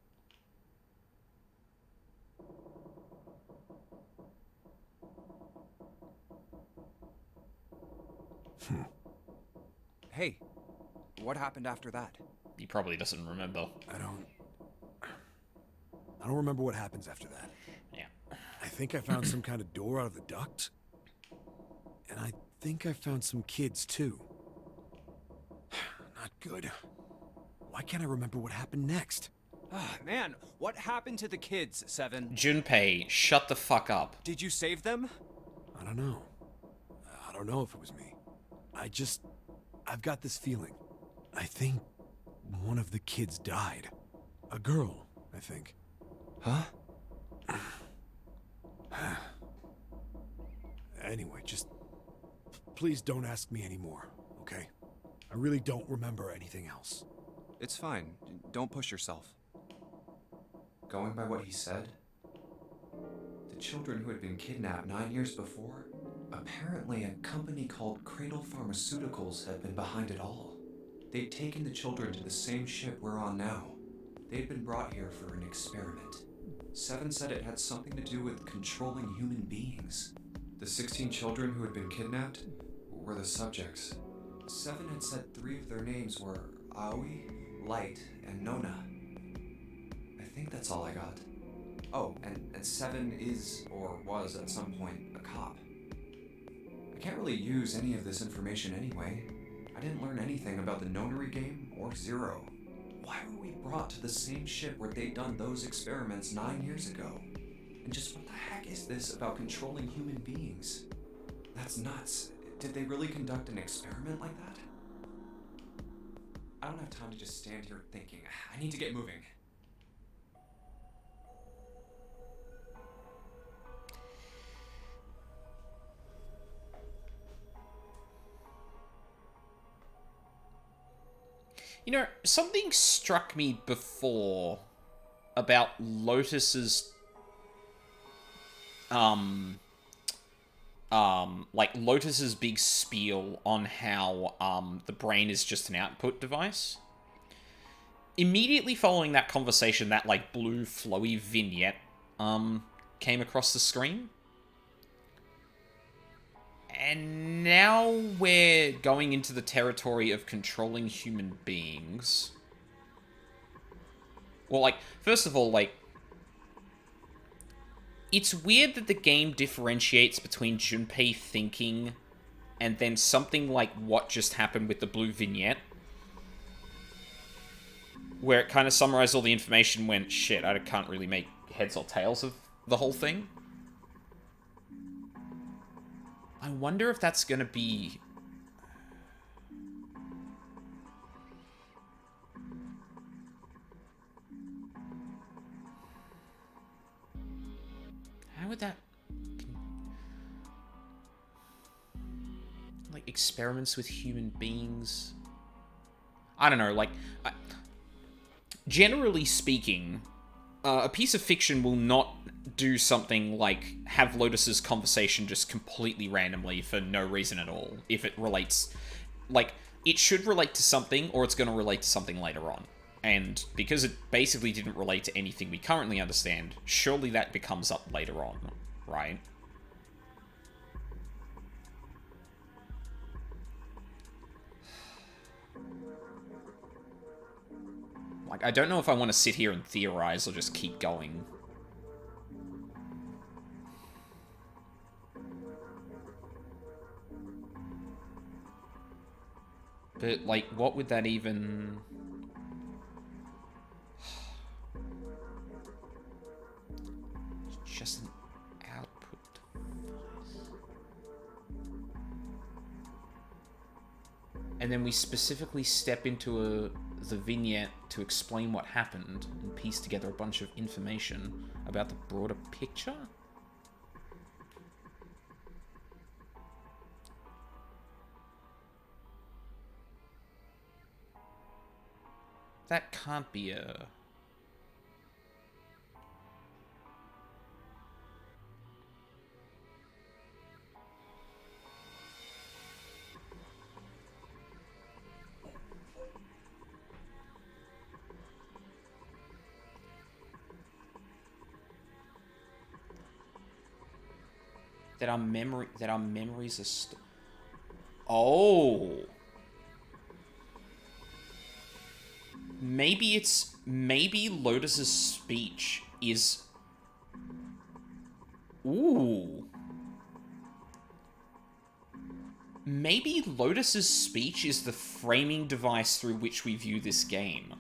B: Hey, what happened after that?
A: He probably doesn't remember.
F: I don't remember what happens after that.
A: Yeah.
F: I think I found some kind of door out of the duct. And I think I found some kids, too. Not good. Why can't I remember what happened next?
B: Ah, man, what happened to the kids, Seven?
A: Junpei, shut the fuck up.
B: Did you save them?
F: I don't know. I don't know if it was me. I've got this feeling. I think one of the kids died. A girl, I think.
B: Huh?
F: Anyway, just... please don't ask me anymore, okay? I really don't remember anything else.
B: It's fine. Don't push yourself. Going by what he said, the children who had been kidnapped 9 years before, apparently a company called Cradle Pharmaceuticals had been behind it all. They'd taken the children to the same ship we're on now. They'd been brought here for an experiment. Seven said it had something to do with controlling human beings. The 16 children who had been kidnapped were the subjects. Seven had said 3 of their names were Aoi, Light, and Nona. I think that's all I got. Oh, and Seven is, or was at some point, a cop. I can't really use any of this information anyway. I didn't learn anything about the Nonary game or Zero. Why were we brought to the same ship where they'd done those experiments 9 years ago? And just what the heck is this about controlling human beings? That's nuts. Did they really conduct an experiment like that? I don't have time to just stand here thinking. I need to get moving.
A: You know, something struck me before about Lotus's Lotus's big spiel on how the brain is just an output device. Immediately following that conversation, that like blue flowy vignette came across the screen. And now we're going into the territory of controlling human beings. Well, like, first of all, like, it's weird that the game differentiates between Junpei thinking and then something like what just happened with the blue vignette. Where it kind of summarized all the information when, shit, I can't really make heads or tails of the whole thing. I wonder if that's gonna be... How would that... Like, experiments with human beings? I don't know, like... Generally speaking, a piece of fiction will not do something like have Lotus's conversation just completely randomly for no reason at all. If it relates... Like, it should relate to something, or it's going to relate to something later on. And because it basically didn't relate to anything we currently understand, surely that becomes up later on, right? Like, I don't know if I want to sit here and theorize or just keep going. But, like, what would that even... It's just an output device. And then we specifically step into the vignette to explain what happened and piece together a bunch of information about the broader picture? That can't be a... That our memories are oh. Maybe Lotus's speech is... Ooh. Maybe Lotus's speech is the framing device through which we view this game.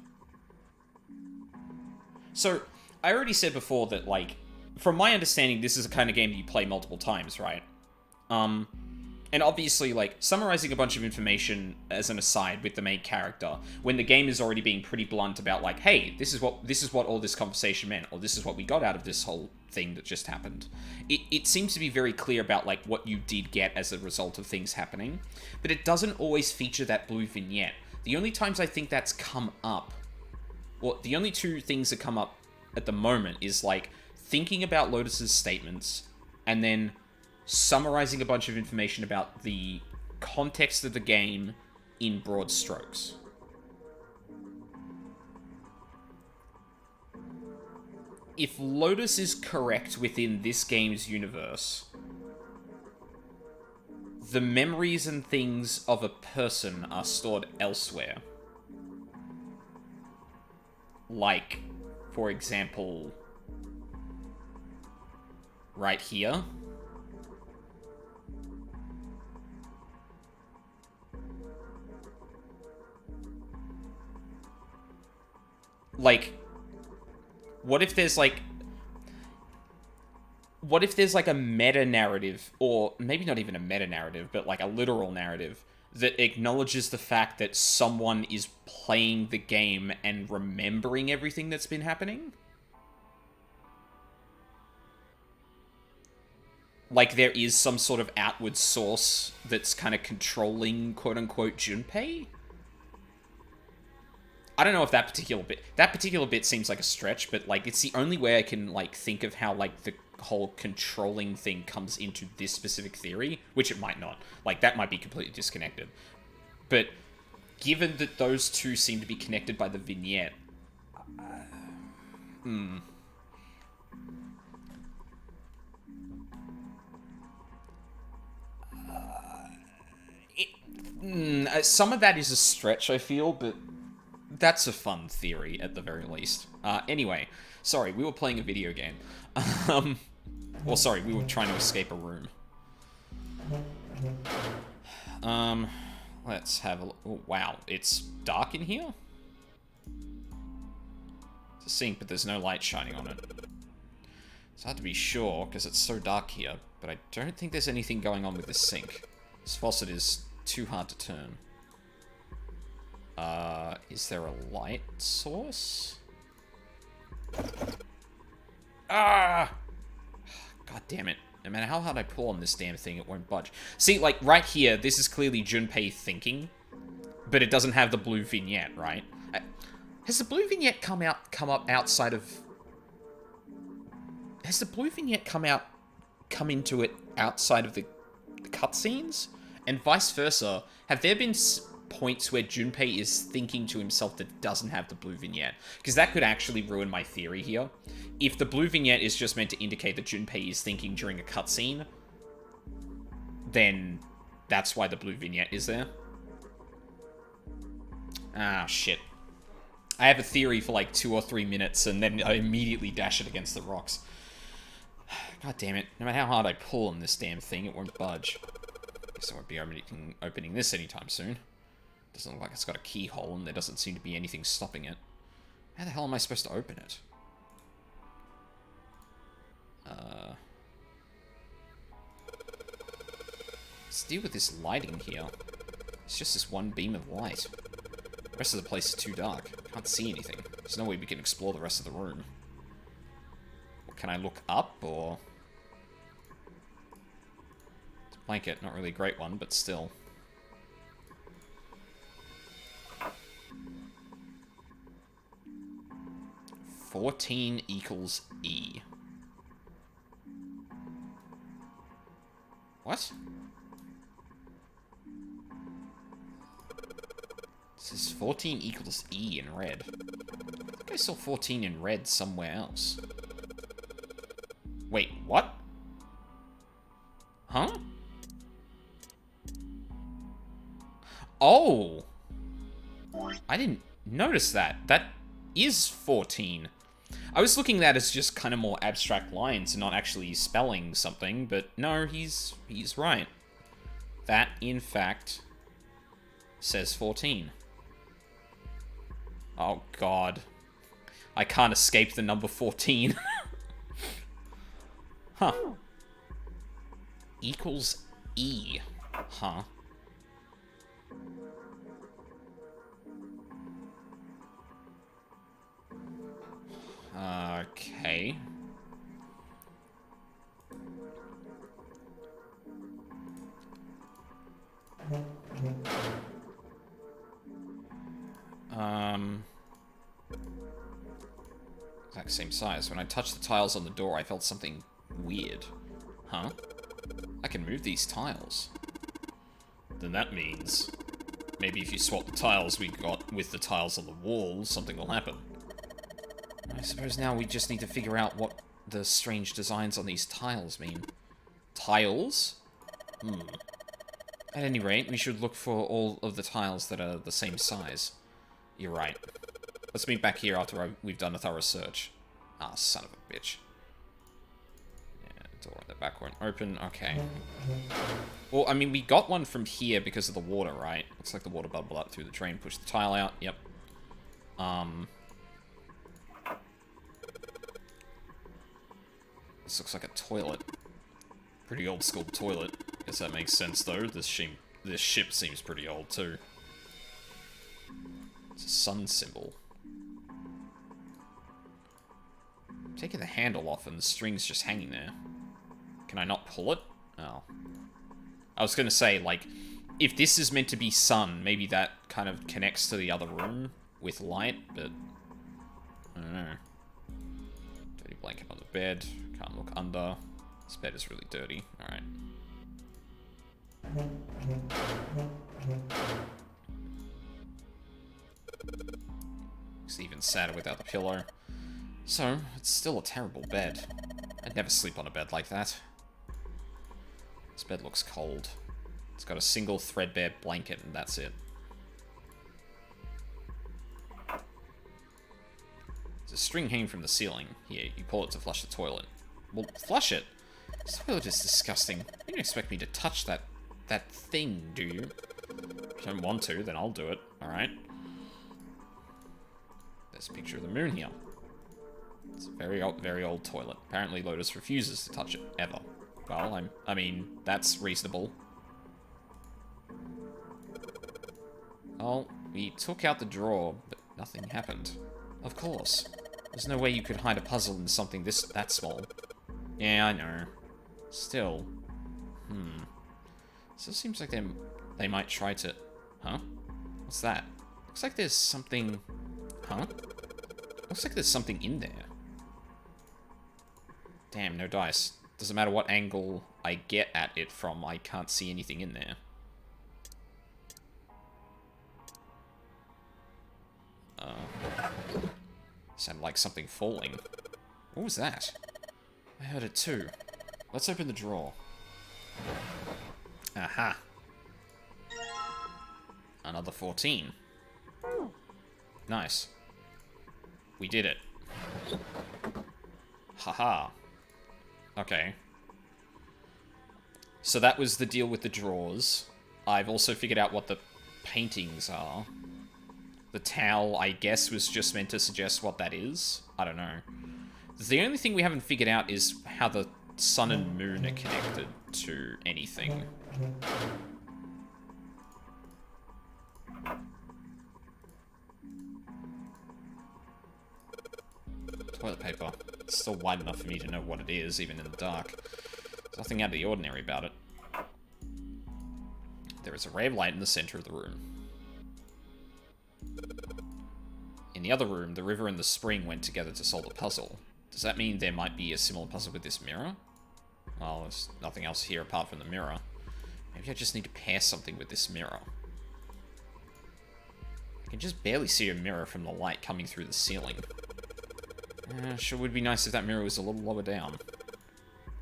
A: So, I already said before that, like, from my understanding, this is a kind of game that you play multiple times, right? And obviously, like, summarizing a bunch of information as an aside with the main character, when the game is already being pretty blunt about, like, hey, this is what all this conversation meant, or this is what we got out of this whole thing that just happened. It seems to be very clear about, like, what you did get as a result of things happening, but it doesn't always feature that blue vignette. The only times I think that's come up, well, the only two things that come up at the moment is, like, thinking about Lotus's statements, and then summarizing a bunch of information about the context of the game in broad strokes. If Lotus is correct within this game's universe, the memories and things of a person are stored elsewhere. Like, for example, right here. Like, what if there's like a meta-narrative, or maybe not even a meta-narrative, but like a literal narrative that acknowledges the fact that someone is playing the game and remembering everything that's been happening? Like there is some sort of outward source that's kind of controlling, quote-unquote, Junpei? I don't know if that particular bit seems like a stretch, but, like, it's the only way I can, like, think of how, like, the whole controlling thing comes into this specific theory, which it might not. Like, that might be completely disconnected. But given that those two seem to be connected by the vignette, some of that is a stretch, I feel, but that's a fun theory, at the very least. Anyway, sorry, we were playing a video game. Well, sorry, we were trying to escape a room. Let's have a look. Oh, wow, it's dark in here? It's a sink, but there's no light shining on it. It's hard to be sure, because it's so dark here, but I don't think there's anything going on with this sink. This faucet is too hard to turn. Is there a light source? Ah! God damn it. No matter how hard I pull on this damn thing, it won't budge. See, like, right here, this is clearly Junpei thinking, but it doesn't have the blue vignette, right? Has the blue vignette come up outside of... Has the blue vignette come into it outside of the cutscenes? And vice versa, have there been points where Junpei is thinking to himself that doesn't have the blue vignette? Because that could actually ruin my theory here. If the blue vignette is just meant to indicate that Junpei is thinking during a cutscene, then that's why the blue vignette is there. Ah, shit. I have a theory for like 2 or 3 minutes, and then I immediately dash it against the rocks. God damn it. No matter how hard I pull on this damn thing, it won't budge. Guess I won't be opening this anytime soon. Doesn't look like it's got a keyhole, and there doesn't seem to be anything stopping it. How the hell am I supposed to open it? Let's deal with this lighting here. It's just this one beam of light. The rest of the place is too dark. Can't see anything. There's no way we can explore the rest of the room. Can I look up, or... It's a blanket, not really a great one, but still. (14 equals E). What? This is 14 equals E in red. I think I saw 14 in red somewhere else. Wait, what? Huh? Oh! I didn't notice that. That is 14. I was looking at that as just kind of more abstract lines and not actually spelling something, but no, he's right. That, in fact, says 14. Oh, God. I can't escape the number 14. Huh. Equals E. Huh. Okay. Exact same size. When I touched the tiles on the door, I felt something weird. Huh? I can move these tiles. Then that means maybe if you swap the tiles we got with the tiles on the wall, something will happen. I suppose now we just need to figure out what the strange designs on these tiles mean. Tiles? At any rate, we should look for all of the tiles that are the same size. You're right. Let's meet back here after we've done a thorough search. Ah, son of a bitch. Yeah, door in the back won't open. Okay. Well, I mean, we got one from here because of the water, right? Looks like the water bubbled up through the drain, pushed the tile out. Yep. This looks like a toilet. Pretty old school toilet. Guess that makes sense, though. This ship seems pretty old, too. It's a sun symbol. I'm taking the handle off and the string's just hanging there. Can I not pull it? Oh. I was gonna say, like, if this is meant to be sun, maybe that kind of connects to the other room with light, but I don't know. Dirty blanket on the bed. Can't look under. This bed is really dirty. Alright. Looks even sadder without the pillow. So, it's still a terrible bed. I'd never sleep on a bed like that. This bed looks cold. It's got a single threadbare blanket and that's it. There's a string hanging from the ceiling. Here, you pull it to flush the toilet. Well, flush it? This toilet is disgusting. You don't expect me to touch that thing, do you? If you don't want to, then I'll do it, alright? There's a picture of the moon here. It's a very old toilet. Apparently Lotus refuses to touch it, ever. Well, I mean, that's reasonable. Well, we took out the drawer, but nothing happened. Of course. There's no way you could hide a puzzle in something that small. Yeah, I know. Still. Still seems like they might try to... Huh? What's that? Looks like there's something... Huh? Looks like there's something in there. Damn, no dice. Doesn't matter what angle I get at it from, I can't see anything in there. Sounded like something falling. What was that? I heard it too. Let's open the drawer. Aha. Another 14. Nice. We did it. Haha. Okay. So that was the deal with the drawers. I've also figured out what the paintings are. The towel, I guess, was just meant to suggest what that is. I don't know. The only thing we haven't figured out is how the sun and moon are connected to anything. Toilet paper. It's still wide enough for me to know what it is, even in the dark. There's nothing out of the ordinary about it. There is a ray of light in the center of the room. In the other room, the river and the spring went together to solve the puzzle. Does that mean there might be a similar puzzle with this mirror? Well, there's nothing else here apart from the mirror. Maybe I just need to pair something with this mirror. I can just barely see a mirror from the light coming through the ceiling. Sure would be nice if that mirror was a little lower down.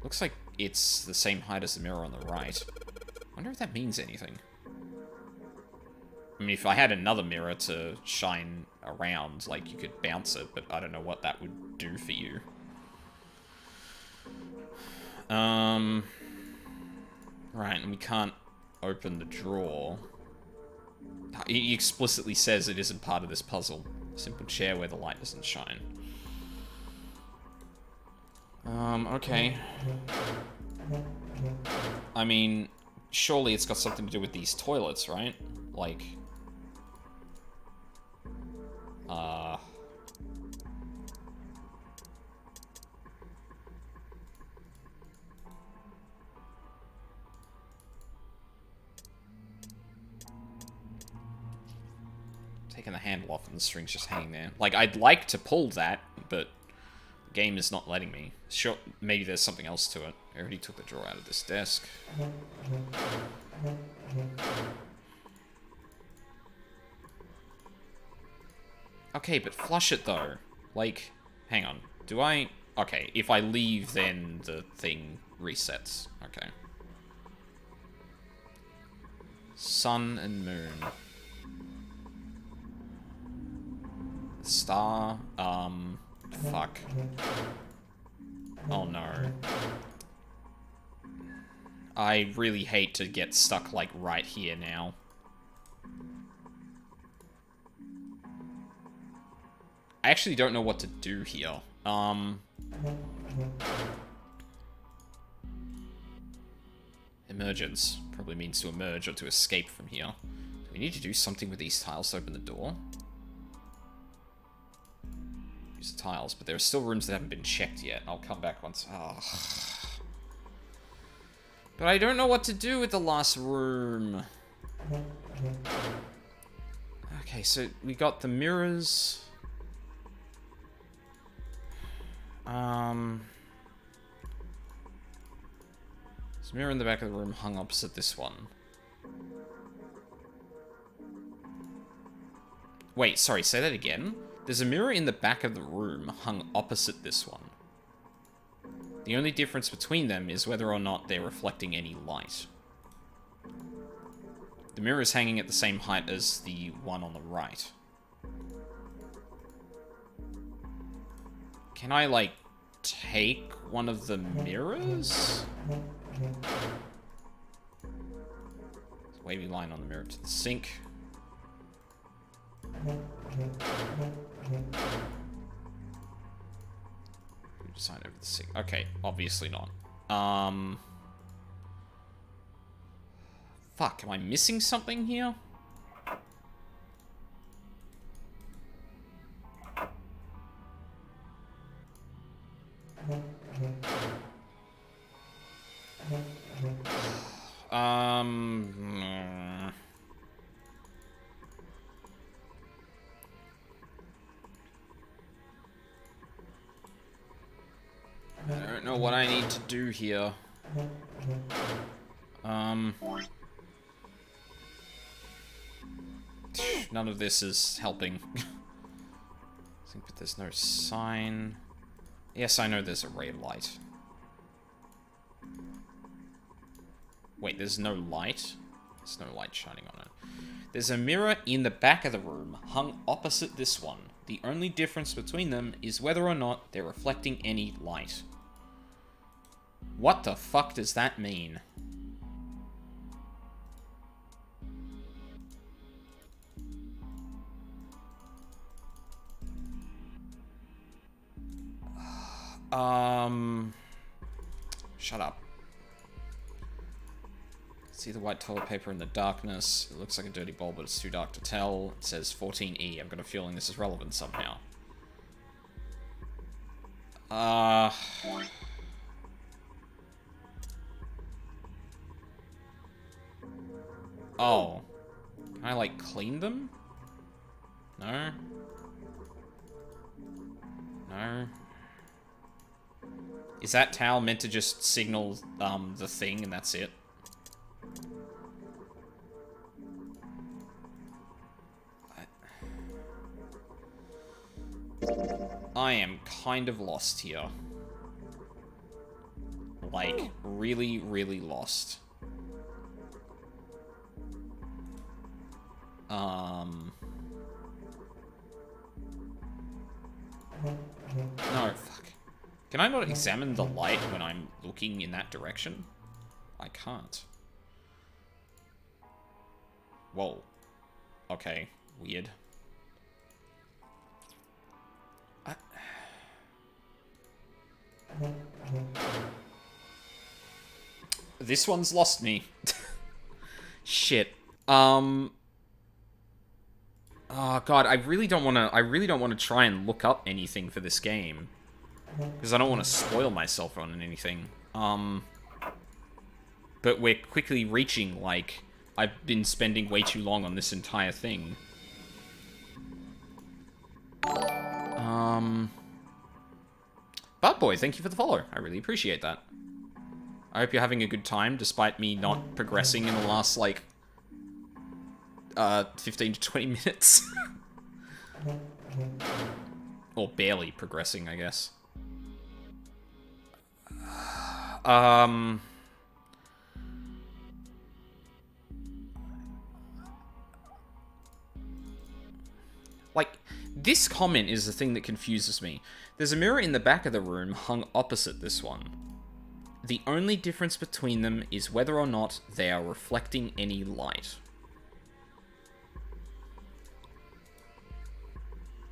A: Looks like it's the same height as the mirror on the right. Wonder if that means anything. I mean, if I had another mirror to shine around, like, you could bounce it, but I don't know what that would do for you. Right, and we can't open the drawer. He explicitly says it isn't part of this puzzle. Simple chair where the light doesn't shine. Okay. I mean, surely it's got something to do with these toilets, right? Like... Taking the handle off and the string's just hanging there. Like, I'd like to pull that, but the game is not letting me. Sure, maybe there's something else to it. I already took the drawer out of this desk. Okay, but flush it, though. Like, hang on. Do I... Okay, if I leave, then the thing resets. Okay. Sun and moon. Star, fuck. Oh no. I really hate to get stuck, like, right here now. I actually don't know what to do here. Emergence. Probably means to emerge or to escape from here. Do we need to do something with these tiles to open the door? Use the tiles, but there are still rooms that haven't been checked yet. I'll come back once... Oh. But I don't know what to do with the last room. Okay, so we got the mirrors. There's a mirror in the back of the room hung opposite this one. Wait, sorry, say that again? There's a mirror in the back of the room hung opposite this one. The only difference between them is whether or not they're reflecting any light. The mirror is hanging at the same height as the one on the right. Can I, like, take one of the mirrors? There's a wavy line on the mirror to the sink. Sign over the sink. Okay, obviously not. Fuck, am I missing something here? I don't know what I need to do here. None of this is helping. I think, but there's no sign. Yes, I know there's a ray of light. Wait, there's no light? There's no light shining on it. There's a mirror in the back of the room, hung opposite this one. The only difference between them is whether or not they're reflecting any light. What the fuck does that mean? Shut up. See the white toilet paper in the darkness. It looks like a dirty bowl, but it's too dark to tell. It says 14E. I've got a feeling this is relevant somehow. Oh. Can I, like, clean them? No? No? Is that towel meant to just signal, the thing and that's it? I am kind of lost here. Like, really, really lost. No, fuck. Can I not examine the light when I'm looking in that direction? I can't. Whoa. Okay, weird. This one's lost me. Shit. Oh god, I really don't want to try and look up anything for this game. Because I don't want to spoil myself on anything. But we're quickly reaching, like, I've been spending way too long on this entire thing. Bad Boy, thank you for the follow. I really appreciate that. I hope you're having a good time, despite me not progressing in the last, like, 15 to 20 minutes. Or barely progressing, I guess. Like, this comment is the thing that confuses me. There's a mirror in the back of the room hung opposite this one. The only difference between them is whether or not they are reflecting any light.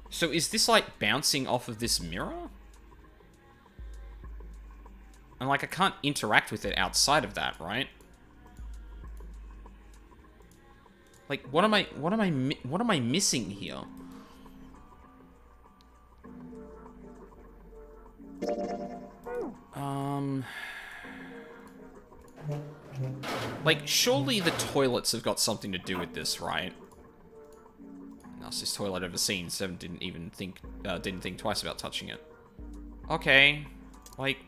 A: So is this, like, bouncing off of this mirror? And, like, I can't interact with it outside of that, right? Like, what am I missing here? Like, surely the toilets have got something to do with this, right? Nicest toilet I've ever seen, so didn't think twice about touching it. Okay, like...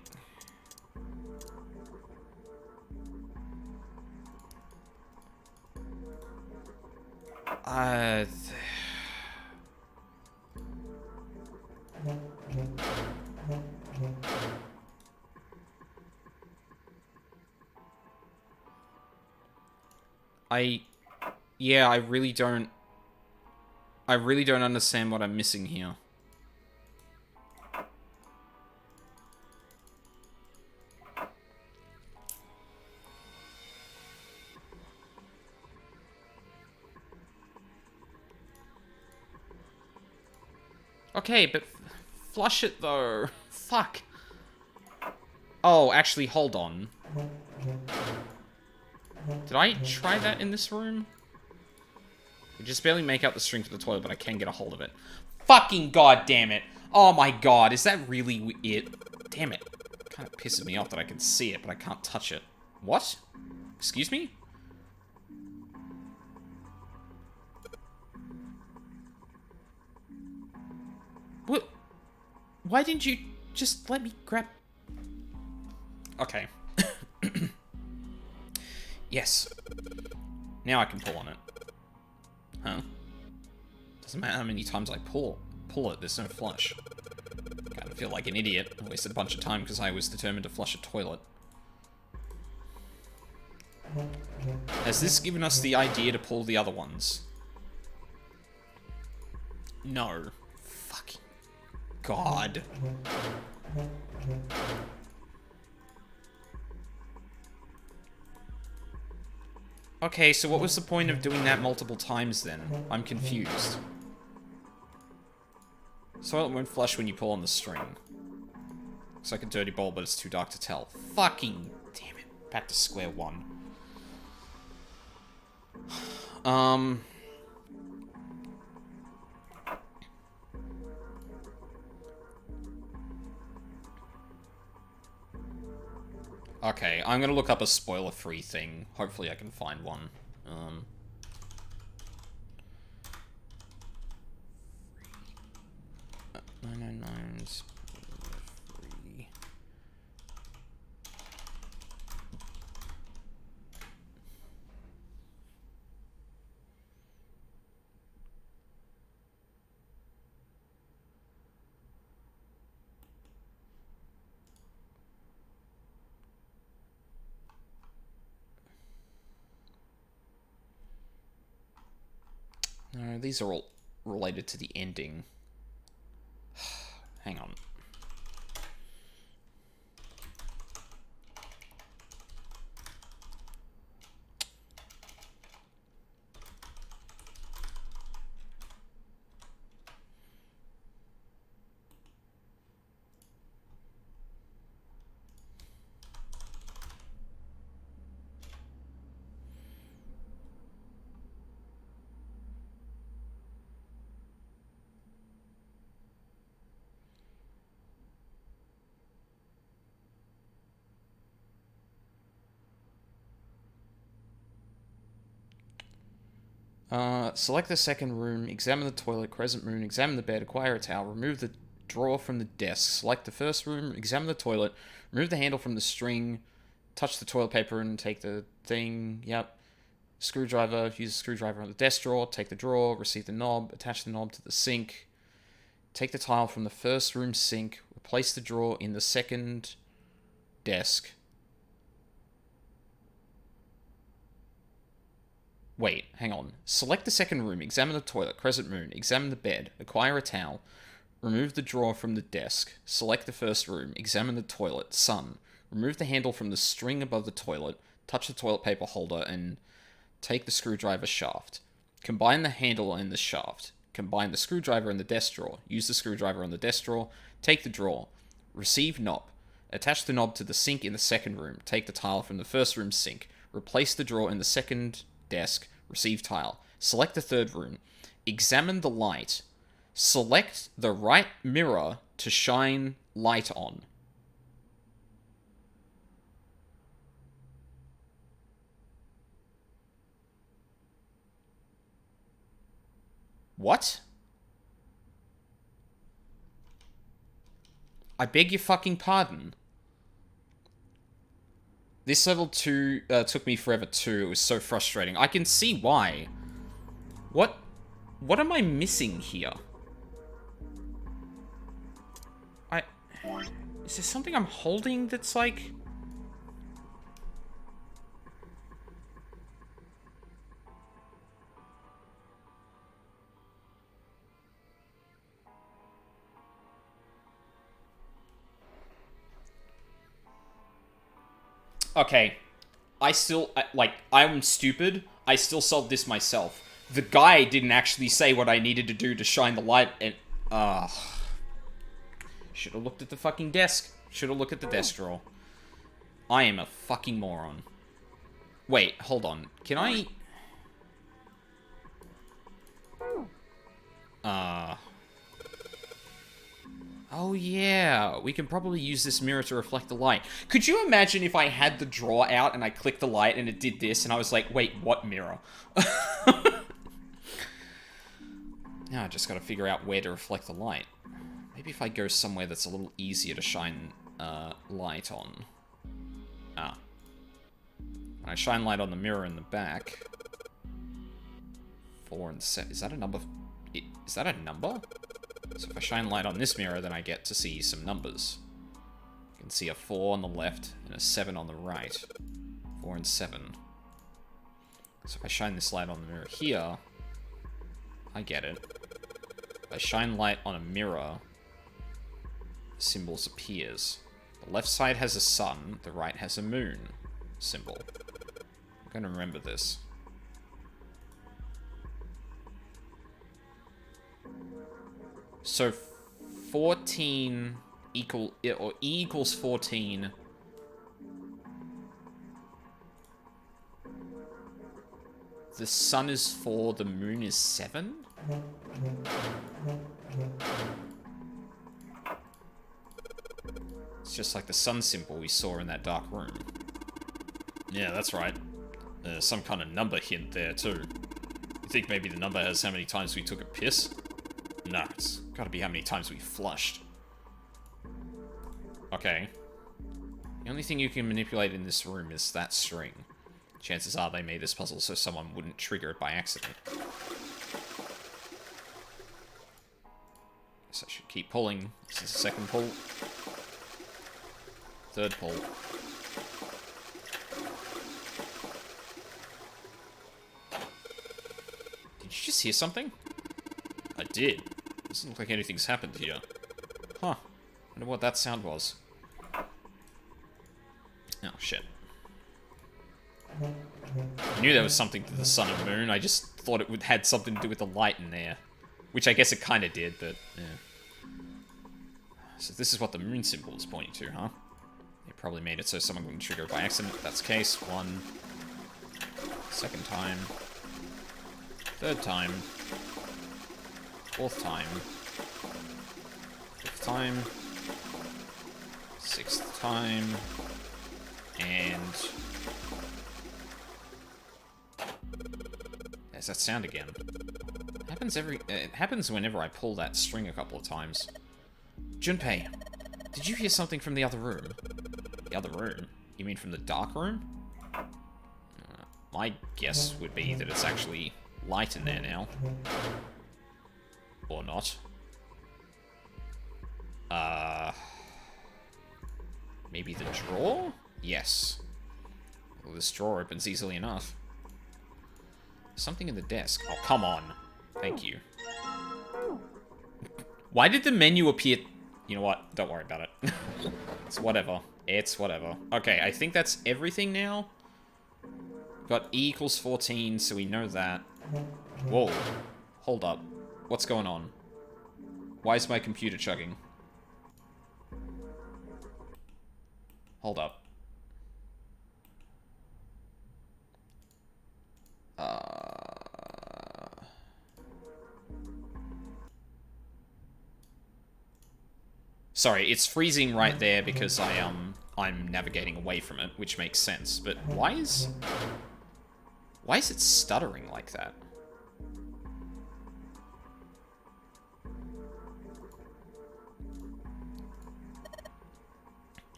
A: Yeah, I really don't understand what I'm missing here. Okay, but flush it though. Fuck. Oh, actually, hold on. Did I try that in this room? I just barely make out the string to the toilet, but I can get a hold of it. Fucking god damn it. Oh my god, is that really it? Damn it. Kind of pisses me off that I can see it, but I can't touch it. What? Excuse me? What? Why didn't you just let me grab... Okay. Yes. Now I can pull on it. Huh? Doesn't matter how many times I pull it, there's no flush. Kind of feel like an idiot. I wasted a bunch of time because I was determined to flush a toilet. Has this given us the idea to pull the other ones? No. Fucking God. Okay, so what was the point of doing that multiple times then? I'm confused. So it won't flush when you pull on the string. Looks like a dirty bowl, but it's too dark to tell. Fucking damn it. Back to square one. Okay, I'm gonna look up a spoiler-free thing. Hopefully I can find one. 999 spoiler-free. No, these are all related to the ending. Hang on. Select the second room, examine the toilet, crescent moon, examine the bed, acquire a towel, remove the drawer from the desk. Select the first room, examine the toilet, remove the handle from the string, touch the toilet paper and take the thing. Yep. Screwdriver, use a screwdriver on the desk drawer, take the drawer, receive the knob, attach the knob to the sink. Take the tile from the first room sink, replace the drawer in the second desk. Wait, hang on. Select the second room, examine the toilet, crescent moon, examine the bed, acquire a towel, remove the drawer from the desk, select the first room, examine the toilet, sun, remove the handle from the string above the toilet, touch the toilet paper holder, and take the screwdriver shaft. Combine the handle and the shaft. Combine the screwdriver and the desk drawer. Use the screwdriver on the desk drawer. Take the drawer. Receive knob. Attach the knob to the sink in the second room. Take the tile from the first room sink. Replace the drawer in the second desk. Receive tile. Select the third room. Examine the light. Select the right mirror to shine light on. What? I beg your fucking pardon. This level 2 took me forever too. It was so frustrating. I can see why. What am I missing here? Is there something I'm holding that's like... Okay, I'm stupid. I still solved this myself. The guy didn't actually say what I needed to do to shine the light, and... Should have looked at the fucking desk. Should have looked at the desk drawer. I am a fucking moron. Wait, hold on. Can I... Oh yeah, we can probably use this mirror to reflect the light. Could you imagine if I had the drawer out and I clicked the light and it did this and I was like, wait, what mirror? Now I just gotta figure out where to reflect the light. Maybe if I go somewhere that's a little easier to shine light on. When I shine light on the mirror in the back. 4 and 7. Is that a number? Is that a number? So if I shine light on this mirror, then I get to see some numbers. You can see a 4 on the left and a 7 on the right. 4 and 7. So if I shine this light on the mirror here, I get it. If I shine light on a mirror, the symbols appears. The left side has a sun, the right has a moon symbol. I'm gonna remember this. So 14 or E equals 14. The sun is 4, the moon is 7? It's just like the sun symbol we saw in that dark room. Yeah, that's right. There's some kind of number hint there too. You think maybe the number has how many times we took a piss? No, it's gotta be how many times we flushed. Okay. The only thing you can manipulate in this room is that string. Chances are they made this puzzle so someone wouldn't trigger it by accident. Guess I should keep pulling. This is the second pull. Third pull. Did you just hear something? I did. Doesn't look like anything's happened here. Huh. Wonder what that sound was. Oh, shit. I knew there was something to the sun and moon, I just thought it had something to do with the light in there. Which I guess it kind of did, but, yeah. So this is what the moon symbol is pointing to, huh? They probably made it so someone wouldn't trigger it by accident. If that's the case. 1. Second time. Third time. Fourth time. Fifth time. Sixth time. And... There's that sound again. It happens whenever I pull that string a couple of times. Junpei, did you hear something from the other room? The other room? You mean from the dark room? My guess would be that it's actually light in there now. Or not. Maybe the drawer? Yes. Well, this drawer opens easily enough. Something in the desk. Oh, come on. Thank you. Why did the menu appear... You know what? Don't worry about it. It's whatever. It's whatever. Okay, I think that's everything now. Got E equals 14, so we know that. Whoa. Hold up. What's going on? Why is my computer chugging? Hold up. Sorry, it's freezing right there because I'm navigating away from it, which makes sense. But why is it stuttering like that?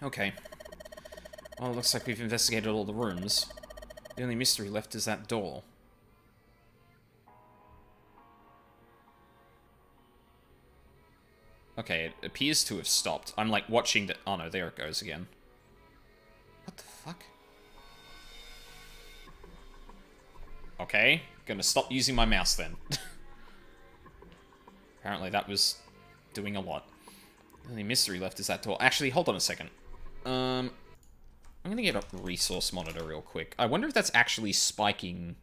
A: Okay. Well, it looks like we've investigated all the rooms. The only mystery left is that door. Okay, it appears to have stopped. I'm like watching the... Oh no, there it goes again. What the fuck? Okay, gonna stop using my mouse then. Apparently that was doing a lot. The only mystery left is that door. Actually, hold on a second. I'm gonna get a resource monitor real quick. I wonder if that's actually spiking...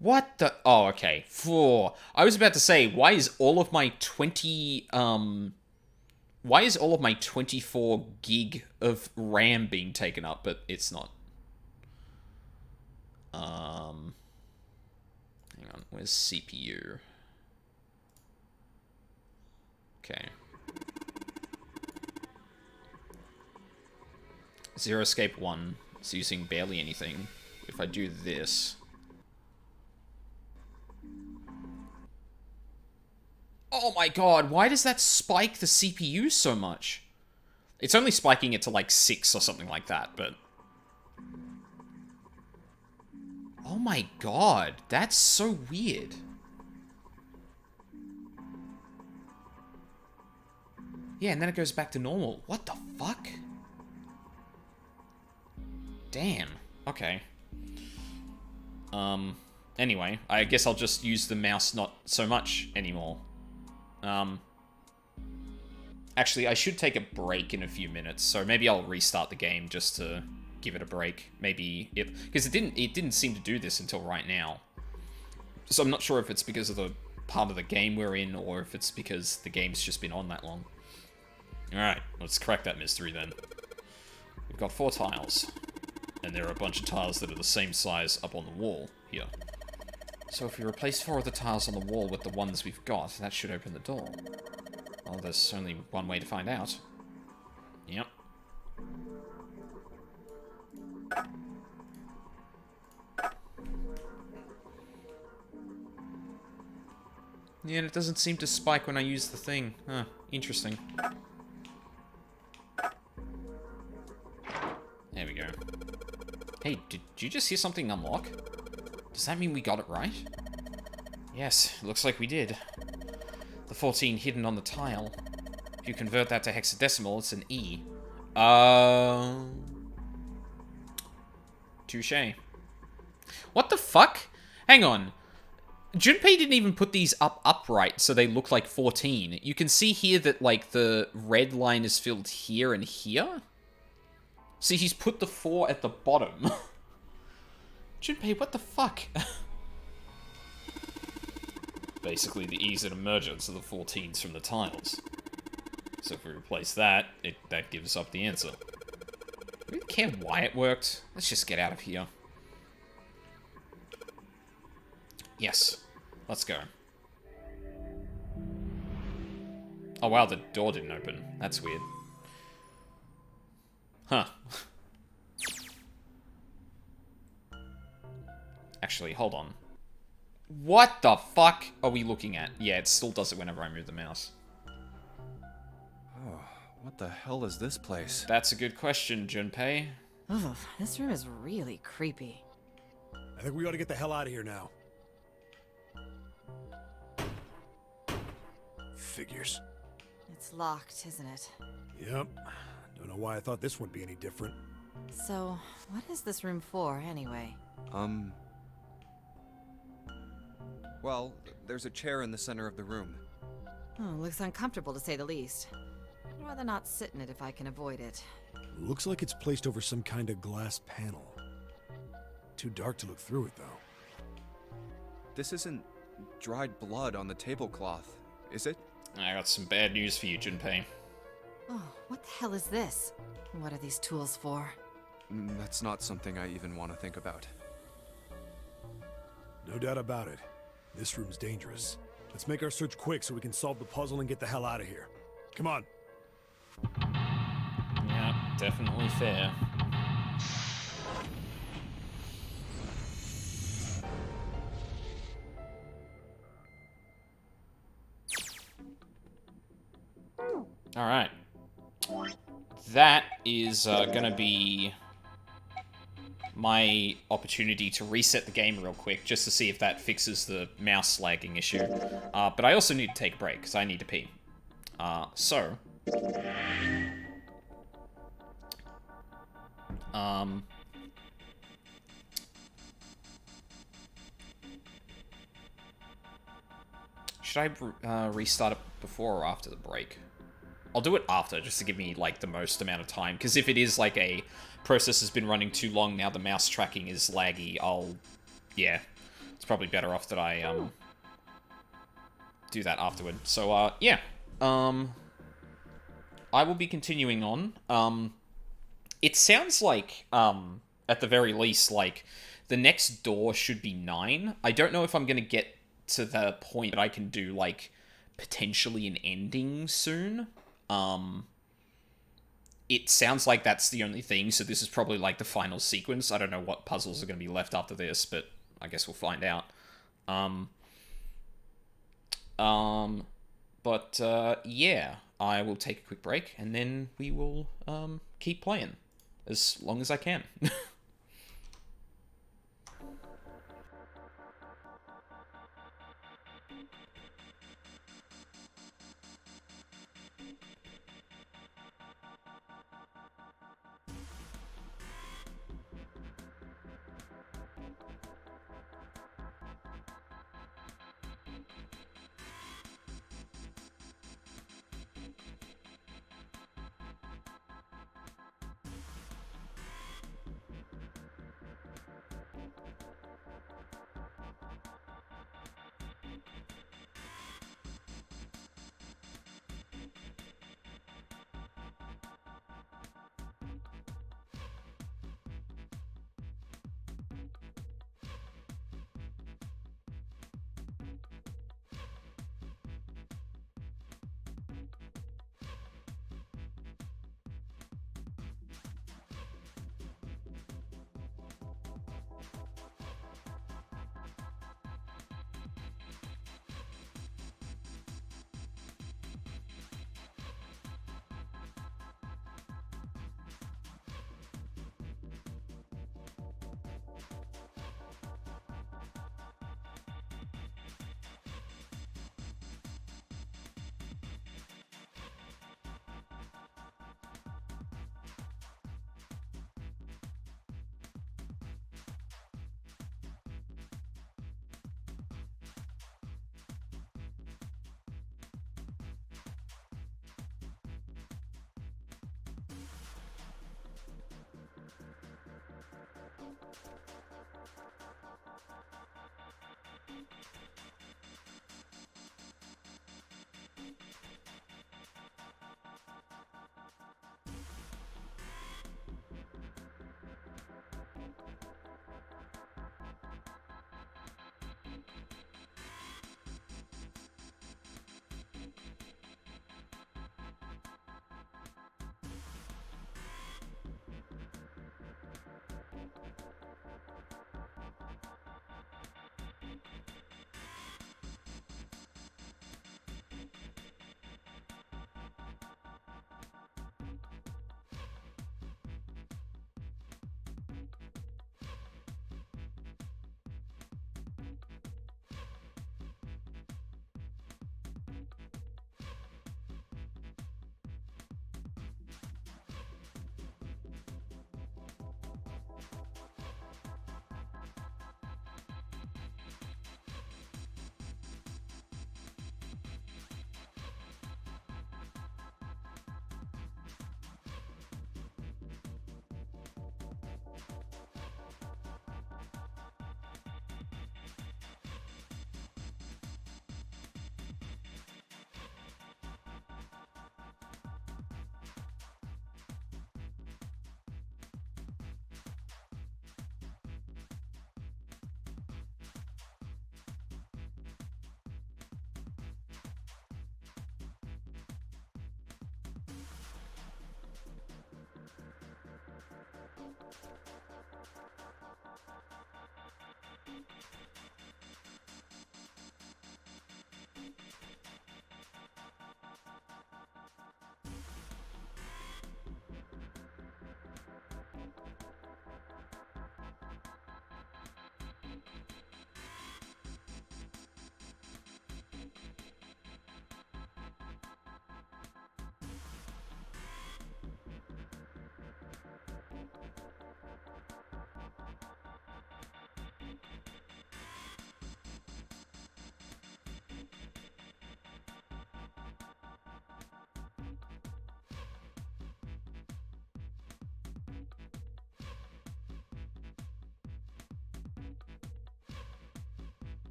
A: What the... Oh, okay. I was about to say, why is all of my 24 gig of RAM being taken up? But it's not. Hang on. Where's CPU? Okay. Zero Escape 1. It's using barely anything. If I do this... Oh my god, why does that spike the CPU so much? It's only spiking it to like 6 or something like that, but... Oh my god, that's so weird. Yeah, and then it goes back to normal. What the fuck? Damn. Okay. Anyway, I guess I'll just use the mouse not so much anymore. Actually, I should take a break in a few minutes, so maybe I'll restart the game just to give it a break. Maybe it... Because it didn't seem to do this until right now. So I'm not sure if it's because of the part of the game we're in, or if it's because the game's just been on that long. Alright, let's crack that mystery then. We've got 4 tiles. And there are a bunch of tiles that are the same size up on the wall here. So if we replace 4 of the tiles on the wall with the ones we've got, that should open the door. Well, there's only one way to find out. Yep. Yeah, and it doesn't seem to spike when I use the thing. Huh, interesting. There we go. Hey, did you just hear something unlock? Does that mean we got it right? Yes, looks like we did. The 14 hidden on the tile. If you convert that to hexadecimal, it's an E. Touché. What the fuck? Hang on. Junpei didn't even put these up upright so they look like 14. You can see here that, like, the red line is filled here and here. See, he's put the 4 at the bottom. Junpei, what the fuck? Basically the E's an emergence of the 14s from the tiles. So if we replace that, that gives up the answer. Do we care why it worked? Let's just get out of here. Yes. Let's go. Oh wow, the door didn't open. That's weird. Huh. Actually, hold on. What the fuck are we looking at? Yeah, it still does it whenever I move the mouse.
B: Oh, what the hell is this place?
A: That's a good question, Junpei.
C: Ugh, this room is really creepy.
F: I think we ought to get the hell out of here now. Figures.
C: It's locked, isn't it?
F: Yep. Don't know why I thought this would be any different.
C: So, what is this room for, anyway?
B: Well, there's a chair in the center of the room.
C: Oh, looks uncomfortable to say the least. I'd rather not sit in it if I can avoid it.
F: Looks like it's placed over some kind of glass panel. Too dark to look through it, though.
B: This isn't dried blood on the tablecloth, is it?
A: I got some bad news for you, Junpei.
C: Oh, what the hell is this? What are these tools for?
B: That's not something I even want to think about.
F: No doubt about it. This room's dangerous. Let's make our search quick so we can solve the puzzle and get the hell out of here. Come on.
A: Yeah, definitely fair. Alright. That is gonna be my opportunity to reset the game real quick, just to see if that fixes the mouse lagging issue. But I also need to take a break, because I need to pee. So... should I restart it before or after the break? I'll do it after, just to give me, like, the most amount of time. Because if it is, like, a process has been running too long, now the mouse tracking is laggy, yeah. It's probably better off that I, do that afterward. So, yeah. I will be continuing on. It sounds like, at the very least, like, the next door should be 9. I don't know if I'm gonna get to the point that I can do, like, potentially an ending soon. It sounds like that's the only thing, so this is probably, like, the final sequence. I don't know what puzzles are going to be left after this, but I guess we'll find out. Yeah, I will take a quick break, and then we will, keep playing. As long as I can.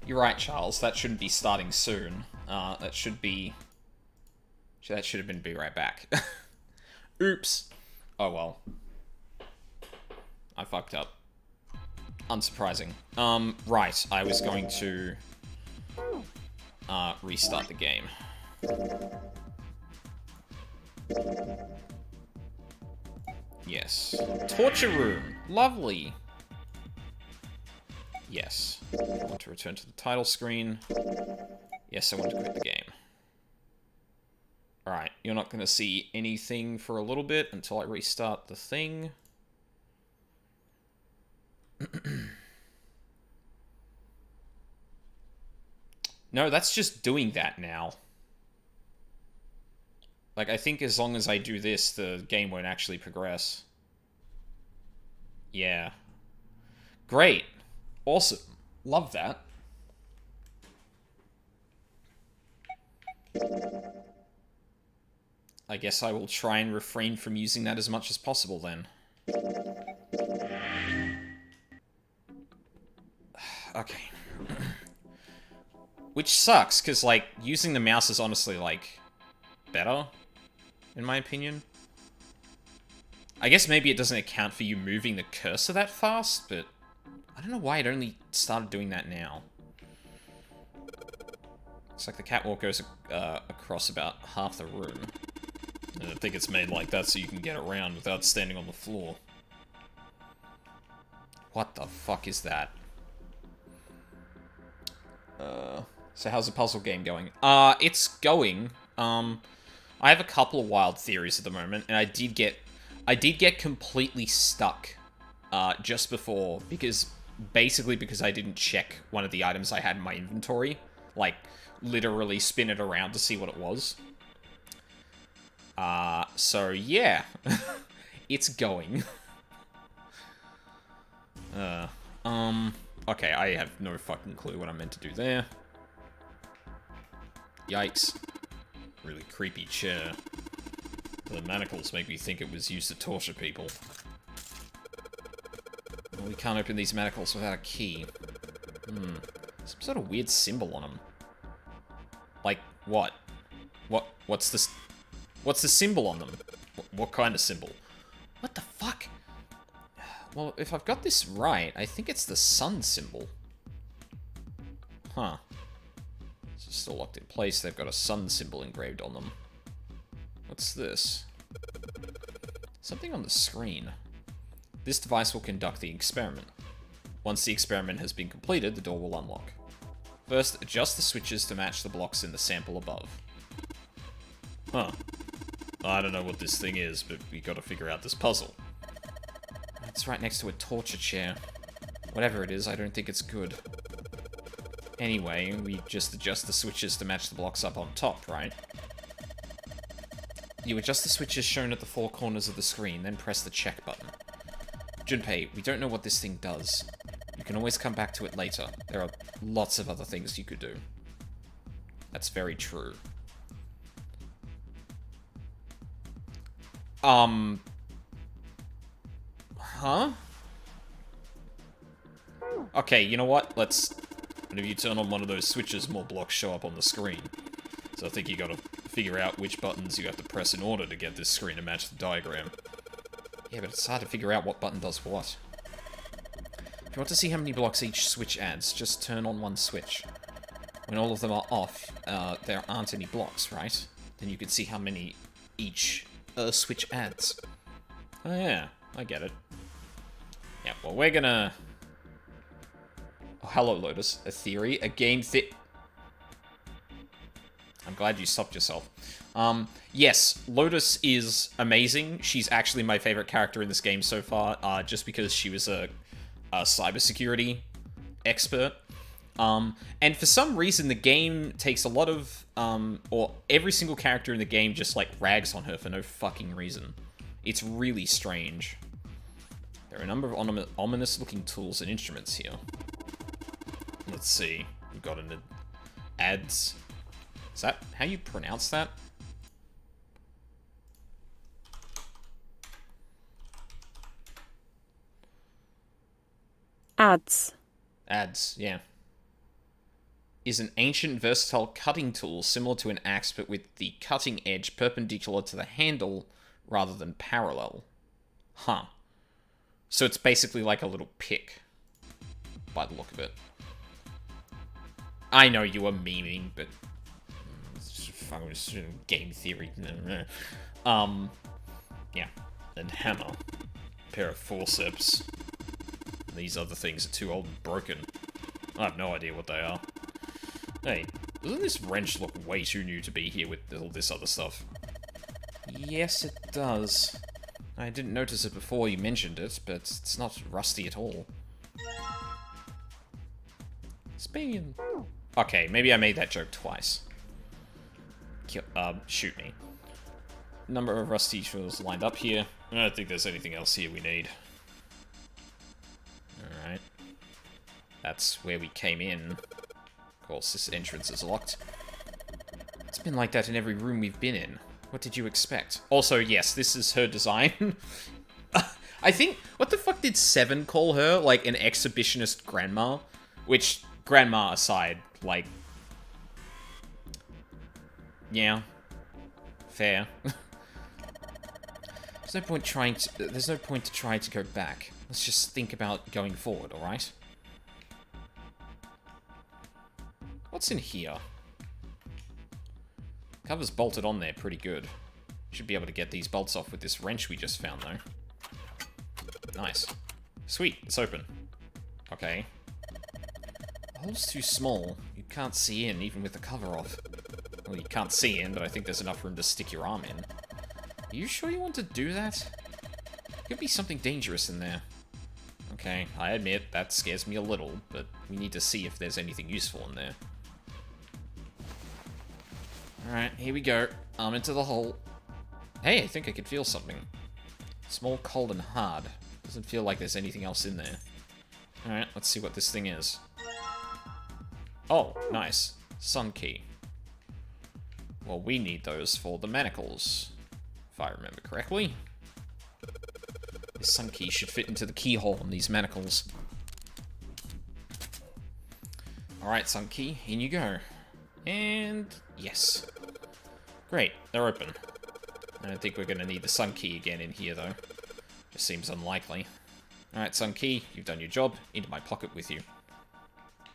A: You're right, Charles. That shouldn't be starting soon. That should have been Be Right Back. Oops. Oh well. I fucked up. Unsurprising. Right. I was going to restart the game. Yes. Torture room. Lovely. Yes. I want to return to the title screen. Yes, I want to quit the game. Alright, you're not going to see anything for a little bit until I restart the thing. No, that's just doing that now. Like, I think as long as I do this, the game won't actually progress. Yeah. Great. Awesome. Love that. I guess I will try and refrain from using that as much as possible then. Okay. Which sucks, because, like, using the mouse is honestly, like, better, in my opinion. I guess maybe it doesn't account for you moving the cursor that fast, but I don't know why it only started doing that now. It's like the catwalk goes across about half the room. And I think it's made like that so you can get around without standing on the floor. What the fuck is that? So how's the puzzle game going? It's going. I have a couple of wild theories at the moment, and I did get completely stuck just before, because I didn't check one of the items I had in my inventory. Like, literally spin it around to see what it was. So yeah. It's going. Okay, I have no fucking clue what I meant to do there. Yikes. Really creepy chair. The manacles make me think it was used to torture people. Well, we can't open these manacles without a key. Some sort of weird symbol on them. Like, what? What's this? What's the symbol on them? What kind of symbol? What the fuck? Well, if I've got this right, I think it's the sun symbol. Huh. So still locked in place, they've got a sun symbol engraved on them. What's this? Something on the screen. This device will conduct the experiment. Once the experiment has been completed, the door will unlock. First, adjust the switches to match the blocks in the sample above. Huh. I don't know what this thing is, but we gotta figure out this puzzle. It's right next to a torture chair. Whatever it is, I don't think it's good. Anyway, we just adjust the switches to match the blocks up on top, right? You adjust the switches shown at the four corners of the screen, then press the check button. Junpei, we don't know what this thing does. You can always come back to it later. There are lots of other things you could do. That's very true. Huh? Okay, you know what? Whenever you turn on one of those switches, more blocks show up on the screen. So I think you gotta figure out which buttons you have to press in order to get this screen to match the diagram. Yeah, but it's hard to figure out what button does what. If you want to see how many blocks each switch adds, just turn on one switch. when all of them are off, there aren't any blocks, right? Then you can see how many each switch adds. Oh yeah, I get it. Yeah, well, we're gonna... Oh, hello, Lotus. A theory? A game I'm glad you stopped yourself. Yes, Lotus is amazing. She's actually my favorite character in this game so far, just because she was a cybersecurity expert. And for some reason, the game takes a lot of, or every single character in the game just, like, rags on her for no fucking reason. It's really strange. There are a number of ominous-looking tools and instruments here. Let's see. We've got an ads. Is that how you pronounce that?
J: Ads.
A: Ads, yeah. Is an ancient, versatile cutting tool similar to an axe, but with the cutting edge perpendicular to the handle rather than parallel. Huh. So it's basically like a little pick, by the look of it. I know you were memeing, but... game theory. Yeah. And hammer. Pair of forceps. These other things are too old and broken. I have no idea what they are. Hey, doesn't this wrench look way too new to be here with all this other stuff? Yes, it does. I didn't notice it before you mentioned it, but it's not rusty at all. Speaking... Okay, maybe I made that joke twice. Shoot me. Number of rusty tools lined up here. I don't think there's anything else here we need. Alright. That's where we came in. Of course, this entrance is locked. It's been like that in every room we've been in. What did you expect? Also, yes, this is her design. I think... What the fuck did Seven call her? Like, an exhibitionist grandma? Which, grandma aside, like... Yeah. Fair. There's no point to trying to go back. Let's just think about going forward, alright? What's in here? Cover's bolted on there pretty good. Should be able to get these bolts off with this wrench we just found, though. Nice. Sweet, it's open. Okay. The hole's too small. You can't see in, even with the cover off. Well, you can't see in, but I think there's enough room to stick your arm in. Are you sure you want to do that? Could be something dangerous in there. Okay, I admit, that scares me a little, but we need to see if there's anything useful in there. Alright, here we go. Arm into the hole. Hey, I think I could feel something. Small, cold, and hard. Doesn't feel like there's anything else in there. Alright, let's see what this thing is. Oh, nice. Sun key. Well, we need those for the manacles, if I remember correctly. This sun key should fit into the keyhole on these manacles. Alright, sun key, in you go. And yes. Great, they're open. I don't think we're going to need the sun key again in here, though. Just seems unlikely. Alright, sun key, you've done your job. Into my pocket with you.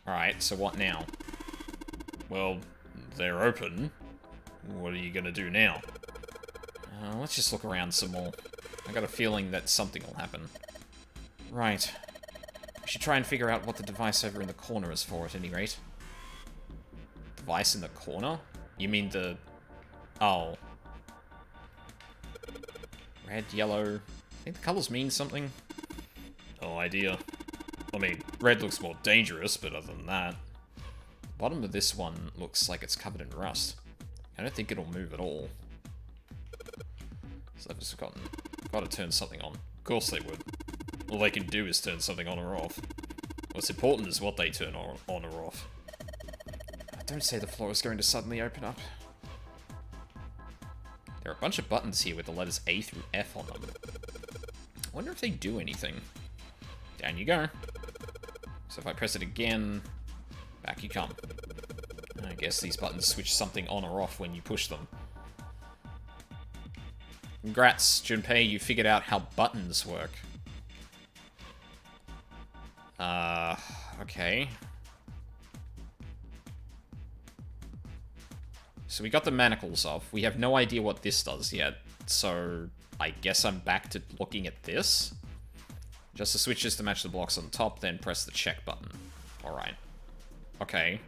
A: Alright, so what now? Well, they're open. What are you going to do now? Let's just look around some more. I got a feeling that something will happen. Right. We should try and figure out what the device over in the corner is for, at any rate. Device in the corner? You mean the... Oh. Red, yellow... I think the colors mean something. No idea. I mean, red looks more dangerous, but other than that... The bottom of this one looks like it's covered in rust. I don't think it'll move at all. So I've just got to turn something on. Of course they would. All they can do is turn something on or off. What's important is what they turn on or off. Don't say the floor is going to suddenly open up. There are a bunch of buttons here with the letters A through F on them. I wonder if they do anything. Down you go. So if I press it again, back you come. I guess these buttons switch something on or off when you push them. Congrats, Junpei, you figured out how buttons work. Okay. So we got the manacles off. We have no idea what this does yet. So I guess I'm back to looking at this. Just the switches to match the blocks on top, then press the check button. Alright. Okay.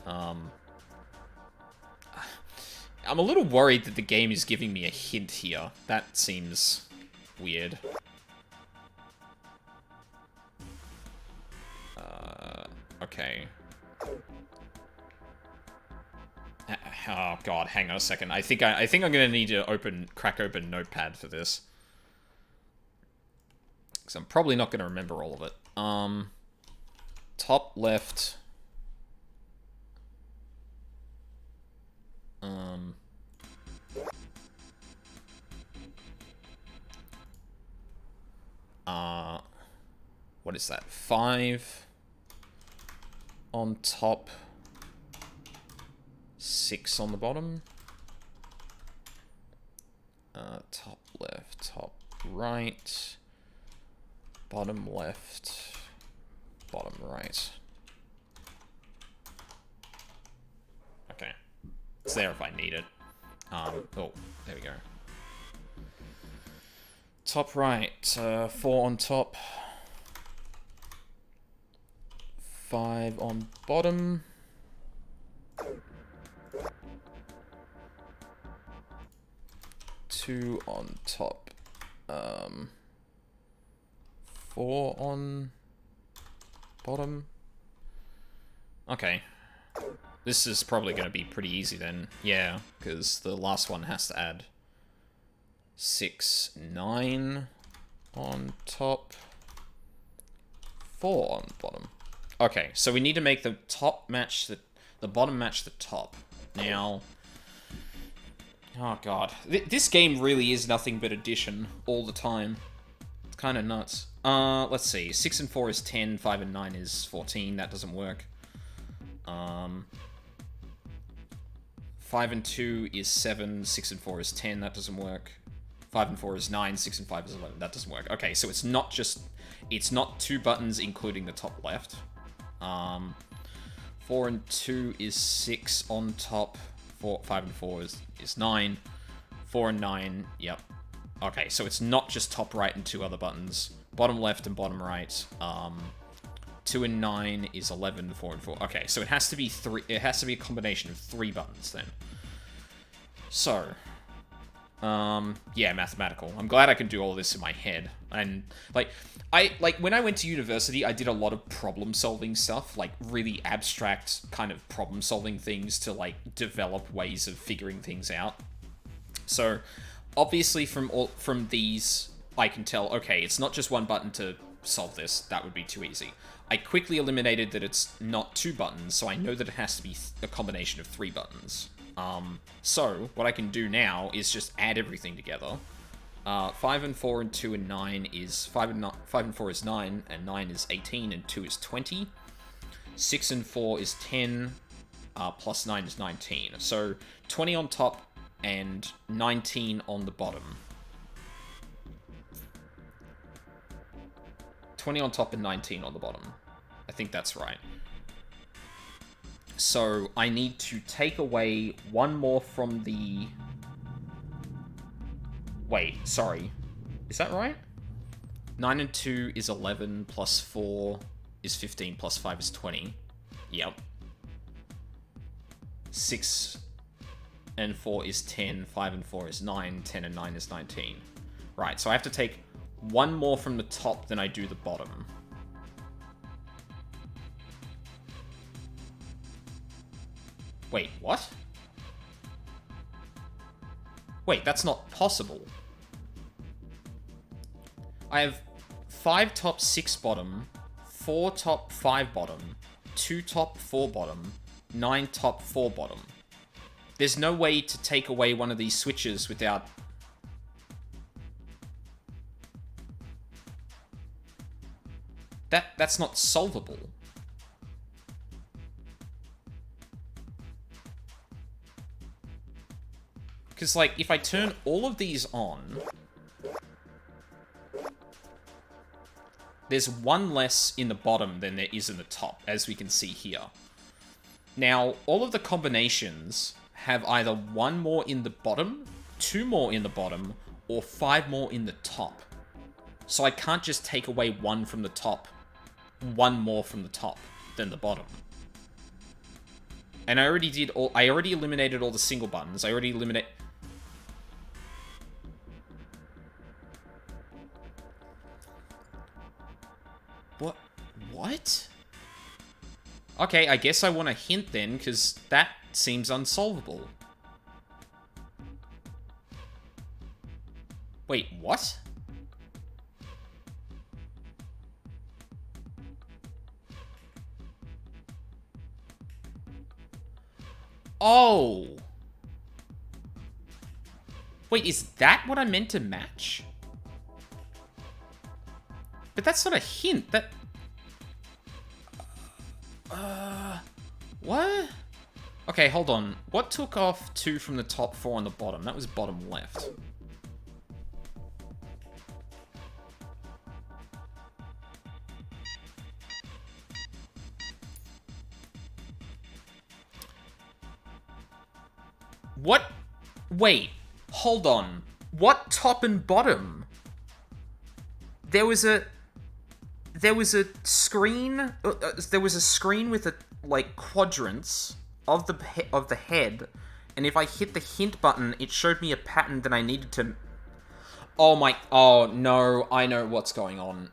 A: I'm a little worried that the game is giving me a hint here. That seems weird. Okay. Oh god, hang on a second. I think I'm gonna need to crack open Notepad for this. Because I'm probably not gonna remember all of it. Top left. What is that? 5 on top, 6 on the bottom. Top left, top right, bottom left, bottom right. Okay. It's there if I need it. Oh, there we go. Top right, 4 on top, 5 on bottom. Two on top. 4 on bottom. Okay. This is probably going to be pretty easy then. Yeah, because the last one has to add 6, 9 on top. 4 on bottom. Okay, so we need to make the top match the bottom match the top. Now, oh god, this game really is nothing but addition all the time. It's kind of nuts. Let's see. 6 and 4 is 10. 5 and 9 is 14. That doesn't work. 5 and 2 is 7. 6 and 4 is 10. That doesn't work. 5 and 4 is 9. 6 and 5 is 11. That doesn't work. Okay, so it's not 2 buttons including the top left. 4 and 2 is 6 on top. 5 and 4 is 9. 4 and 9, yep. Okay, so it's not just top right and 2 other buttons. Bottom left and bottom right. 2 and 9 is 11. 4 and 4. Okay, so it has to be 3. It has to be a combination of 3 buttons then. So, yeah, mathematical. I'm glad I can do all this in my head. And when I went to university, I did a lot of problem-solving stuff, like really abstract kind of problem-solving things to like develop ways of figuring things out. So, obviously from these, I can tell, okay, it's not just one button to solve this. That would be too easy. I quickly eliminated that it's not 2 buttons, so I know that it has to be a combination of 3 buttons. So, what I can do now is just add everything together. 5 and 4 and 2 and 9 is... 5 and 4 is 9, and 9 is 18, and 2 is 20. 6 and 4 is 10, plus 9 is 19. So, 20 on top and 19 on the bottom. 20 on top and 19 on the bottom. I think that's right. So, I need to take away one more from the... Wait, sorry. Is that right? 9 and 2 is 11, plus 4 is 15, plus 5 is 20. Yep. 6 and 4 is 10, 5 and 4 is 9, 10 and 9 is 19. Right, so I have to take one more from the top than I do the bottom. Wait, what? Wait, that's not possible. I have 5 top, 6 bottom, 4 top, 5 bottom, 2 top, 4 bottom, 9 top, 4 bottom. There's no way to take away one of these switches without... That's not solvable. Because, like, if I turn all of these on... There's one less in the bottom than there is in the top, as we can see here. Now, all of the combinations have either 1 more in the bottom, 2 more in the bottom, or 5 more in the top. So I can't just take away 1 from the top, 1 more from the top than the bottom. And I already eliminated all the single buttons. I already eliminate... What? Okay, I guess I want a hint then, because that seems unsolvable. Wait, what? Oh! Wait, is that what I meant to match? But that's not a hint, that... What? Okay, hold on. What took off 2 from the top, 4 on the bottom? That was bottom left. What? Wait. Hold on. What top and bottom? There was a screen. There was a screen with like quadrants of the head, and if I hit the hint button, it showed me a pattern that I needed to. Oh no! I know what's going on.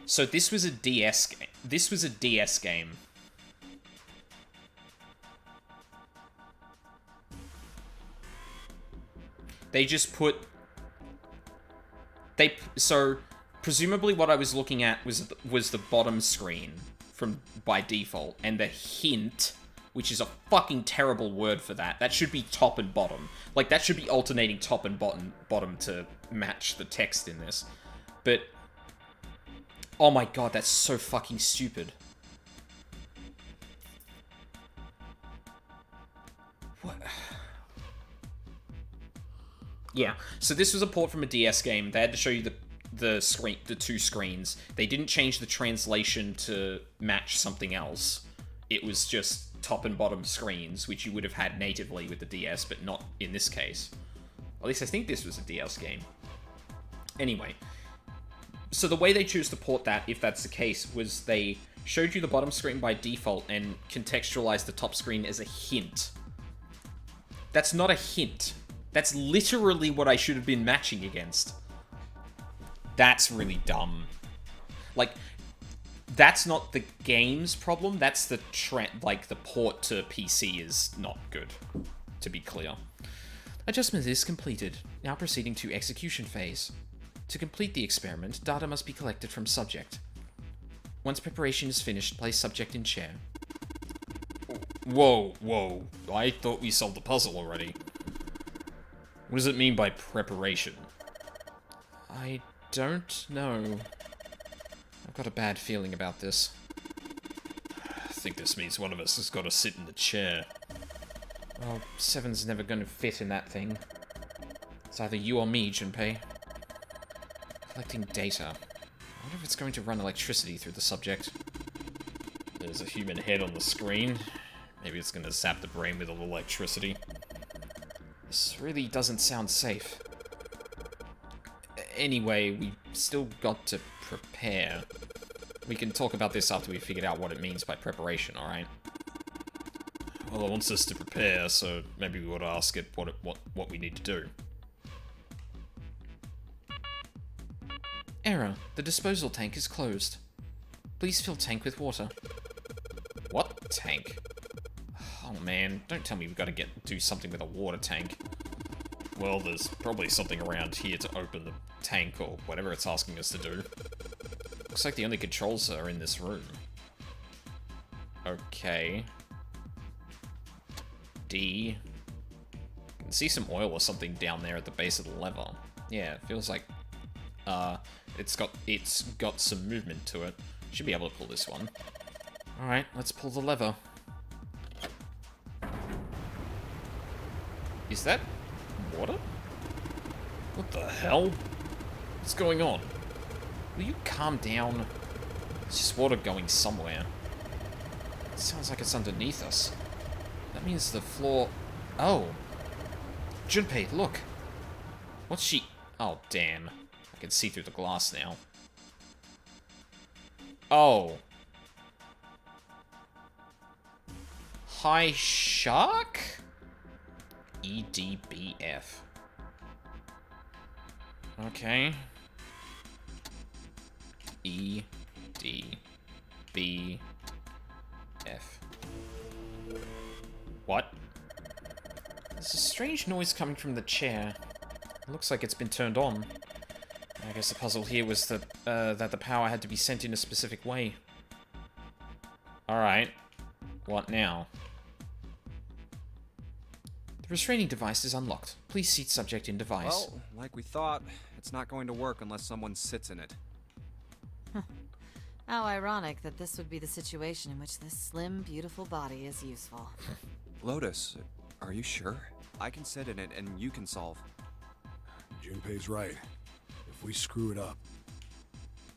A: So this was a DS game. This was a DS game. They just put... So, presumably what I was looking at was the bottom screen by default, and the hint, which is a fucking terrible word for that. That should be top and bottom. Like, that should be alternating top and bottom to match the text in this. But, oh my god, that's so fucking stupid. What? Yeah, so this was a port from a DS game. They had to show you the 2 screens. They didn't change the translation to match something else. It was just top and bottom screens, which you would have had natively with the DS, but not in this case. At least I think this was a DS game. Anyway, so the way they choose to port that, if that's the case, was they showed you the bottom screen by default and contextualized the top screen as a hint. That's not a hint. That's literally what I should have been matching against. That's really dumb. Like, that's not the game's problem. That's the the port to PC is not good, to be clear. Adjustment is completed. Now proceeding to execution phase. To complete the experiment, data must be collected from subject. Once preparation is finished, place subject in chair. Whoa. I thought we solved the puzzle already. What does it mean by preparation? I don't know. I've got a bad feeling about this. I think this means one of us has got to sit in the chair. Well, 7's never going to fit in that thing. It's either you or me, Junpei. Collecting data. I wonder if it's going to run electricity through the subject. There's a human head on the screen. Maybe it's going to zap the brain with a little electricity. This really doesn't sound safe. Anyway, we still got to prepare. We can talk about this after we figured out what it means by preparation, alright? Well, it wants us to prepare, so maybe we ought to ask it what we need to do. Error. The disposal tank is closed. Please fill tank with water. What tank? Oh man, don't tell me we've got to do something with a water tank. Well, there's probably something around here to open the tank or whatever it's asking us to do. Looks like the only controls are in this room. Okay. D. I can see some oil or something down there at the base of the lever. Yeah, it feels like it's got some movement to it. Should be able to pull this one. Alright, let's pull the lever. Is that water? What the hell? What's going on? Will you calm down? It's just water going somewhere. It sounds like it's underneath us. That means the floor... Oh. Junpei, look. What's she... Oh, damn. I can see through the glass now. Oh. High Shark? EDBF. Okay. EDBF. What? There's a strange noise coming from the chair. It looks like it's been turned on. I guess the puzzle here was that the power had to be sent in a specific way. Alright. What now? The restraining device is unlocked. Please seat subject in device.
B: Well, like we thought, it's not going to work unless someone sits in it.
C: How ironic that this would be the situation in which this slim, beautiful body is useful.
B: Lotus, are you sure? I can sit in it and you can solve.
F: Junpei's right. If we screw it up...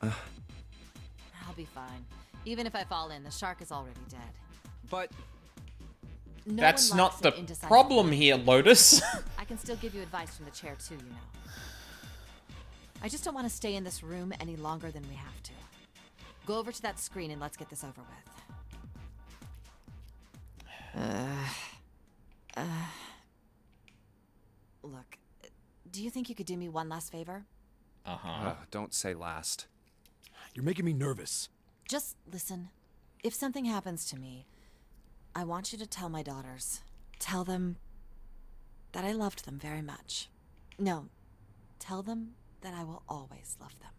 C: I'll be fine. Even if I fall in, the shark is already dead.
B: But...
C: No
A: That's
C: one
A: not
C: likes
A: the
C: an indecisive
A: problem
C: man.
A: here, Lotus.
C: I can still give you advice from the chair too, you know. I just don't want to stay in this room any longer than we have to. Go over to that screen and let's get this over with. Look, do you think you could do me one last favor?
A: Uh-huh.
B: Don't say last.
F: You're making me nervous.
C: Just listen. If something happens to me, I want you to tell my daughters. Tell them that I loved them very much. No, tell them that I will always love them.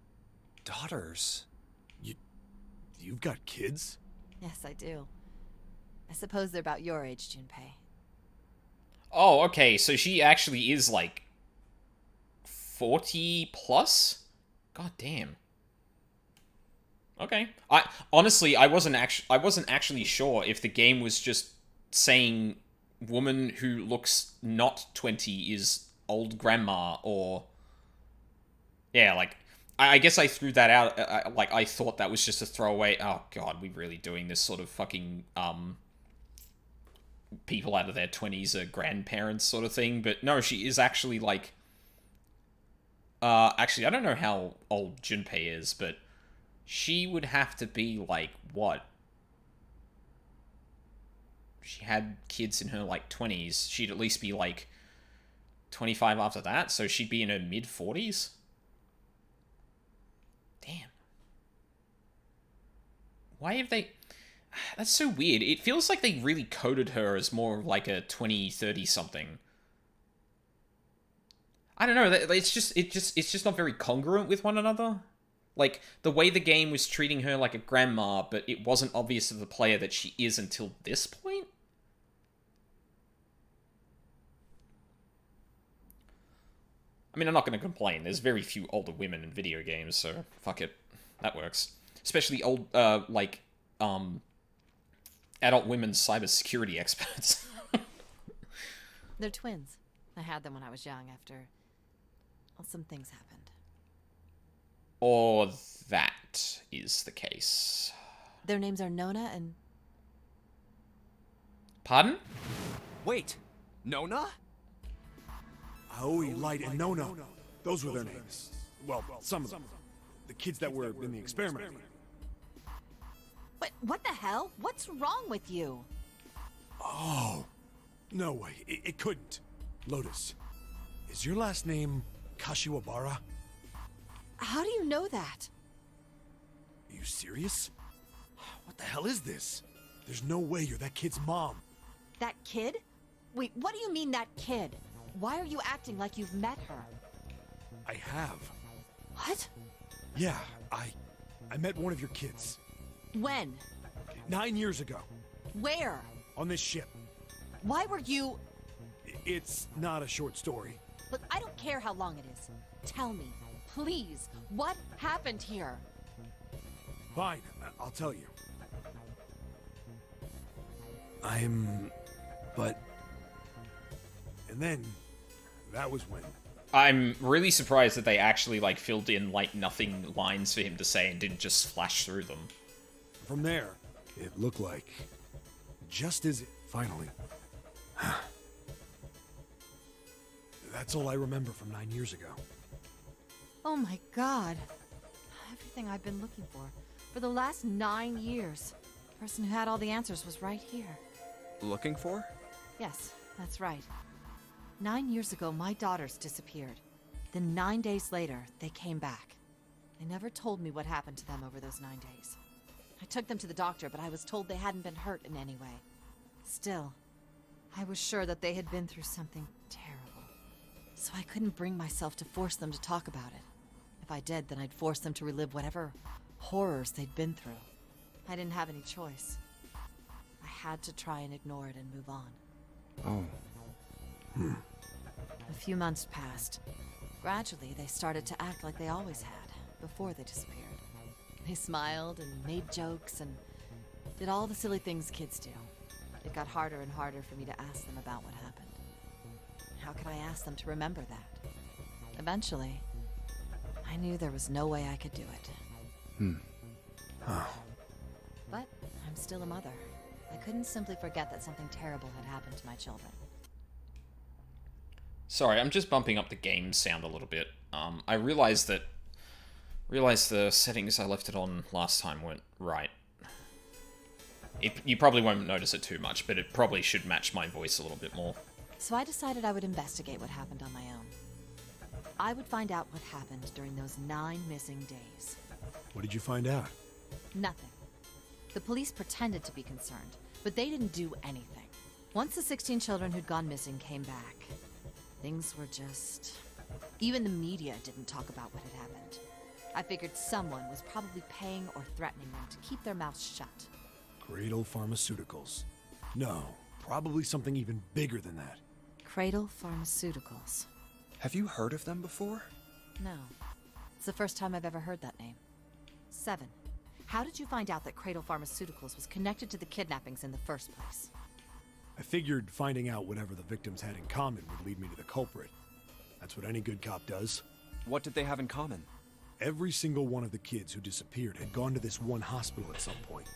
B: Daughters?
F: You've got kids?
C: Yes, I do. I suppose they're about your age, Junpei.
A: Oh, okay, so she actually is, like, 40 plus? God damn. Okay. Honestly, I wasn't actually sure if the game was just saying woman who looks not 20 is old grandma, or... Yeah, like, I guess I threw that out, I thought that was just a throwaway, oh god, we're really doing this sort of fucking, people out of their 20s are grandparents sort of thing, but no, she is actually, like... actually, I don't know how old Junpei is, but she would have to be, like, what? She had kids in her, like, 20s. She'd at least be, like, 25 after that, so she'd be in her mid-40s? Damn. Why have they... That's so weird. It feels like they really coded her as more of, like, a 20, 30-something. I don't know, it's just not very congruent with one another. Like, the way the game was treating her like a grandma, but it wasn't obvious to the player that she is until this point? I mean, I'm not going to complain. There's very few older women in video games, so fuck it. That works. Especially old, adult women cybersecurity experts.
C: They're twins. I had them when I was young after... Well, some things happened.
A: Or that is the case.
C: Their names are Nona and...
A: Pardon?
B: Wait, Nona?
F: Aoi, Light, and Nona. Those were their names. Well, some of them. The kids that were in the experiment.
C: What the hell? What's wrong with you?
F: Oh. No way. It couldn't. Lotus, is your last name Kashiwabara?
C: How do you know that?
F: Are you serious? What the hell is this? There's no way you're that kid's mom.
C: That kid? Wait, what do you mean, that kid? Why are you acting like you've met her?
F: I have.
C: What?
F: Yeah, I met one of your kids.
C: When?
F: 9 years ago.
C: Where?
F: On this ship.
C: Why were you...
F: It's not a short story.
C: Look, I don't care how long it is. Tell me, please, what happened here?
F: Fine, I'll tell you. But... And then, that was when...
A: I'm really surprised that they actually, like, filled in, like, nothing lines for him to say and didn't just flash through them.
F: From there, it looked like just as... Finally. That's all I remember from 9 years ago.
C: Oh my god. Everything I've been looking for the last 9 years. The person who had all the answers was right here.
B: Looking for?
C: Yes, that's right. 9 years ago, my daughters disappeared. Then 9 days later, they came back. They never told me what happened to them over those 9 days. I took them to the doctor, but I was told they hadn't been hurt in any way. Still, I was sure that they had been through something terrible. So I couldn't bring myself to force them to talk about it. If I did, then I'd force them to relive whatever horrors they'd been through. I didn't have any choice. I had to try and ignore it and move on.
B: Oh.
C: A few months passed. Gradually, they started to act like they always had, before they disappeared. They smiled and made jokes and did all the silly things kids do. It got harder and harder for me to ask them about what happened. How could I ask them to remember that? Eventually, I knew there was no way I could do it. But I'm still a mother. I couldn't simply forget that something terrible had happened to my children.
A: Sorry, I'm just bumping up the game sound a little bit. I realized the settings I left it on last time weren't right. You probably won't notice it too much, but it probably should match my voice a little bit more.
C: So I decided I would investigate what happened on my own. I would find out what happened during those 9 missing days.
F: What did you find out?
C: Nothing. The police pretended to be concerned, but they didn't do anything. Once the 16 children who'd gone missing came back, things were just... Even the media didn't talk about what had happened. I figured someone was probably paying or threatening them to keep their mouths shut.
F: Cradle Pharmaceuticals. No, probably something even bigger than that.
C: Cradle Pharmaceuticals.
B: Have you heard of them before?
C: No. It's the first time I've ever heard that name. 7. How did you find out that Cradle Pharmaceuticals was connected to the kidnappings in the first place?
F: I figured finding out whatever the victims had in common would lead me to the culprit. That's what any good cop does.
B: What did they have in common?
F: Every single one of the kids who disappeared had gone to this one hospital at some point.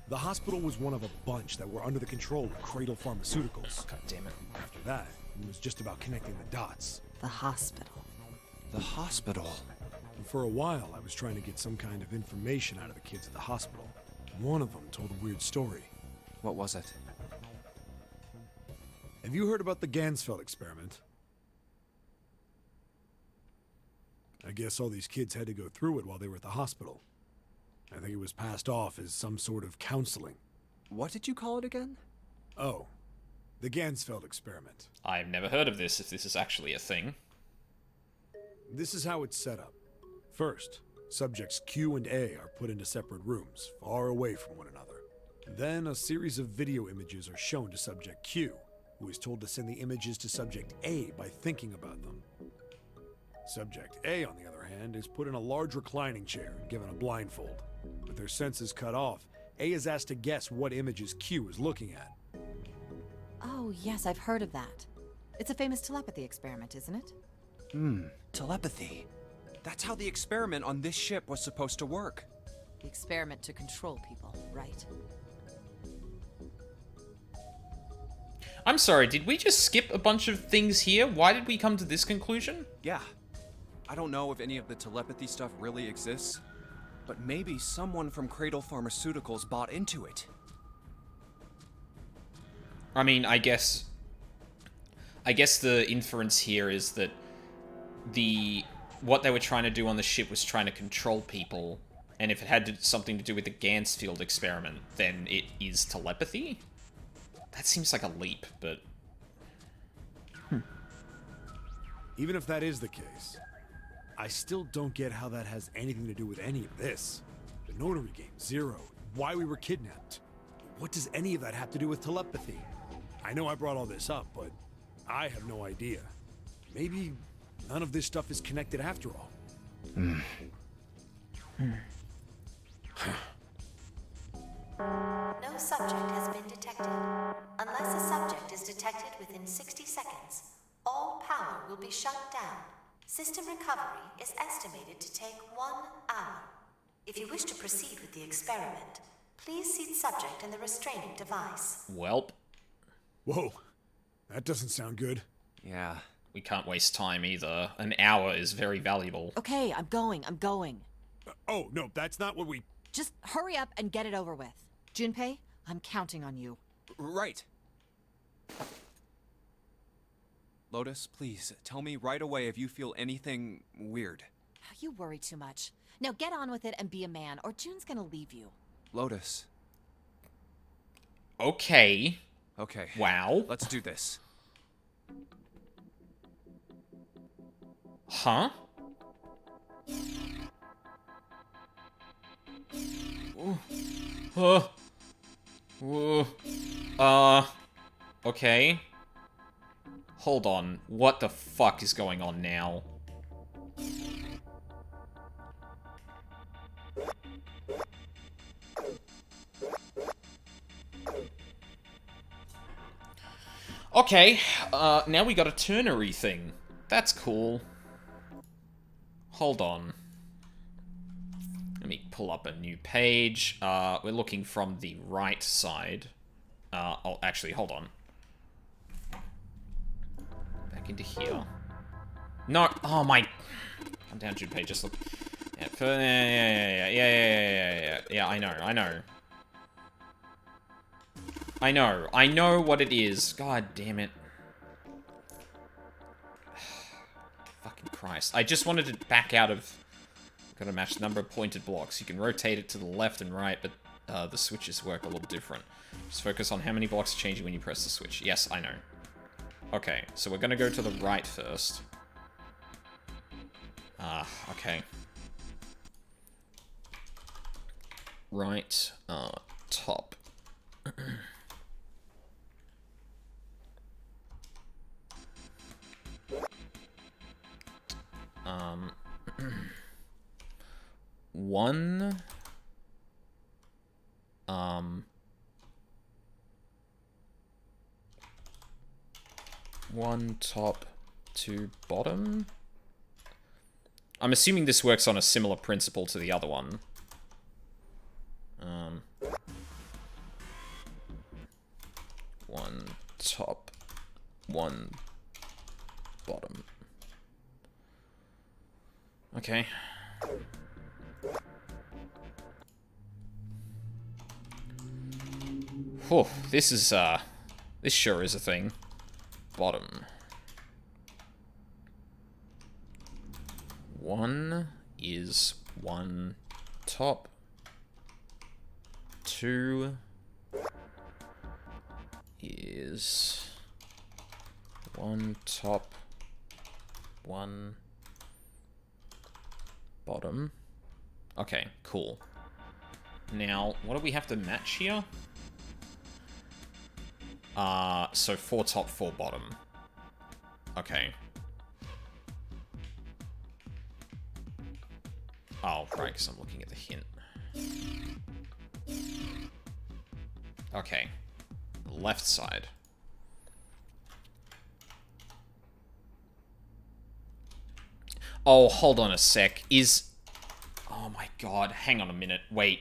F: The hospital was one of a bunch that were under the control of Cradle Pharmaceuticals.
A: God damn it.
F: After that, it was just about connecting the dots.
C: The hospital.
B: The hospital?
F: And for a while, I was trying to get some kind of information out of the kids at the hospital. One of them told a weird story.
B: What was it?
F: Have you heard about the Gansfeld experiment? I guess all these kids had to go through it while they were at the hospital. I think it was passed off as some sort of counseling.
B: What did you call it again?
F: Oh, the Gansfeld experiment.
A: I've never heard of this, if this is actually a thing.
F: This is how it's set up. First, subjects Q and A are put into separate rooms, far away from one another. Then a series of video images are shown to subject Q, who is told to send the images to subject A by thinking about them. Subject A, on the other hand, is put in a large reclining chair and given a blindfold. With their senses cut off, A is asked to guess what images Q is looking at.
C: Oh, yes, I've heard of that. It's a famous telepathy experiment, isn't it?
B: Telepathy. That's how the experiment on this ship was supposed to work.
C: The experiment to control people, right?
A: I'm sorry, did we just skip a bunch of things here? Why did we come to this conclusion?
B: Yeah. I don't know if any of the telepathy stuff really exists, but maybe someone from Cradle Pharmaceuticals bought into it.
A: I mean, I guess the inference here is that what they were trying to do on the ship was trying to control people, and if it had something to do with the Gansfeld experiment, then it is telepathy? That seems like a leap, but...
F: Even if that is the case, I still don't get how that has anything to do with any of this. The notary game, Zero, why we were kidnapped. What does any of that have to do with telepathy? I know I brought all this up, but I have no idea. Maybe none of this stuff is connected after all.
J: No subject has been detected. Unless a subject is detected within 60 seconds, all power will be shut down. System recovery is estimated to take 1 hour. If you wish to proceed with the experiment, Please seat subject in the restraining device.
A: Welp.
F: Whoa, that doesn't sound good.
B: Yeah.
A: We can't waste time either. An hour is very valuable.
C: Okay, I'm going.
F: Oh, no, that's not what we...
C: Just hurry up and get it over with. Junpei, I'm counting on you.
B: Right. Lotus, please, tell me right away if you feel anything weird.
C: You worry too much. Now get on with it and be a man, or June's gonna leave you.
B: Lotus.
A: Okay.
B: Okay.
A: Wow.
B: Let's do this.
A: Huh? Okay. Hold on. What the fuck is going on now? Okay, now we got a ternary thing. That's cool. Hold on. Let me pull up a new page. We're looking from the right side. Oh, actually, hold on. Back into here. No, oh my... Come down, Junpei, just look... Yeah, I know. I know what it is. God damn it. Fucking Christ. I just wanted to back out of... Gotta match the number of pointed blocks. You can rotate it to the left and right, but the switches work a little different. Just focus on how many blocks are changing when you press the switch. Yes, I know. Okay, so we're gonna go to the right first. Okay. Right, top. One, one top, two bottom. I'm assuming this works on a similar principle to the other one. One top, one bottom. Okay. Oh, this sure is a thing. Bottom. One is one top. Two is one top, one bottom. Okay, cool. Now, what do we have to match here? So 4 top, 4 bottom. Okay. Oh, right, because I'm looking at the hint. Okay. Left side. Oh, hold on a sec. Oh my god, hang on a minute. Wait.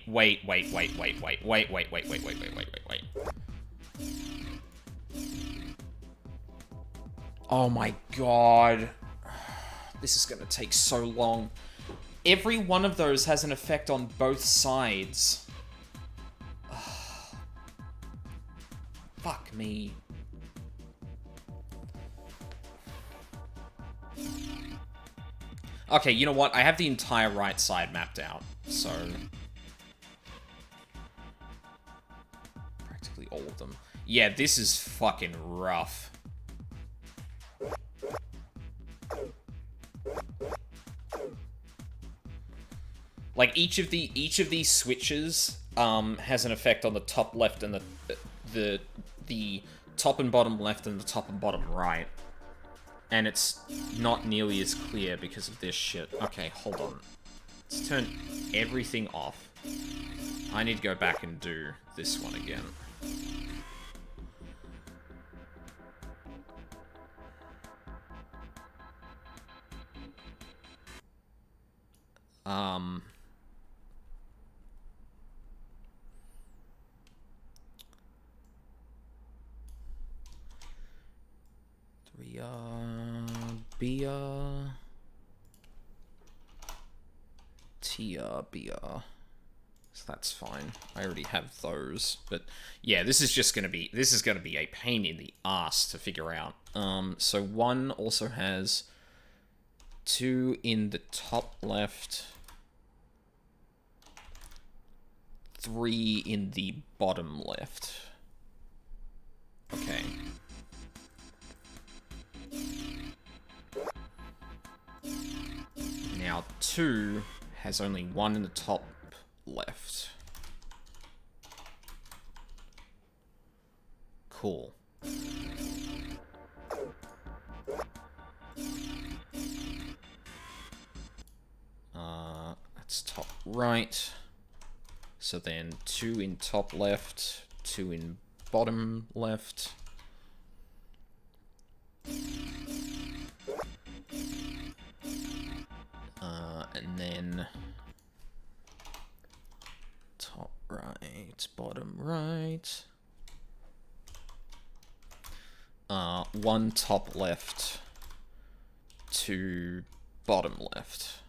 A: Oh my god. This is gonna take so long. Every one of those has an effect on both sides. Fuck me. Okay, you know what? I have the entire right side mapped out, so... Practically all of them. Yeah, this is fucking rough. Like, each of these switches, has an effect on the top left and the top and bottom left and the top and bottom right. And it's not nearly as clear because of this shit. Okay, hold on. Let's turn everything off. I need to go back and do this one again. Bia, Tia, Bia. So that's fine. I already have those. But yeah, this is gonna be a pain in the ass to figure out. So 1 also has 2 in the top left, 3 in the bottom left. Okay. Now 2 has only 1 in the top left. Cool. That's top right. So then 2 in top left, 2 in bottom left. And then top right, bottom right. 1 top left, 2 bottom left.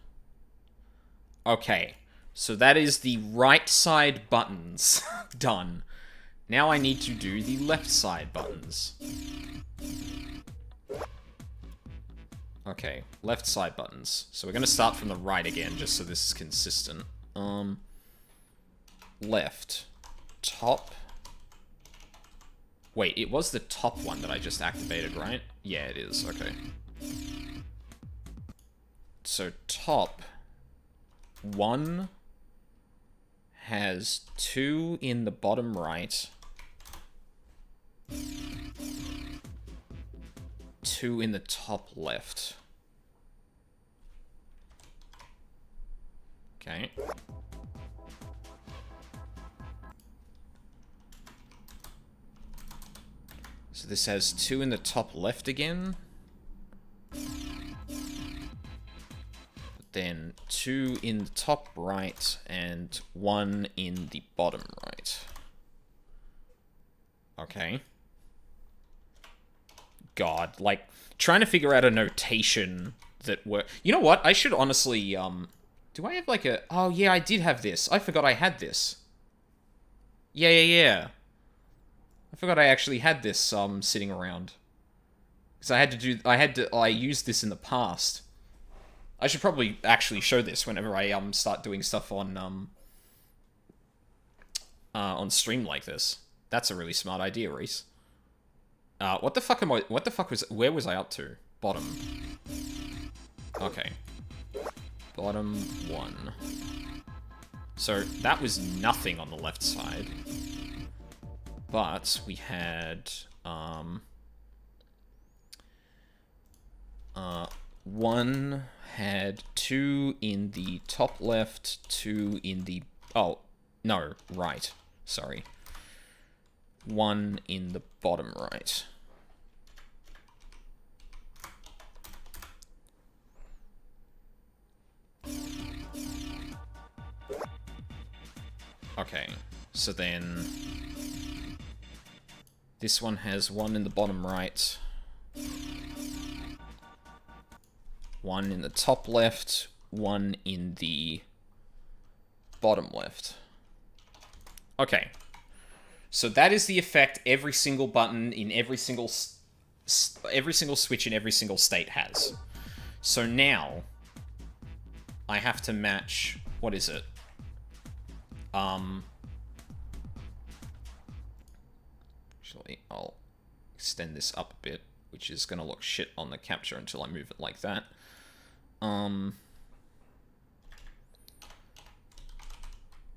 A: Okay, so that is the right side buttons done. Now I need to do the left side buttons. Okay, left side buttons. So we're gonna start from the right again, just so this is consistent. Left. Top. Wait, it was the top one that I just activated, right? Yeah, it is. Okay. So top 1 has 2 in the bottom right, 2 in the top left. Okay. So this has 2 in the top left again. Then 2 in the top right and 1 in the bottom right. Okay. God, like, trying to figure out a notation that works. You know what? I should honestly, do I have like a... Oh, yeah, I did have this. I forgot I had this. Yeah. I forgot I actually had this, sitting around. Because I used this in the past. I should probably actually show this whenever I, start doing stuff on stream like this. That's a really smart idea, Reese. What the fuck where was I up to? Bottom. Okay. Bottom 1. So, that was nothing on the left side. But, we had, 1 had 2 in the top left, 2 in the... Oh, no, right. Sorry. 1 in the bottom right. Okay, so then... This one has 1 in the bottom right, 1 in the top left, 1 in the bottom left. Okay. So that is the effect every single button in every single switch in every single state has. So now I have to match, what is it? Actually, I'll extend this up a bit, which is going to look shit on the capture until I move it like that.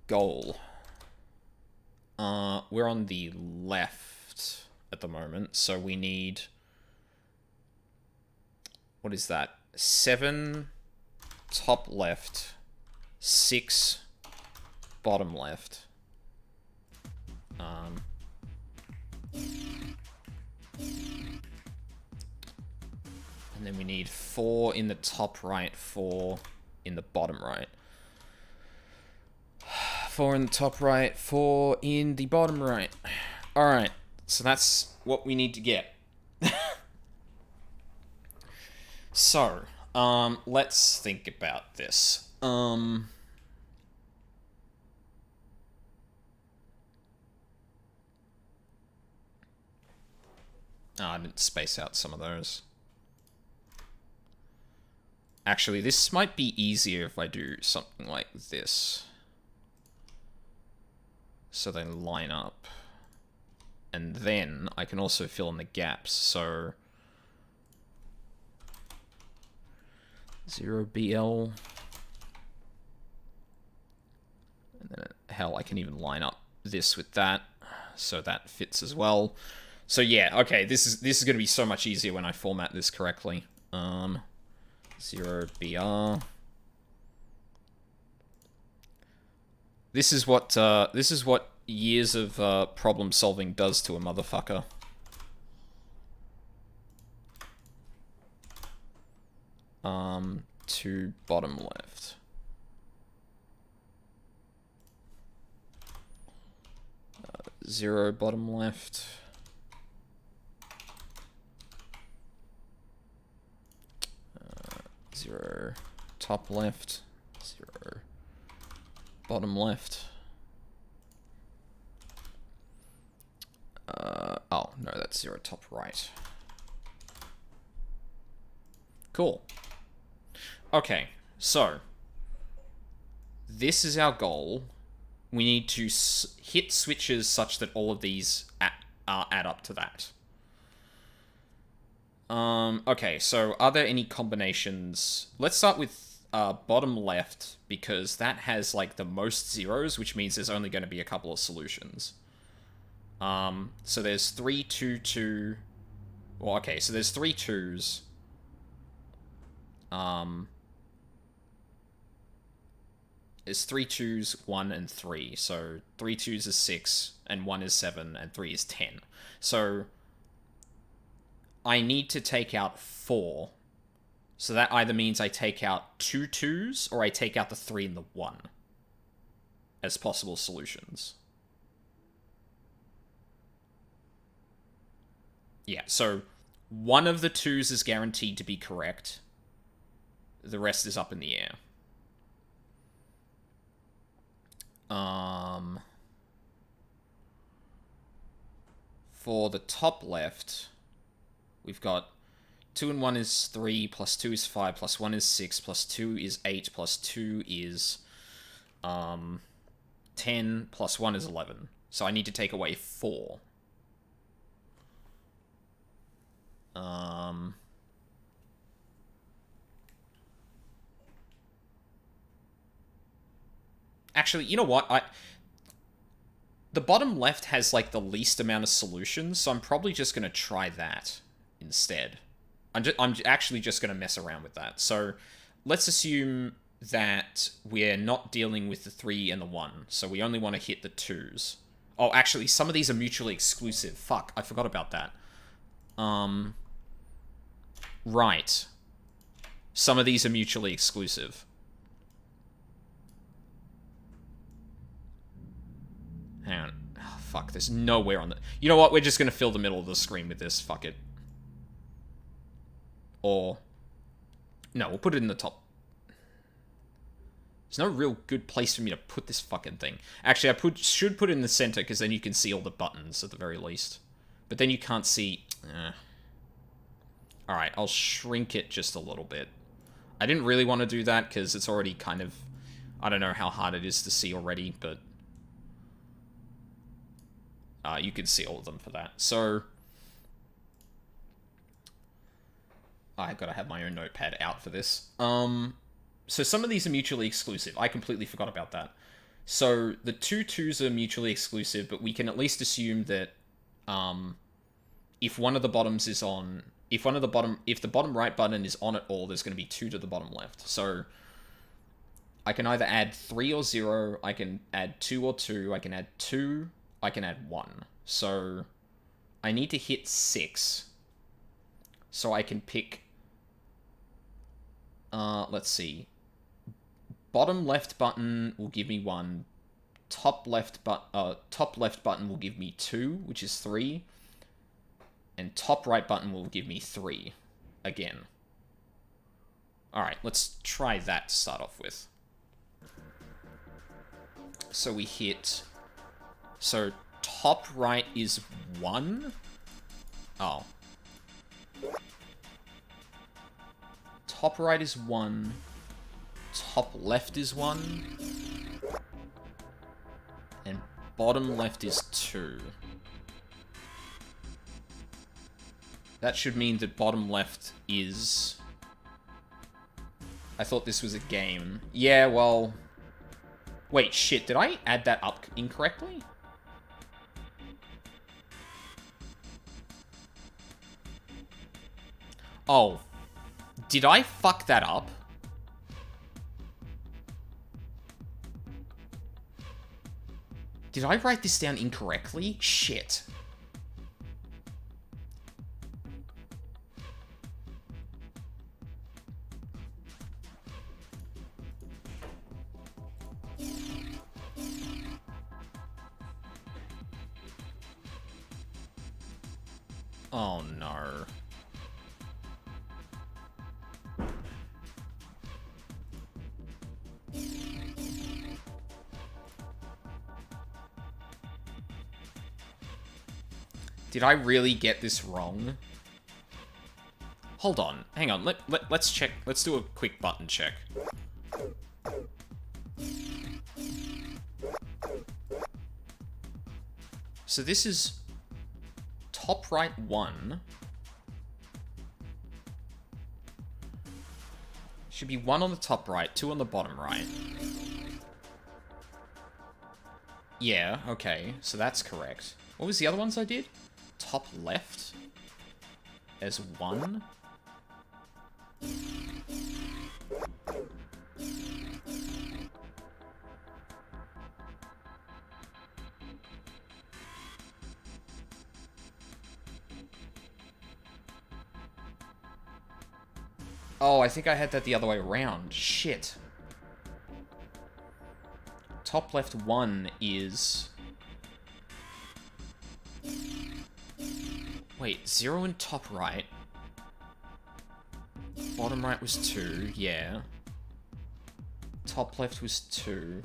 A: Goal. We're on the left at the moment, so we need... What is that? 7 top left, 6 bottom left. And then we need 4 in the top right, 4 in the bottom right. 4 in the top right, 4 in the bottom right. Alright, so that's what we need to get. So, let's think about this. I didn't space out some of those. Actually, this might be easier if I do something like this. So they line up. And then I can also fill in the gaps, so 0BL. And then, hell, I can even line up this with that, so that fits as well. So yeah, okay, this is going to be so much easier when I format this correctly. 0BR. This is what years of problem solving does to a motherfucker. To bottom left. Zero bottom left. Zero top left. Zero bottom left. Oh, no, that's zero top right. Cool. Okay, so this is our goal. We need to hit switches such that all of these add up to that. Okay, so are there any combinations? Let's start with bottom left, because that has like the most zeros, which means there's only going to be a couple of solutions. So there's 3, 2, 2. Well, okay, so there's 3 2s. There's 3 2s, 1 and 3. So 3 2s is 6, and 1 is 7, and 3 is 10. So I need to take out 4. So that either means I take out 2 2s, or I take out the 3 and the 1 as possible solutions. Yeah, so one of the 2s is guaranteed to be correct. The rest is up in the air. For the top left, we've got 2 and 1 is 3, plus 2 is 5, plus 1 is 6, plus 2 is 8, plus 2 is 10, plus 1 is 11. So I need to take away 4. Actually, you know what? The bottom left has like the least amount of solutions, so I'm probably just gonna try that instead. I'm actually just gonna mess around with that. So let's assume that we're not dealing with the 3 and the 1, so we only want to hit the 2s. Oh, actually, some of these are mutually exclusive. Fuck, I forgot about that. Right. Some of these are mutually exclusive. Hang on. Oh, fuck, there's nowhere on the... You know what? We're just going to fill the middle of the screen with this. Fuck it. Or... No, we'll put it in the top. There's no real good place for me to put this fucking thing. Actually, I should put it in the center, because then you can see all the buttons at the very least. But then you can't see... Alright, I'll shrink it just a little bit. I didn't really want to do that, because it's already kind of... I don't know how hard it is to see already, but... you can see all of them for that. So... I've got to have my own notepad out for this. So some of these are mutually exclusive. I completely forgot about that. So the 2 2s are mutually exclusive, but we can at least assume that if one of the bottoms is on... If the bottom right button is on at all, there's going to be 2 to the bottom left. So I can either add 3 or 0, I can add 2 or 2, I can add 2, I can add 1. So I need to hit 6. So I can pick... let's see. Bottom left button will give me 1. Top left button will give me 2, which is 3. And top right button will give me 3. Again. Alright, let's try that to start off with. So we hit... So, top right is 1? Oh. Top right is 1. Top left is 1. And bottom left is 2. That should mean that bottom left is... I thought this was a game. Yeah, well... Wait, shit, did I add that up incorrectly? Oh. Did I fuck that up? Did I write this down incorrectly? Shit. Oh no. Did I really get this wrong? Hold on. Hang on. Let's check. Let's do a quick button check. So this is top right 1. Should be 1 on the top right, 2 on the bottom right. Yeah, okay. So that's correct. What was the other ones I did? Top left as 1. Oh, I think I had that the other way around. Shit. Top left 1 is... Wait, 0 in top right. Bottom right was 2, yeah. Top left was 2.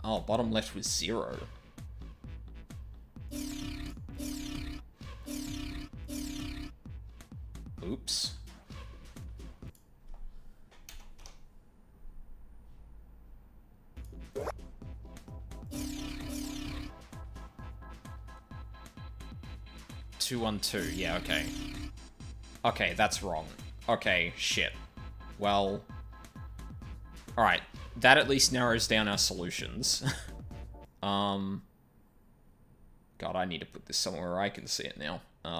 A: Oh, bottom left was 0. Oops. Two on 2, yeah, okay. Okay, that's wrong. Okay, shit. Well... Alright, that at least narrows down our solutions. God, I need to put this somewhere where I can see it now.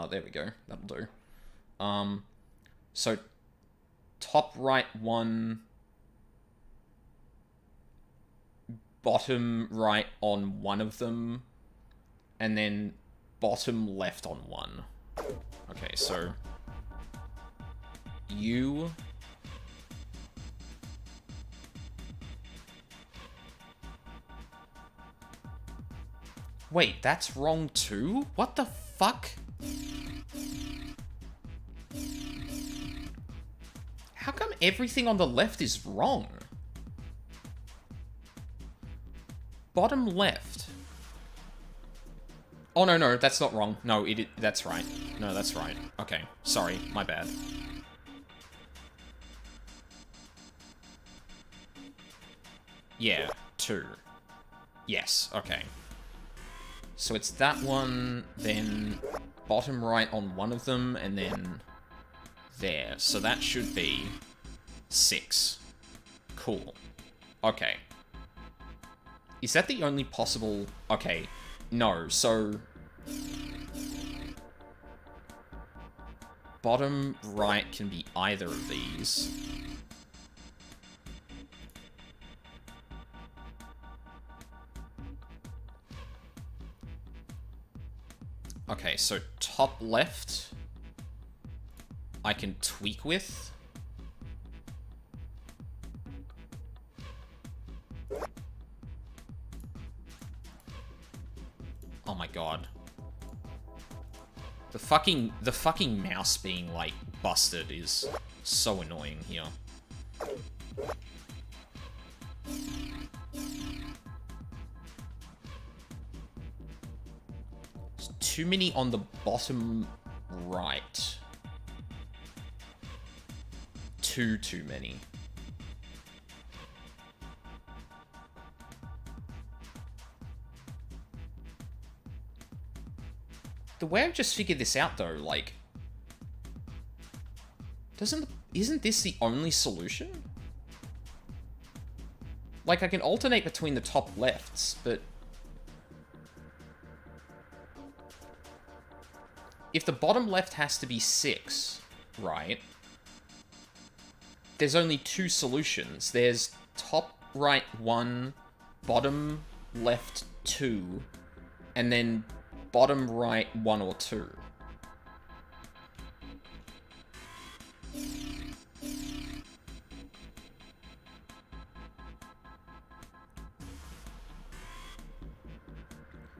A: There we go. That'll do. So, top right 1... Bottom right on one of them, and then bottom left on 1. Okay, so... You... Wait, that's wrong too? What the fuck? How come everything on the left is wrong? Bottom left. Oh, no, that's not wrong. No, that's right. No, that's right. Okay, sorry, my bad. Yeah, 2. Yes, okay. So it's that one, then bottom right on one of them, and then there. So that should be 6. Cool. Okay. Is that the only possible... Okay. No, so... Bottom right can be either of these. Okay, so top left, I can tweak with. Oh my god. The fucking mouse being, like, busted is so annoying here. There's too many on the bottom right. Too many. The way I've just figured this out, though, like... Isn't this the only solution? Like, I can alternate between the top lefts, but... If the bottom left has to be 6, right? There's only 2 solutions. There's top right 1, bottom left 2, and then bottom right 1 or 2.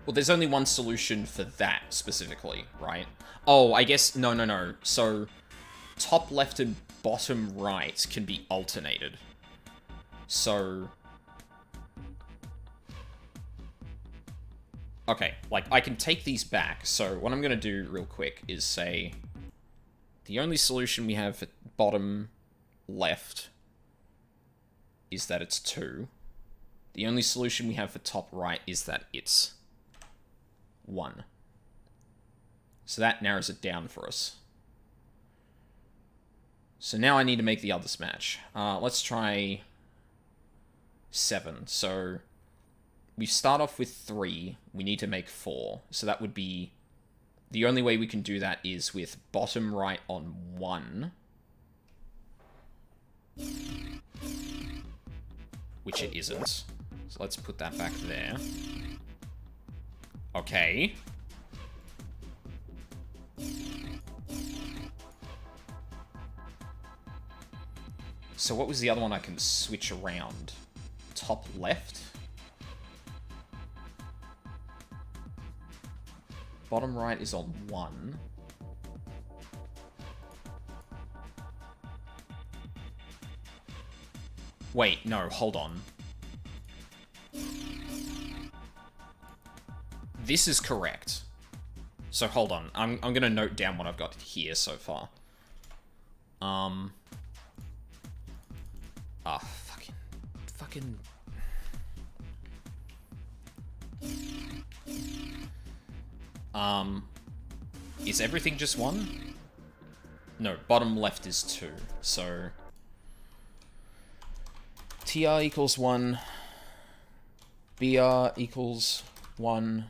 A: Well, there's only one solution for that specifically, right? Oh, I guess... No. So, top left and bottom right can be alternated. So... Okay, like, I can take these back. So, what I'm going to do real quick is say... The only solution we have for bottom left is that it's 2. The only solution we have for top right is that it's 1. So that narrows it down for us. So now I need to make the others match. Let's try 7. So we start off with 3. We need to make 4. So that would be... The only way we can do that is with bottom right on 1. Which it isn't. So let's put that back there. Okay. So what was the other one I can switch around? Top left? Bottom right is on 1. Wait, no, hold on. This is correct. So hold on. I'm gonna note down what I've got here so far. Fucking... Is everything just 1? No, bottom left is 2. So... TR equals 1. BR equals 1.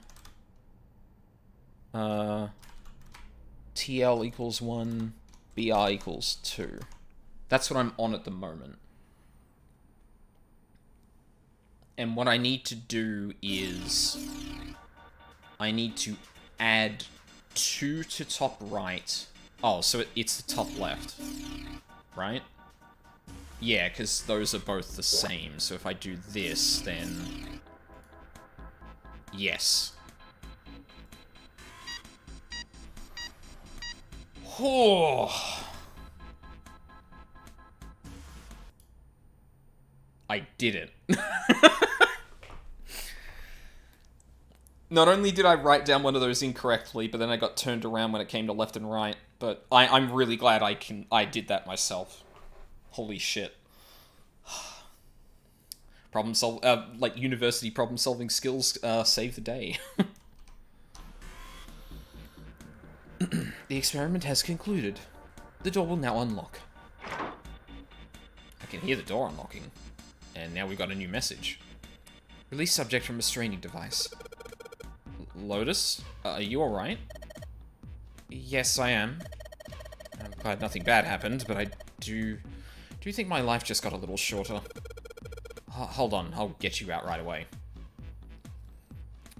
A: TL equals 1. BR equals 2. That's what I'm on at the moment. And what I need to do is... I need to add 2 to top right. Oh, so it's the top left. Right? Yeah, because those are both the same. So if I do this, then... Yes. Oh. I did it. Not only did I write down one of those incorrectly, but then I got turned around when it came to left and right. But I'm really glad I did that myself. Holy shit. Like university problem solving skills save the day. The experiment has concluded. The door will now unlock. I can hear the door unlocking. And now we've got a new message. Release subject from restraining device. Lotus, are you alright? Yes, I am. I'm glad nothing bad happened, but I do you think my life just got a little shorter? Hold on, I'll get you out right away.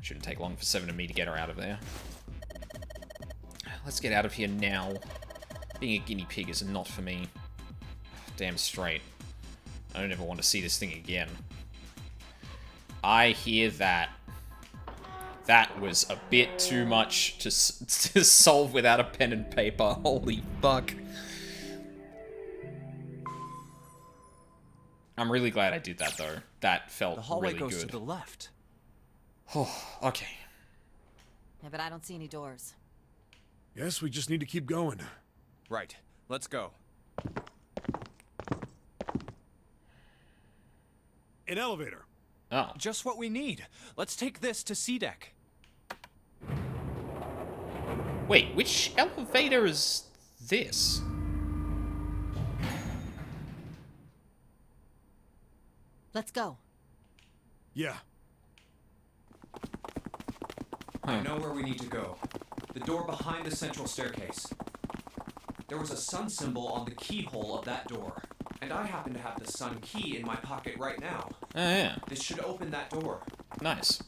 A: Shouldn't take long for Seven and me to get her out of there. Let's get out of here now. Being a guinea pig is not for me. Damn straight. I don't ever want to see this thing again. I hear that. That was a bit too much to solve without a pen and paper. Holy fuck. I'm really glad I did that, though. That felt
B: The hallway
A: really
B: goes
A: good.
B: to the left.
A: Oh, okay.
C: Yeah, but I don't see any doors.
F: Guess we just need to keep going.
B: Right. Let's go.
F: An elevator.
A: Oh.
B: Just what we need. Let's take this to C deck.
A: Wait, which elevator is this?
C: Let's go.
F: Yeah.
B: I know where we need to go. The door behind the central staircase. There was a sun symbol on the keyhole of that door. And I happen to have the sun key in my pocket right now.
A: Oh, yeah.
B: This should open that door.
A: Nice.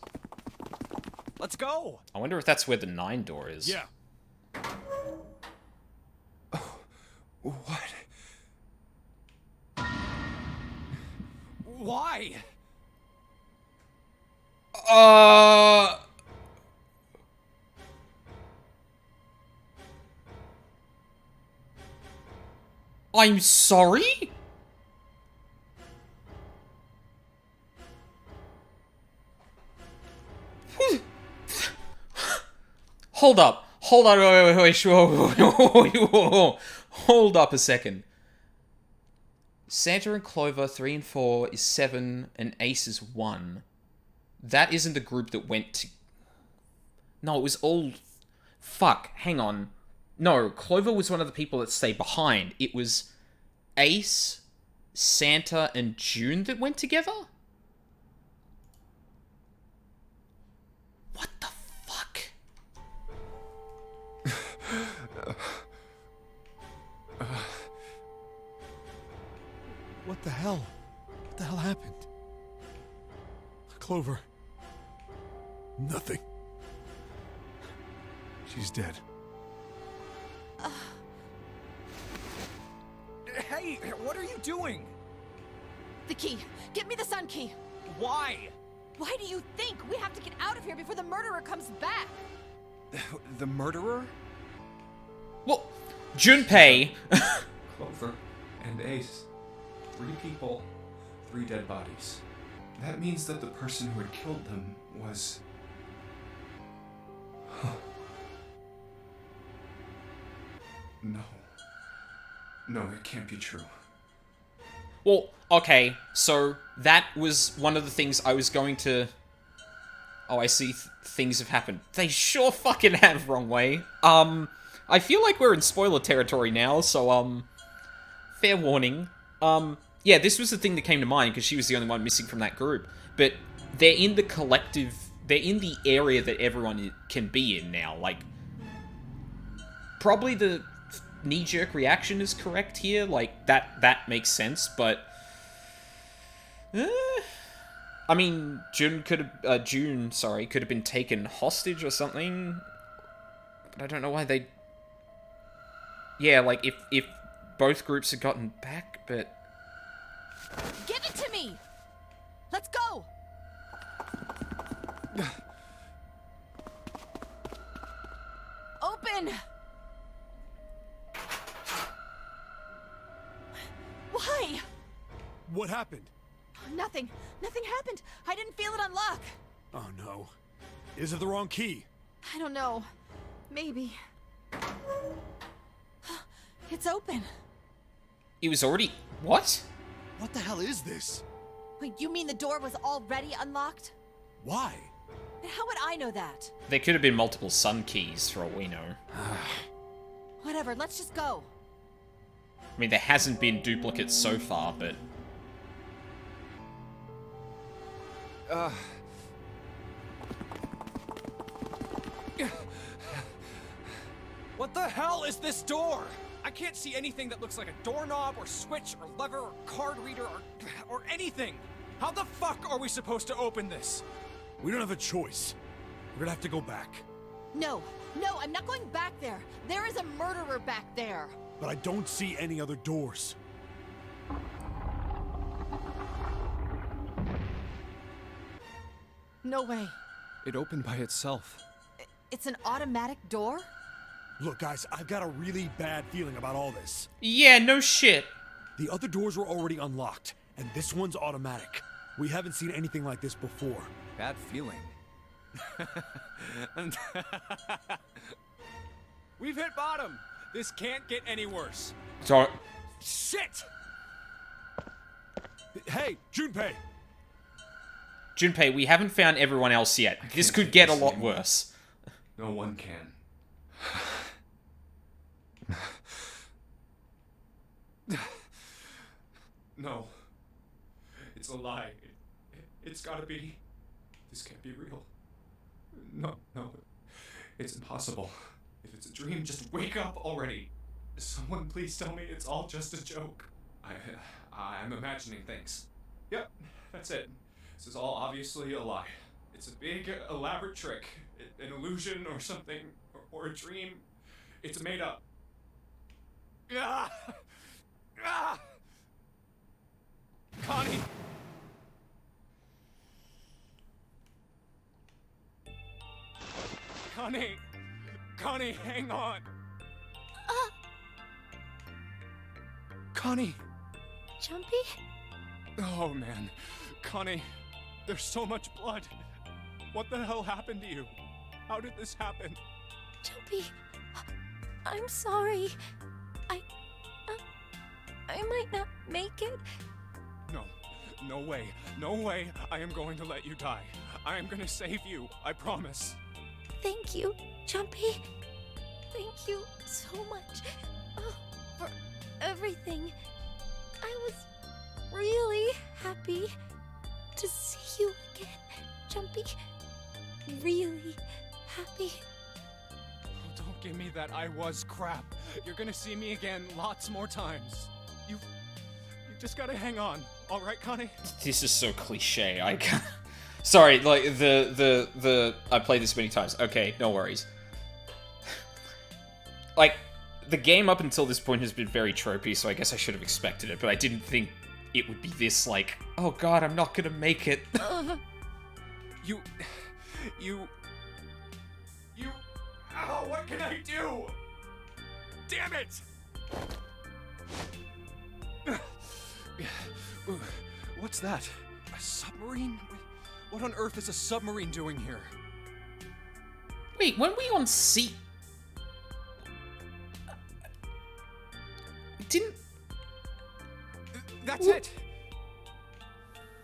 B: Let's go!
A: I wonder if that's where the 9 door is.
F: Yeah.
B: What? Why?
A: I'm sorry? Hold up. Hold on. Wait. Hold up a second. Santa and Clover 3 and 4 is 7 and Ace is 1. That isn't the group that went to... No, it was all... Fuck, hang on. No, Clover was one of the people that stayed behind. It was Ace, Santa, and June that went together? What the fuck?
F: What the hell? What the hell happened? Clover. Nothing. She's dead.
B: Hey, what are you doing?
C: The key. Get me the sun key.
B: Why?
C: Why do you think? We have to get out of here before the murderer comes back.
B: The murderer?
A: Well, Junpei...
B: Clover and Ace. 3 people, 3 dead bodies. That means that the person who had killed them was... No. No, it can't be true.
A: Well, okay, so that was one of the things I was going to... Oh, I see things have happened. They sure fucking have, wrong way. I feel like we're in spoiler territory now, so, fair warning. Yeah, this was the thing that came to mind, because she was the only one missing from that group. But they're in the collective... They're in the area that everyone can be in now. Like, probably the knee-jerk reaction is correct here. Like, that makes sense, but... I mean, June could have... June could have been taken hostage or something. But I don't know why they... Yeah, like, if both groups had gotten back, but...
C: Give it to me! Let's go! Open! Why?
F: What happened?
C: Nothing. Nothing happened. I didn't feel it unlock.
F: Oh no. Is it the wrong key?
C: I don't know. Maybe. It's open.
A: It was already... What?
F: What the hell is this?
C: Wait, you mean the door was already unlocked?
F: Why?
C: Then how would I know that?
A: There could have been multiple sun keys, for all we know.
C: Whatever, let's just go.
A: I mean, there hasn't been duplicates so far, but...
B: What the hell is this door? I can't see anything that looks like a doorknob or switch or lever or card reader or anything. How the fuck are we supposed to open this?
F: We don't have a choice. We're gonna have to go back.
C: No, I'm not going back there. There is a murderer back there.
F: But I don't see any other doors.
C: No way.
B: It opened by itself.
C: It's an automatic door?
F: Look, guys, I've got a really bad feeling about all this.
A: Yeah, no shit.
F: The other doors were already unlocked, and this one's automatic. We haven't seen anything like this before.
B: Bad feeling. We've hit bottom. This can't get any worse.
A: So,
B: Shit!
F: Hey, Junpei!
A: Junpei, we haven't found everyone else yet. This could get a lot worse.
B: No one can. No. It's a lie. It's gotta be. This can't be real. No. It's impossible. If it's a dream, just wake up already. Someone please tell me it's all just a joke. I'm imagining things. Yep, that's it. This is all obviously a lie. It's a big, elaborate trick. An illusion or something, or a dream. It's made up. Ah! Ah! Connie! Connie, hang on! Connie!
H: Jumpy?
B: Oh man, Connie, there's so much blood. What the hell happened to you? How did this happen?
H: Jumpy, I'm sorry. I might not make it.
B: No way I am going to let you die. I am gonna save you, I promise.
H: Thank you, Jumpy. Thank you so much for everything. I was really happy to see you again, Jumpy. Really happy.
B: Oh, don't give me that I was crap. You're gonna see me again lots more times. You just gotta hang on. All right, Connie?
A: This is so cliche. I can't... Sorry, like, I played this many times. Okay, no worries. Like, the game up until this point has been very tropey, so I guess I should have expected it, but I didn't think it would be this, like, oh god, I'm not gonna make it.
B: You... Ow, what can I do? Damn it! What's that? A submarine? What on earth is a submarine doing here?
A: Wait, when we on sea... Didn't...
B: That's it!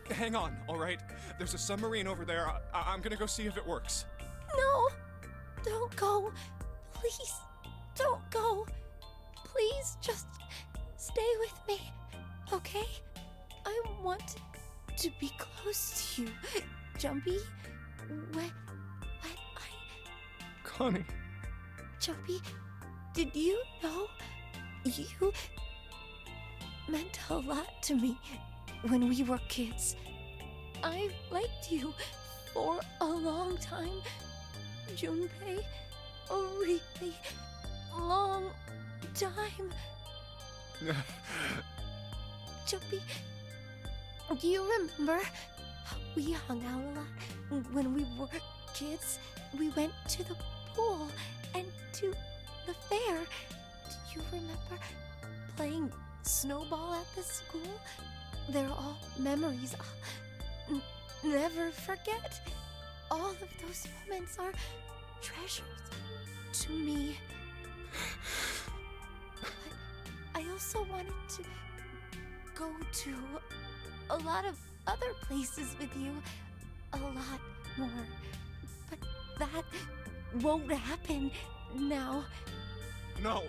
B: Hang on, alright? There's a submarine over there. I'm gonna go see if it works.
H: No! Don't go. Please, don't go. Please just stay with me, okay? I want to be close to you, Jumpy. When I...
B: Connie.
H: Jumpy, did you know you meant a lot to me when we were kids? I've liked you for a long time, Junpei. A really long time. Jumpy, do you remember how we hung out a lot when we were kids? We went to the pool and to the fair. Do you remember playing snowball at the school? They're all memories I'll never forget. All of those moments are treasures to me. But I also wanted to go to a lot of other places with you. A lot more. But that won't happen now.
B: No.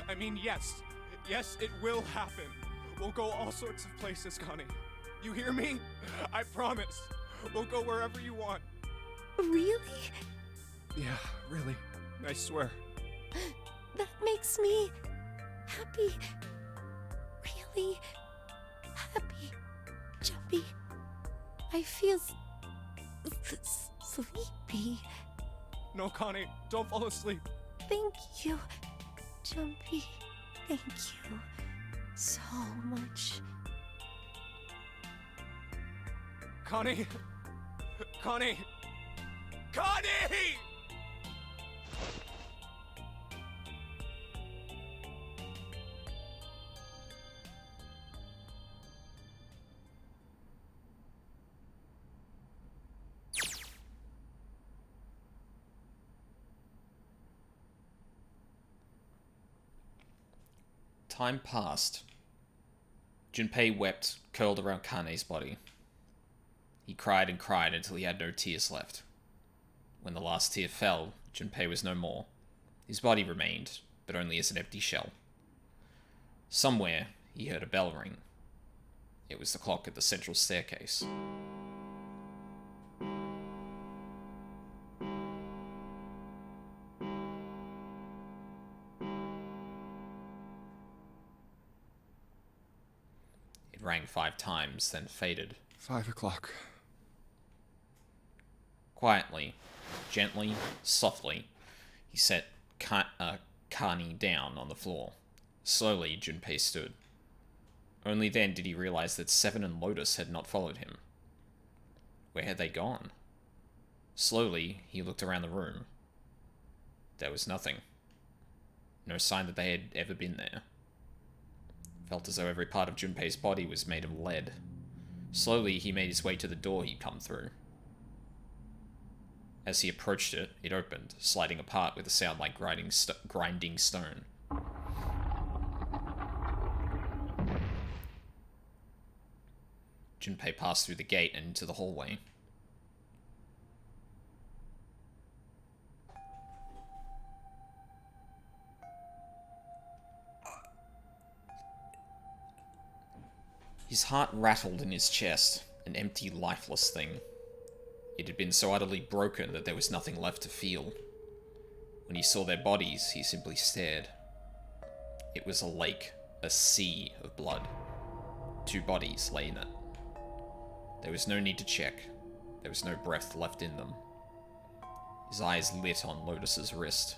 B: I mean, yes. Yes, it will happen. We'll go all sorts of places, Connie. You hear me? I promise. We'll go wherever you want.
H: Really?
B: Yeah, really. I swear.
H: That makes me happy. Really happy. Jumpy. I feel sleepy.
B: No, Connie, don't fall asleep.
H: Thank you, Jumpy. Thank you so much.
B: Connie! Connie!
E: Connie!
A: Time passed. Junpei wept, curled around Kane's body. He cried and cried until he had no tears left. When the last tear fell, Junpei was no more. His body remained, but only as an empty shell. Somewhere, he heard a bell ring. It was the clock at the central staircase. It rang 5 times, then faded.
B: 5 o'clock.
A: Quietly, gently, softly, he set Kani down on the floor. Slowly, Junpei stood. Only then did he realize that Seven and Lotus had not followed him. Where had they gone? Slowly, he looked around the room. There was nothing. No sign that they had ever been there. Felt as though every part of Junpei's body was made of lead. Slowly, he made his way to the door he'd come through. As he approached it, it opened, sliding apart with a sound like grinding stone. Junpei passed through the gate and into the hallway. His heart rattled in his chest, an empty, lifeless thing. It had been so utterly broken that there was nothing left to feel. When he saw their bodies, he simply stared. It was a lake, a sea of blood. 2 bodies lay in it. There was no need to check. There was no breath left in them. His eyes lit on Lotus's wrist.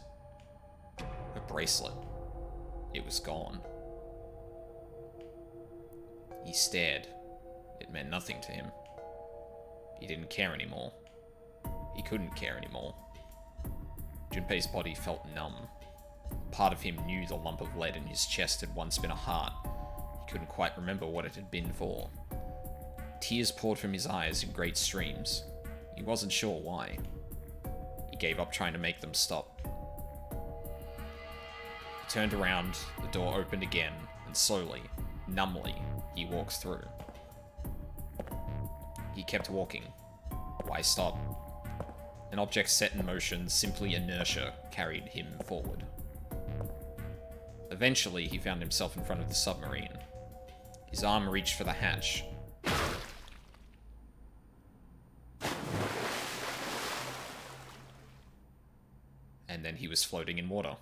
A: Her bracelet. It was gone. He stared. It meant nothing to him. He didn't care anymore. He couldn't care anymore. Junpei's body felt numb. Part of him knew the lump of lead in his chest had once been a heart. He couldn't quite remember what it had been for. Tears poured from his eyes in great streams. He wasn't sure why. He gave up trying to make them stop. He turned around, the door opened again, and slowly, numbly, he walked through. He kept walking. Why stop? An object set in motion, simply inertia, carried him forward. Eventually, he found himself in front of the submarine. His arm reached for the hatch. And then he was floating in water.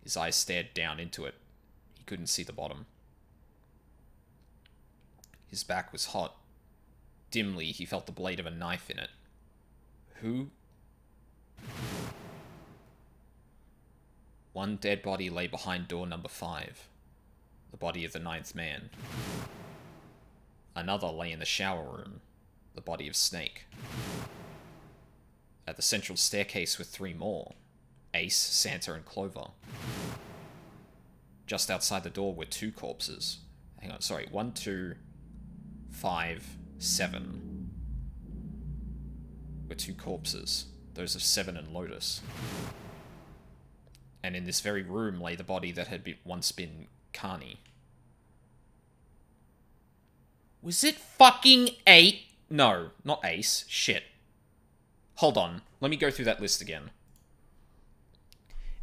A: His eyes stared down into it. He couldn't see the bottom. His back was hot. Dimly, he felt the blade of a knife in it. Who? One dead body lay behind door number 5. The body of the 9th man. Another lay in the shower room. The body of Snake. At the central staircase were 3 more. Ace, Santa, and Clover. Just outside the door were 2 corpses. Hang on, sorry. 1, 2, 5, 7. Were 2 corpses. Those of Seven and Lotus. And in this very room lay the body that had once been Kani. Was it fucking 8? No, not Ace. Shit. Hold on. Let me go through that list again.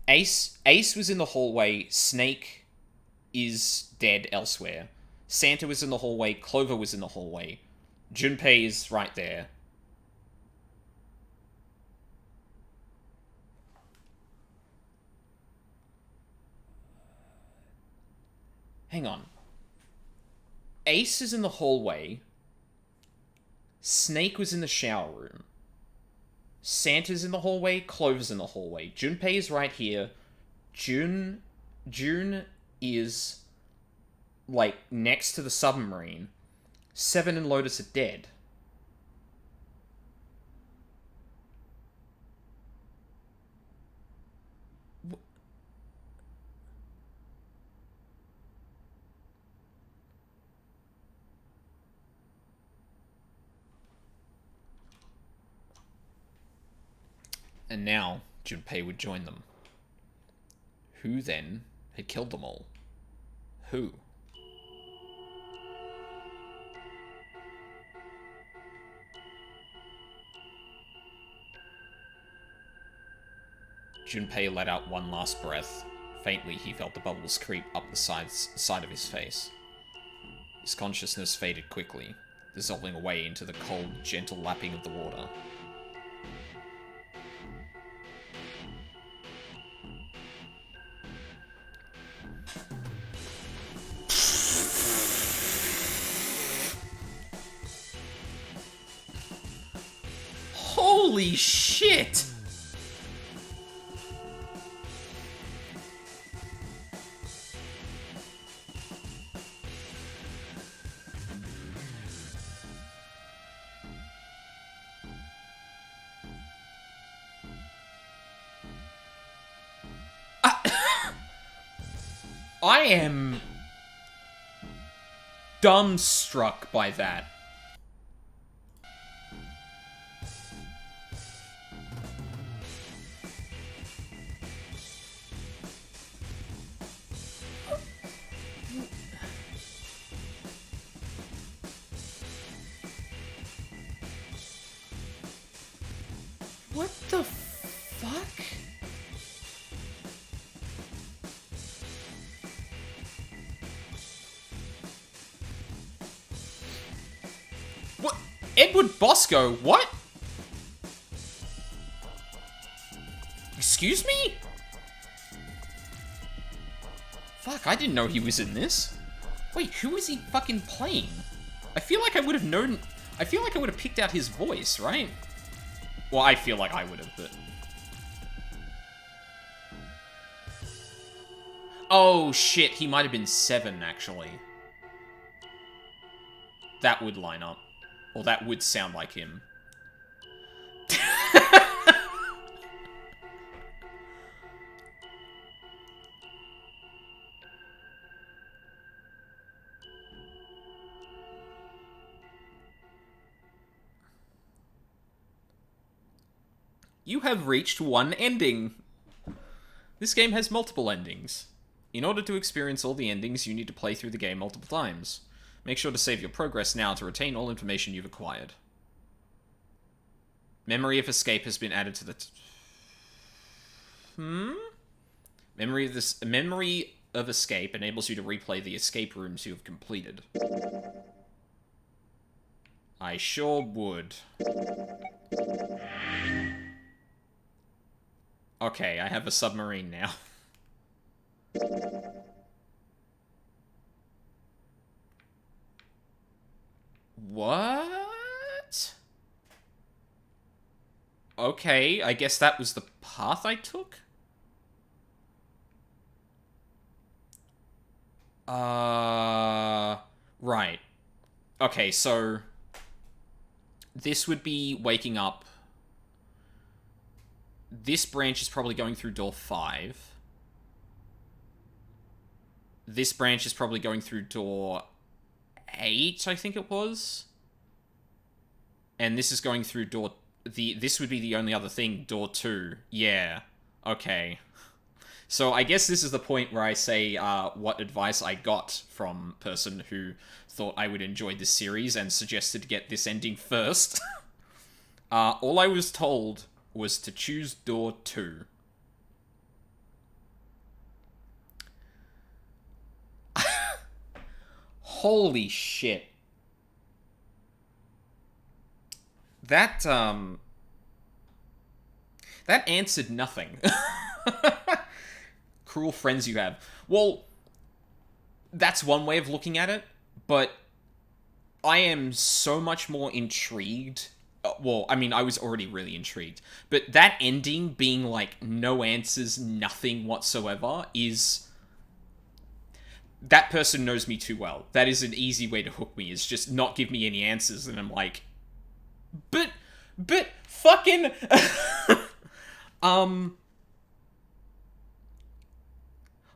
A: Ace was in the hallway. Snake is dead elsewhere. Santa was in the hallway. Clover was in the hallway. Junpei is right there. Hang on. Ace is in the hallway. Snake was in the shower room. Santa's in the hallway. Clover's in the hallway. Junpei is right here. June is, like, next to the submarine. Seven and Lotus are dead. And now, Junpei would join them. Who, then, had killed them all? Who? Junpei let out one last breath. Faintly, he felt the bubbles creep up the side of his face. His consciousness faded quickly, dissolving away into the cold, gentle lapping of the water. Holy shit! I am dumbstruck by that. What the fuck? What? Edward Bosco? What? Excuse me? Fuck, I didn't know he was in this. Wait, who is he fucking playing? I feel like I would have known... I feel like I would have picked out his voice, right? Well, I feel like I would have, but... Oh, shit, he might have been 7, actually. That would line up. Or that would sound like him. You have reached one ending. This game has multiple endings. In order to experience all the endings, you need to play through the game multiple times. Make sure to save your progress now to retain all information you've acquired. Memory of Escape has been added to the... Memory of Escape enables you to replay the escape rooms you have completed. I sure would. Okay, I have a submarine now. What? Okay, I guess that was the path I took? Right. Okay, so... this would be waking up... This branch is probably going through door 5. This branch is probably going through door 8, I think it was. And this is going through door... This would be the only other thing, door 2. Yeah. Okay. So I guess this is the point where I say what advice I got from person who thought I would enjoy this series and suggested to get this ending first. All I was told was to choose door 2. Holy shit. That answered nothing. Cruel friends you have. Well, that's one way of looking at it, but I am so much more intrigued. Well, I mean, I was already really intrigued, but that ending being like no answers, nothing whatsoever is... That person knows me too well. That is an easy way to hook me, is just not give me any answers, and I'm like... But fucking...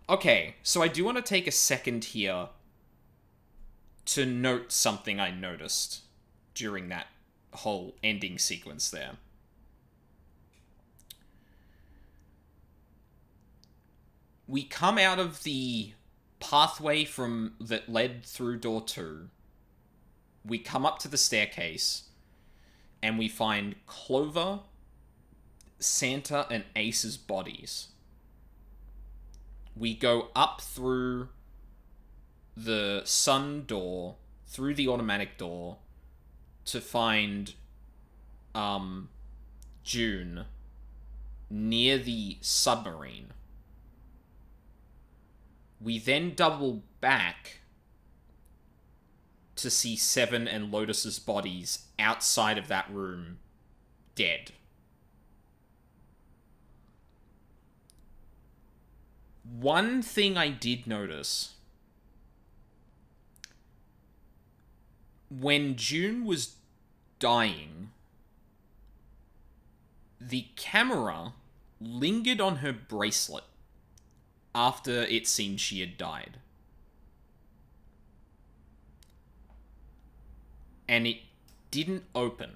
A: Okay, so I do want to take a second here to note something I noticed during that whole ending sequence there. We come out of the pathway that led through door 2. We come up to the staircase, and we find Clover, Santa, and Ace's bodies. We go up through the sun door, through the automatic door, to find June near the submarine. We then double back to see Seven and Lotus's bodies outside of that room, dead. One thing I did notice, when June was dying, the camera lingered on her bracelet after it seemed she had died. And it didn't open.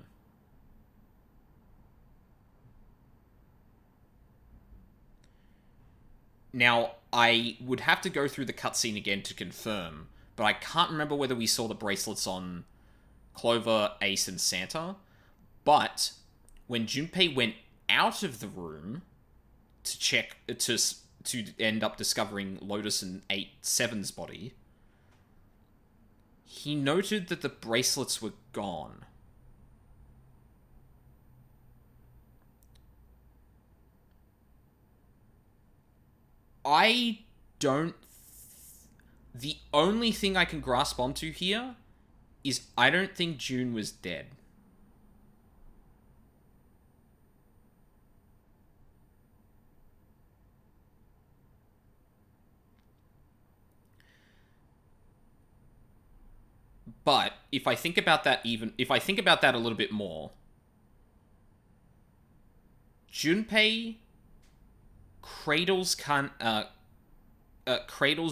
A: Now, I would have to go through the cutscene again to confirm, but I can't remember whether we saw the bracelets on Clover, Ace, and Santa. But when Junpei went out of the room to check to end up discovering Lotus and 7's body, he noted that the bracelets were gone. I don't... The only thing I can grasp onto here is I don't think June was dead. But if I think about that a little bit more, Junpei cradles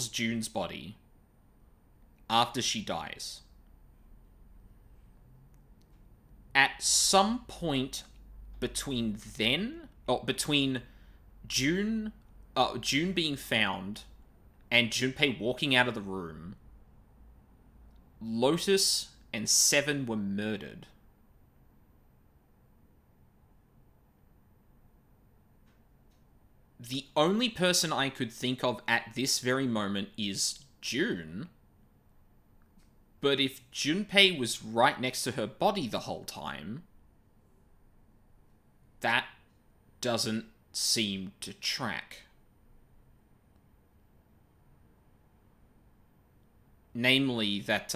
A: June's body after she dies. At some point between June being found and Junpei walking out of the room, Lotus and 7 were murdered. The only person I could think of at this very moment is June. But if Junpei was right next to her body the whole time, that doesn't seem to track. Namely, that,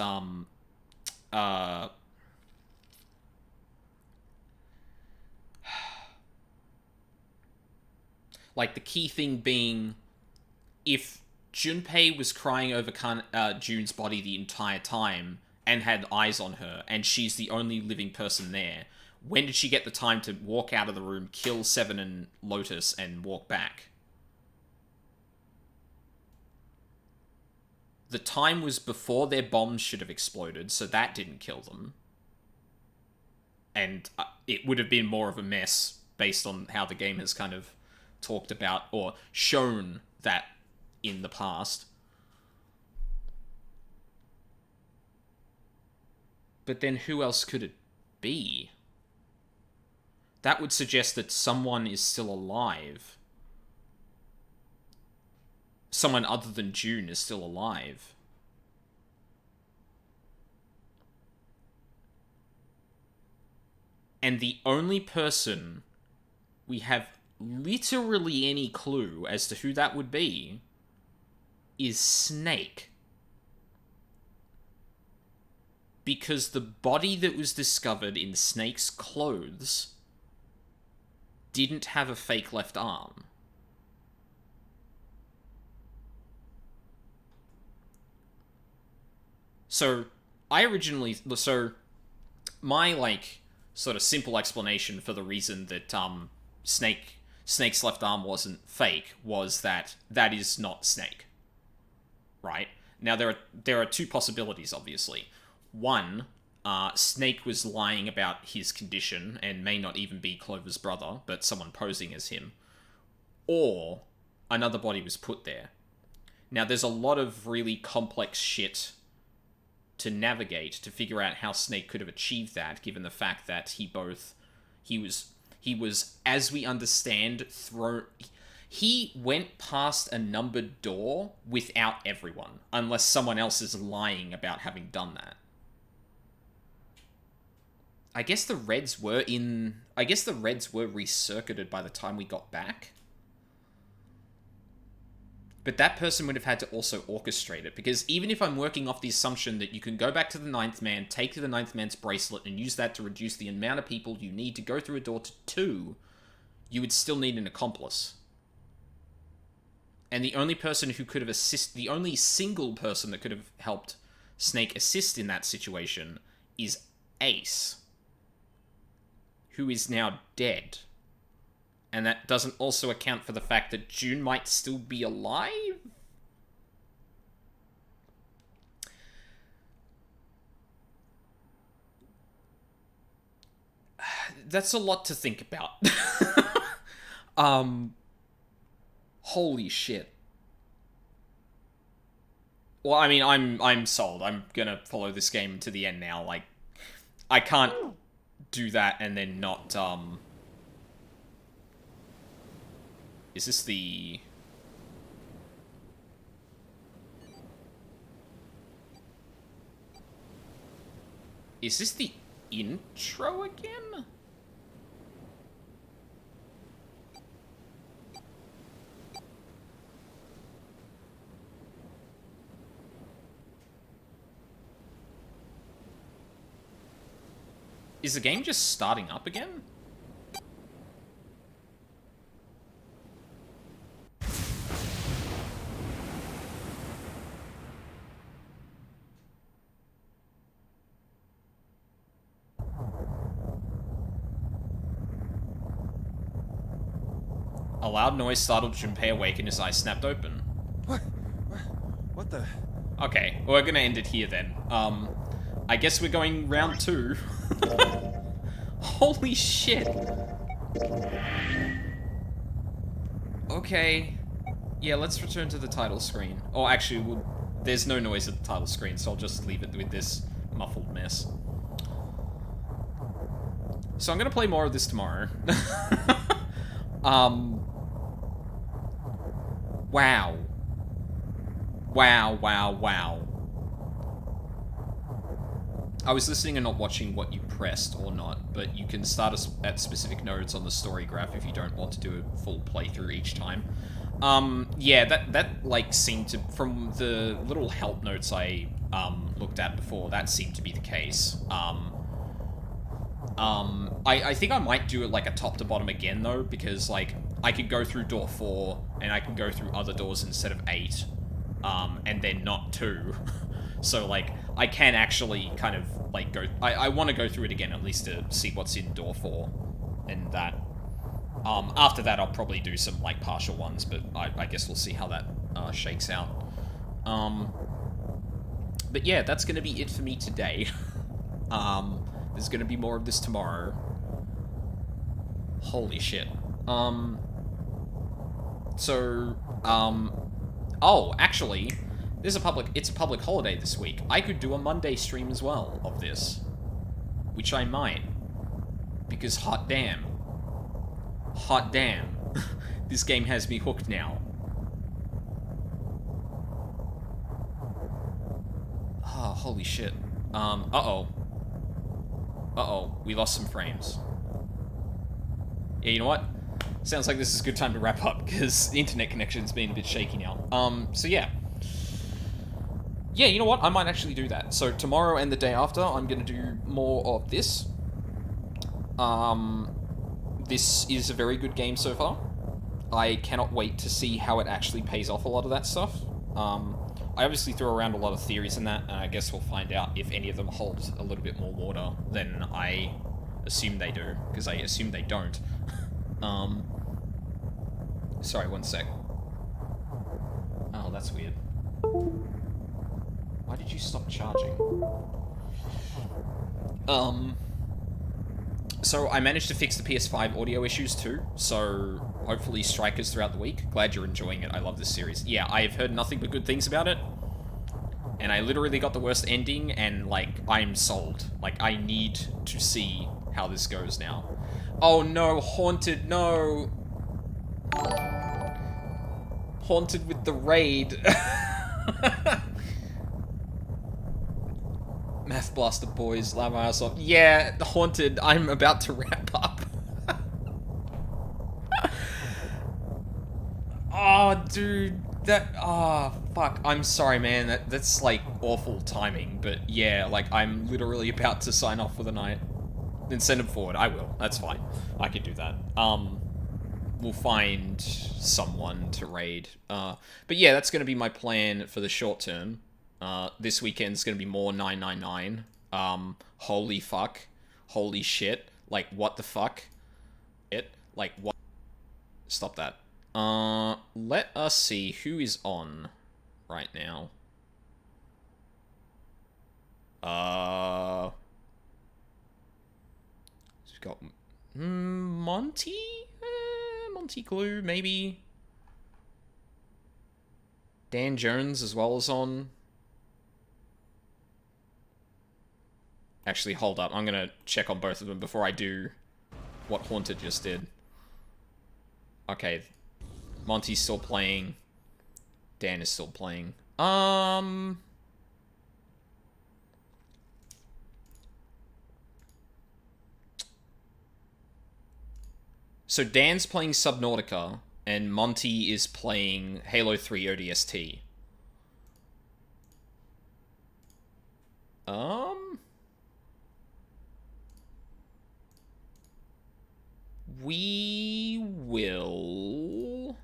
A: like, the key thing being, if Junpei was crying over June's body the entire time and had eyes on her, and she's the only living person there, when did she get the time to walk out of the room, kill 7 and Lotus, and walk back? The time was before their bombs should have exploded, so that didn't kill them. And it would have been more of a mess based on how the game has kind of talked about or shown that in the past. But then who else could it be? That would suggest that someone is still alive. Someone other than June is still alive. And the only person we have literally any clue as to who that would be is Snake. Because the body that was discovered in Snake's clothes didn't have a fake left arm. So, my, like, sort of simple explanation for the reason that, Snake's left arm wasn't fake was that is not Snake. Right? Now, there are two possibilities, obviously. One, Snake was lying about his condition and may not even be Clover's brother, but someone posing as him. Or another body was put there. Now, there's a lot of really complex shit to navigate to figure out how Snake could have achieved that, given the fact that he was, as we understand, he went past a numbered door without everyone, unless someone else is lying about having done that. I guess the Reds were recircuited by the time we got back. But that person would have had to also orchestrate it, because even if I'm working off the assumption that you can go back to the Ninth Man, take the Ninth Man's bracelet, and use that to reduce the amount of people you need to go through a door to 2, you would still need an accomplice. And the only person who could have the only single person that could have helped Snake assist in that situation is Ace, who is now dead. And that doesn't also account for the fact that June might still be alive? That's a lot to think about. Holy shit. Well, I mean, I'm sold. I'm gonna follow this game to the end now. Like, I can't do that and then not, Is this the... Is this the intro again? Is the game just starting up again? A loud noise startled Junpei awake and his eyes snapped open.
B: What the?
A: Okay, we're gonna end it here then. I guess we're going round 2. Holy shit. Okay. Yeah, let's return to the title screen. Oh, actually, there's no noise at the title screen, so I'll just leave it with this muffled mess. So I'm gonna play more of this tomorrow. Wow. Wow. I was listening and not watching what you pressed or not, but you can start us at specific nodes on the story graph if you don't want to do a full playthrough each time. Yeah, that like seemed to, from the little help notes I looked at before, that seemed to be the case. I think I might do it like a top to bottom again though, because like I could go through door 4 and I can go through other doors instead of 8, and then not 2. So like I can actually kind of like go. I want to go through it again at least to see what's in door 4 and that. After that, I'll probably do some like partial ones, but I guess we'll see how that shakes out. But yeah, that's gonna be it for me today. There's gonna be more of this tomorrow. Holy shit. Oh, actually, it's a public holiday this week. I could do a Monday stream as well of this, which I might, because hot damn, this game has me hooked now. Oh, holy shit. Uh-oh, we lost some frames. Yeah, you know what? Sounds like this is a good time to wrap up, because the internet connection's been a bit shaky now. So yeah. Yeah, you know what? I might actually do that. So tomorrow and the day after, I'm going to do more of this. This is a very good game so far. I cannot wait to see how it actually pays off a lot of that stuff. I obviously threw around a lot of theories in that, and I guess we'll find out if any of them hold a little bit more water than I assume they do, because I assume they don't. Sorry, one sec. Oh, that's weird. Why did you stop charging? So I managed to fix the PS5 audio issues too, so hopefully Strikers throughout the week. Glad you're enjoying it. I love this series. Yeah, I've heard nothing but good things about it. And I literally got the worst ending, and, like, I'm sold. Like, I need to see how this goes now. Oh no, Haunted, no! Haunted with the raid. Math Blaster boys, laugh my ass off. Yeah, Haunted, I'm about to wrap up. Oh, dude, oh, fuck. I'm sorry, man. That's, like, awful timing. But, yeah, like, I'm literally about to sign off for the night. Then send him forward. I will. That's fine. I can do that. We'll find someone to raid. But, yeah, that's going to be my plan for the short term. This weekend's gonna be more 999. Holy fuck. Holy shit. Like, what the fuck? Like, what? Stop that. Let us see who is on right now. We've got Monty? Monty Glue, maybe? Dan Jones as well is on. Actually, hold up. I'm gonna check on both of them before I do what Haunted just did. Okay. Monty's still playing. Dan is still playing. So Dan's playing Subnautica, and Monty is playing Halo 3 ODST. We will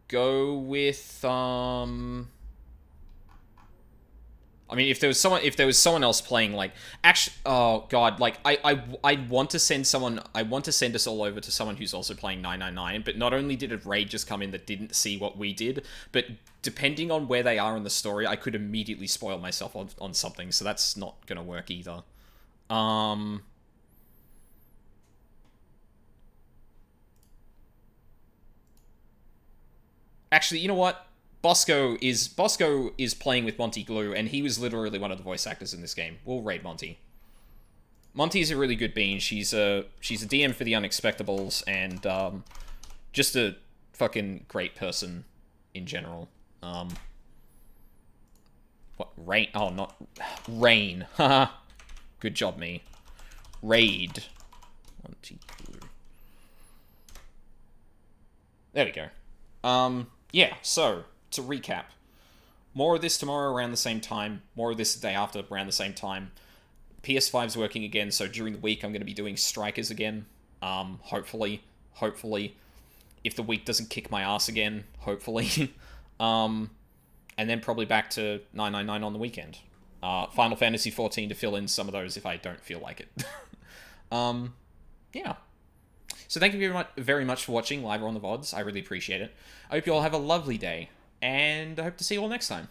A: go with I mean, if there was someone else playing, like, actually, oh god, like, I want to send us all over to someone who's also playing 999, but not only did a raid just come in that didn't see what we did, but depending on where they are in the story, I could immediately spoil myself on something, so that's not gonna work either. Actually, you know what? Bosco is playing with Monty Glue, and he was literally one of the voice actors in this game. We'll raid Monty. Monty's a really good bean. She's a DM for the Unexpectables, and just a fucking great person in general. What, Rain? Oh, not Rain. Haha. Good job, me. Raid. Monty Glue. There we go. Yeah, so, to recap. More of this tomorrow around the same time. More of this the day after around the same time. PS5's working again, so during the week I'm going to be doing Strikers again. Hopefully. If the week doesn't kick my ass again, hopefully. And then probably back to 999 on the weekend. Final Fantasy XIV to fill in some of those if I don't feel like it. Yeah. So thank you very much for watching live or on the VODs. I really appreciate it. I hope you all have a lovely day, and I hope to see you all next time.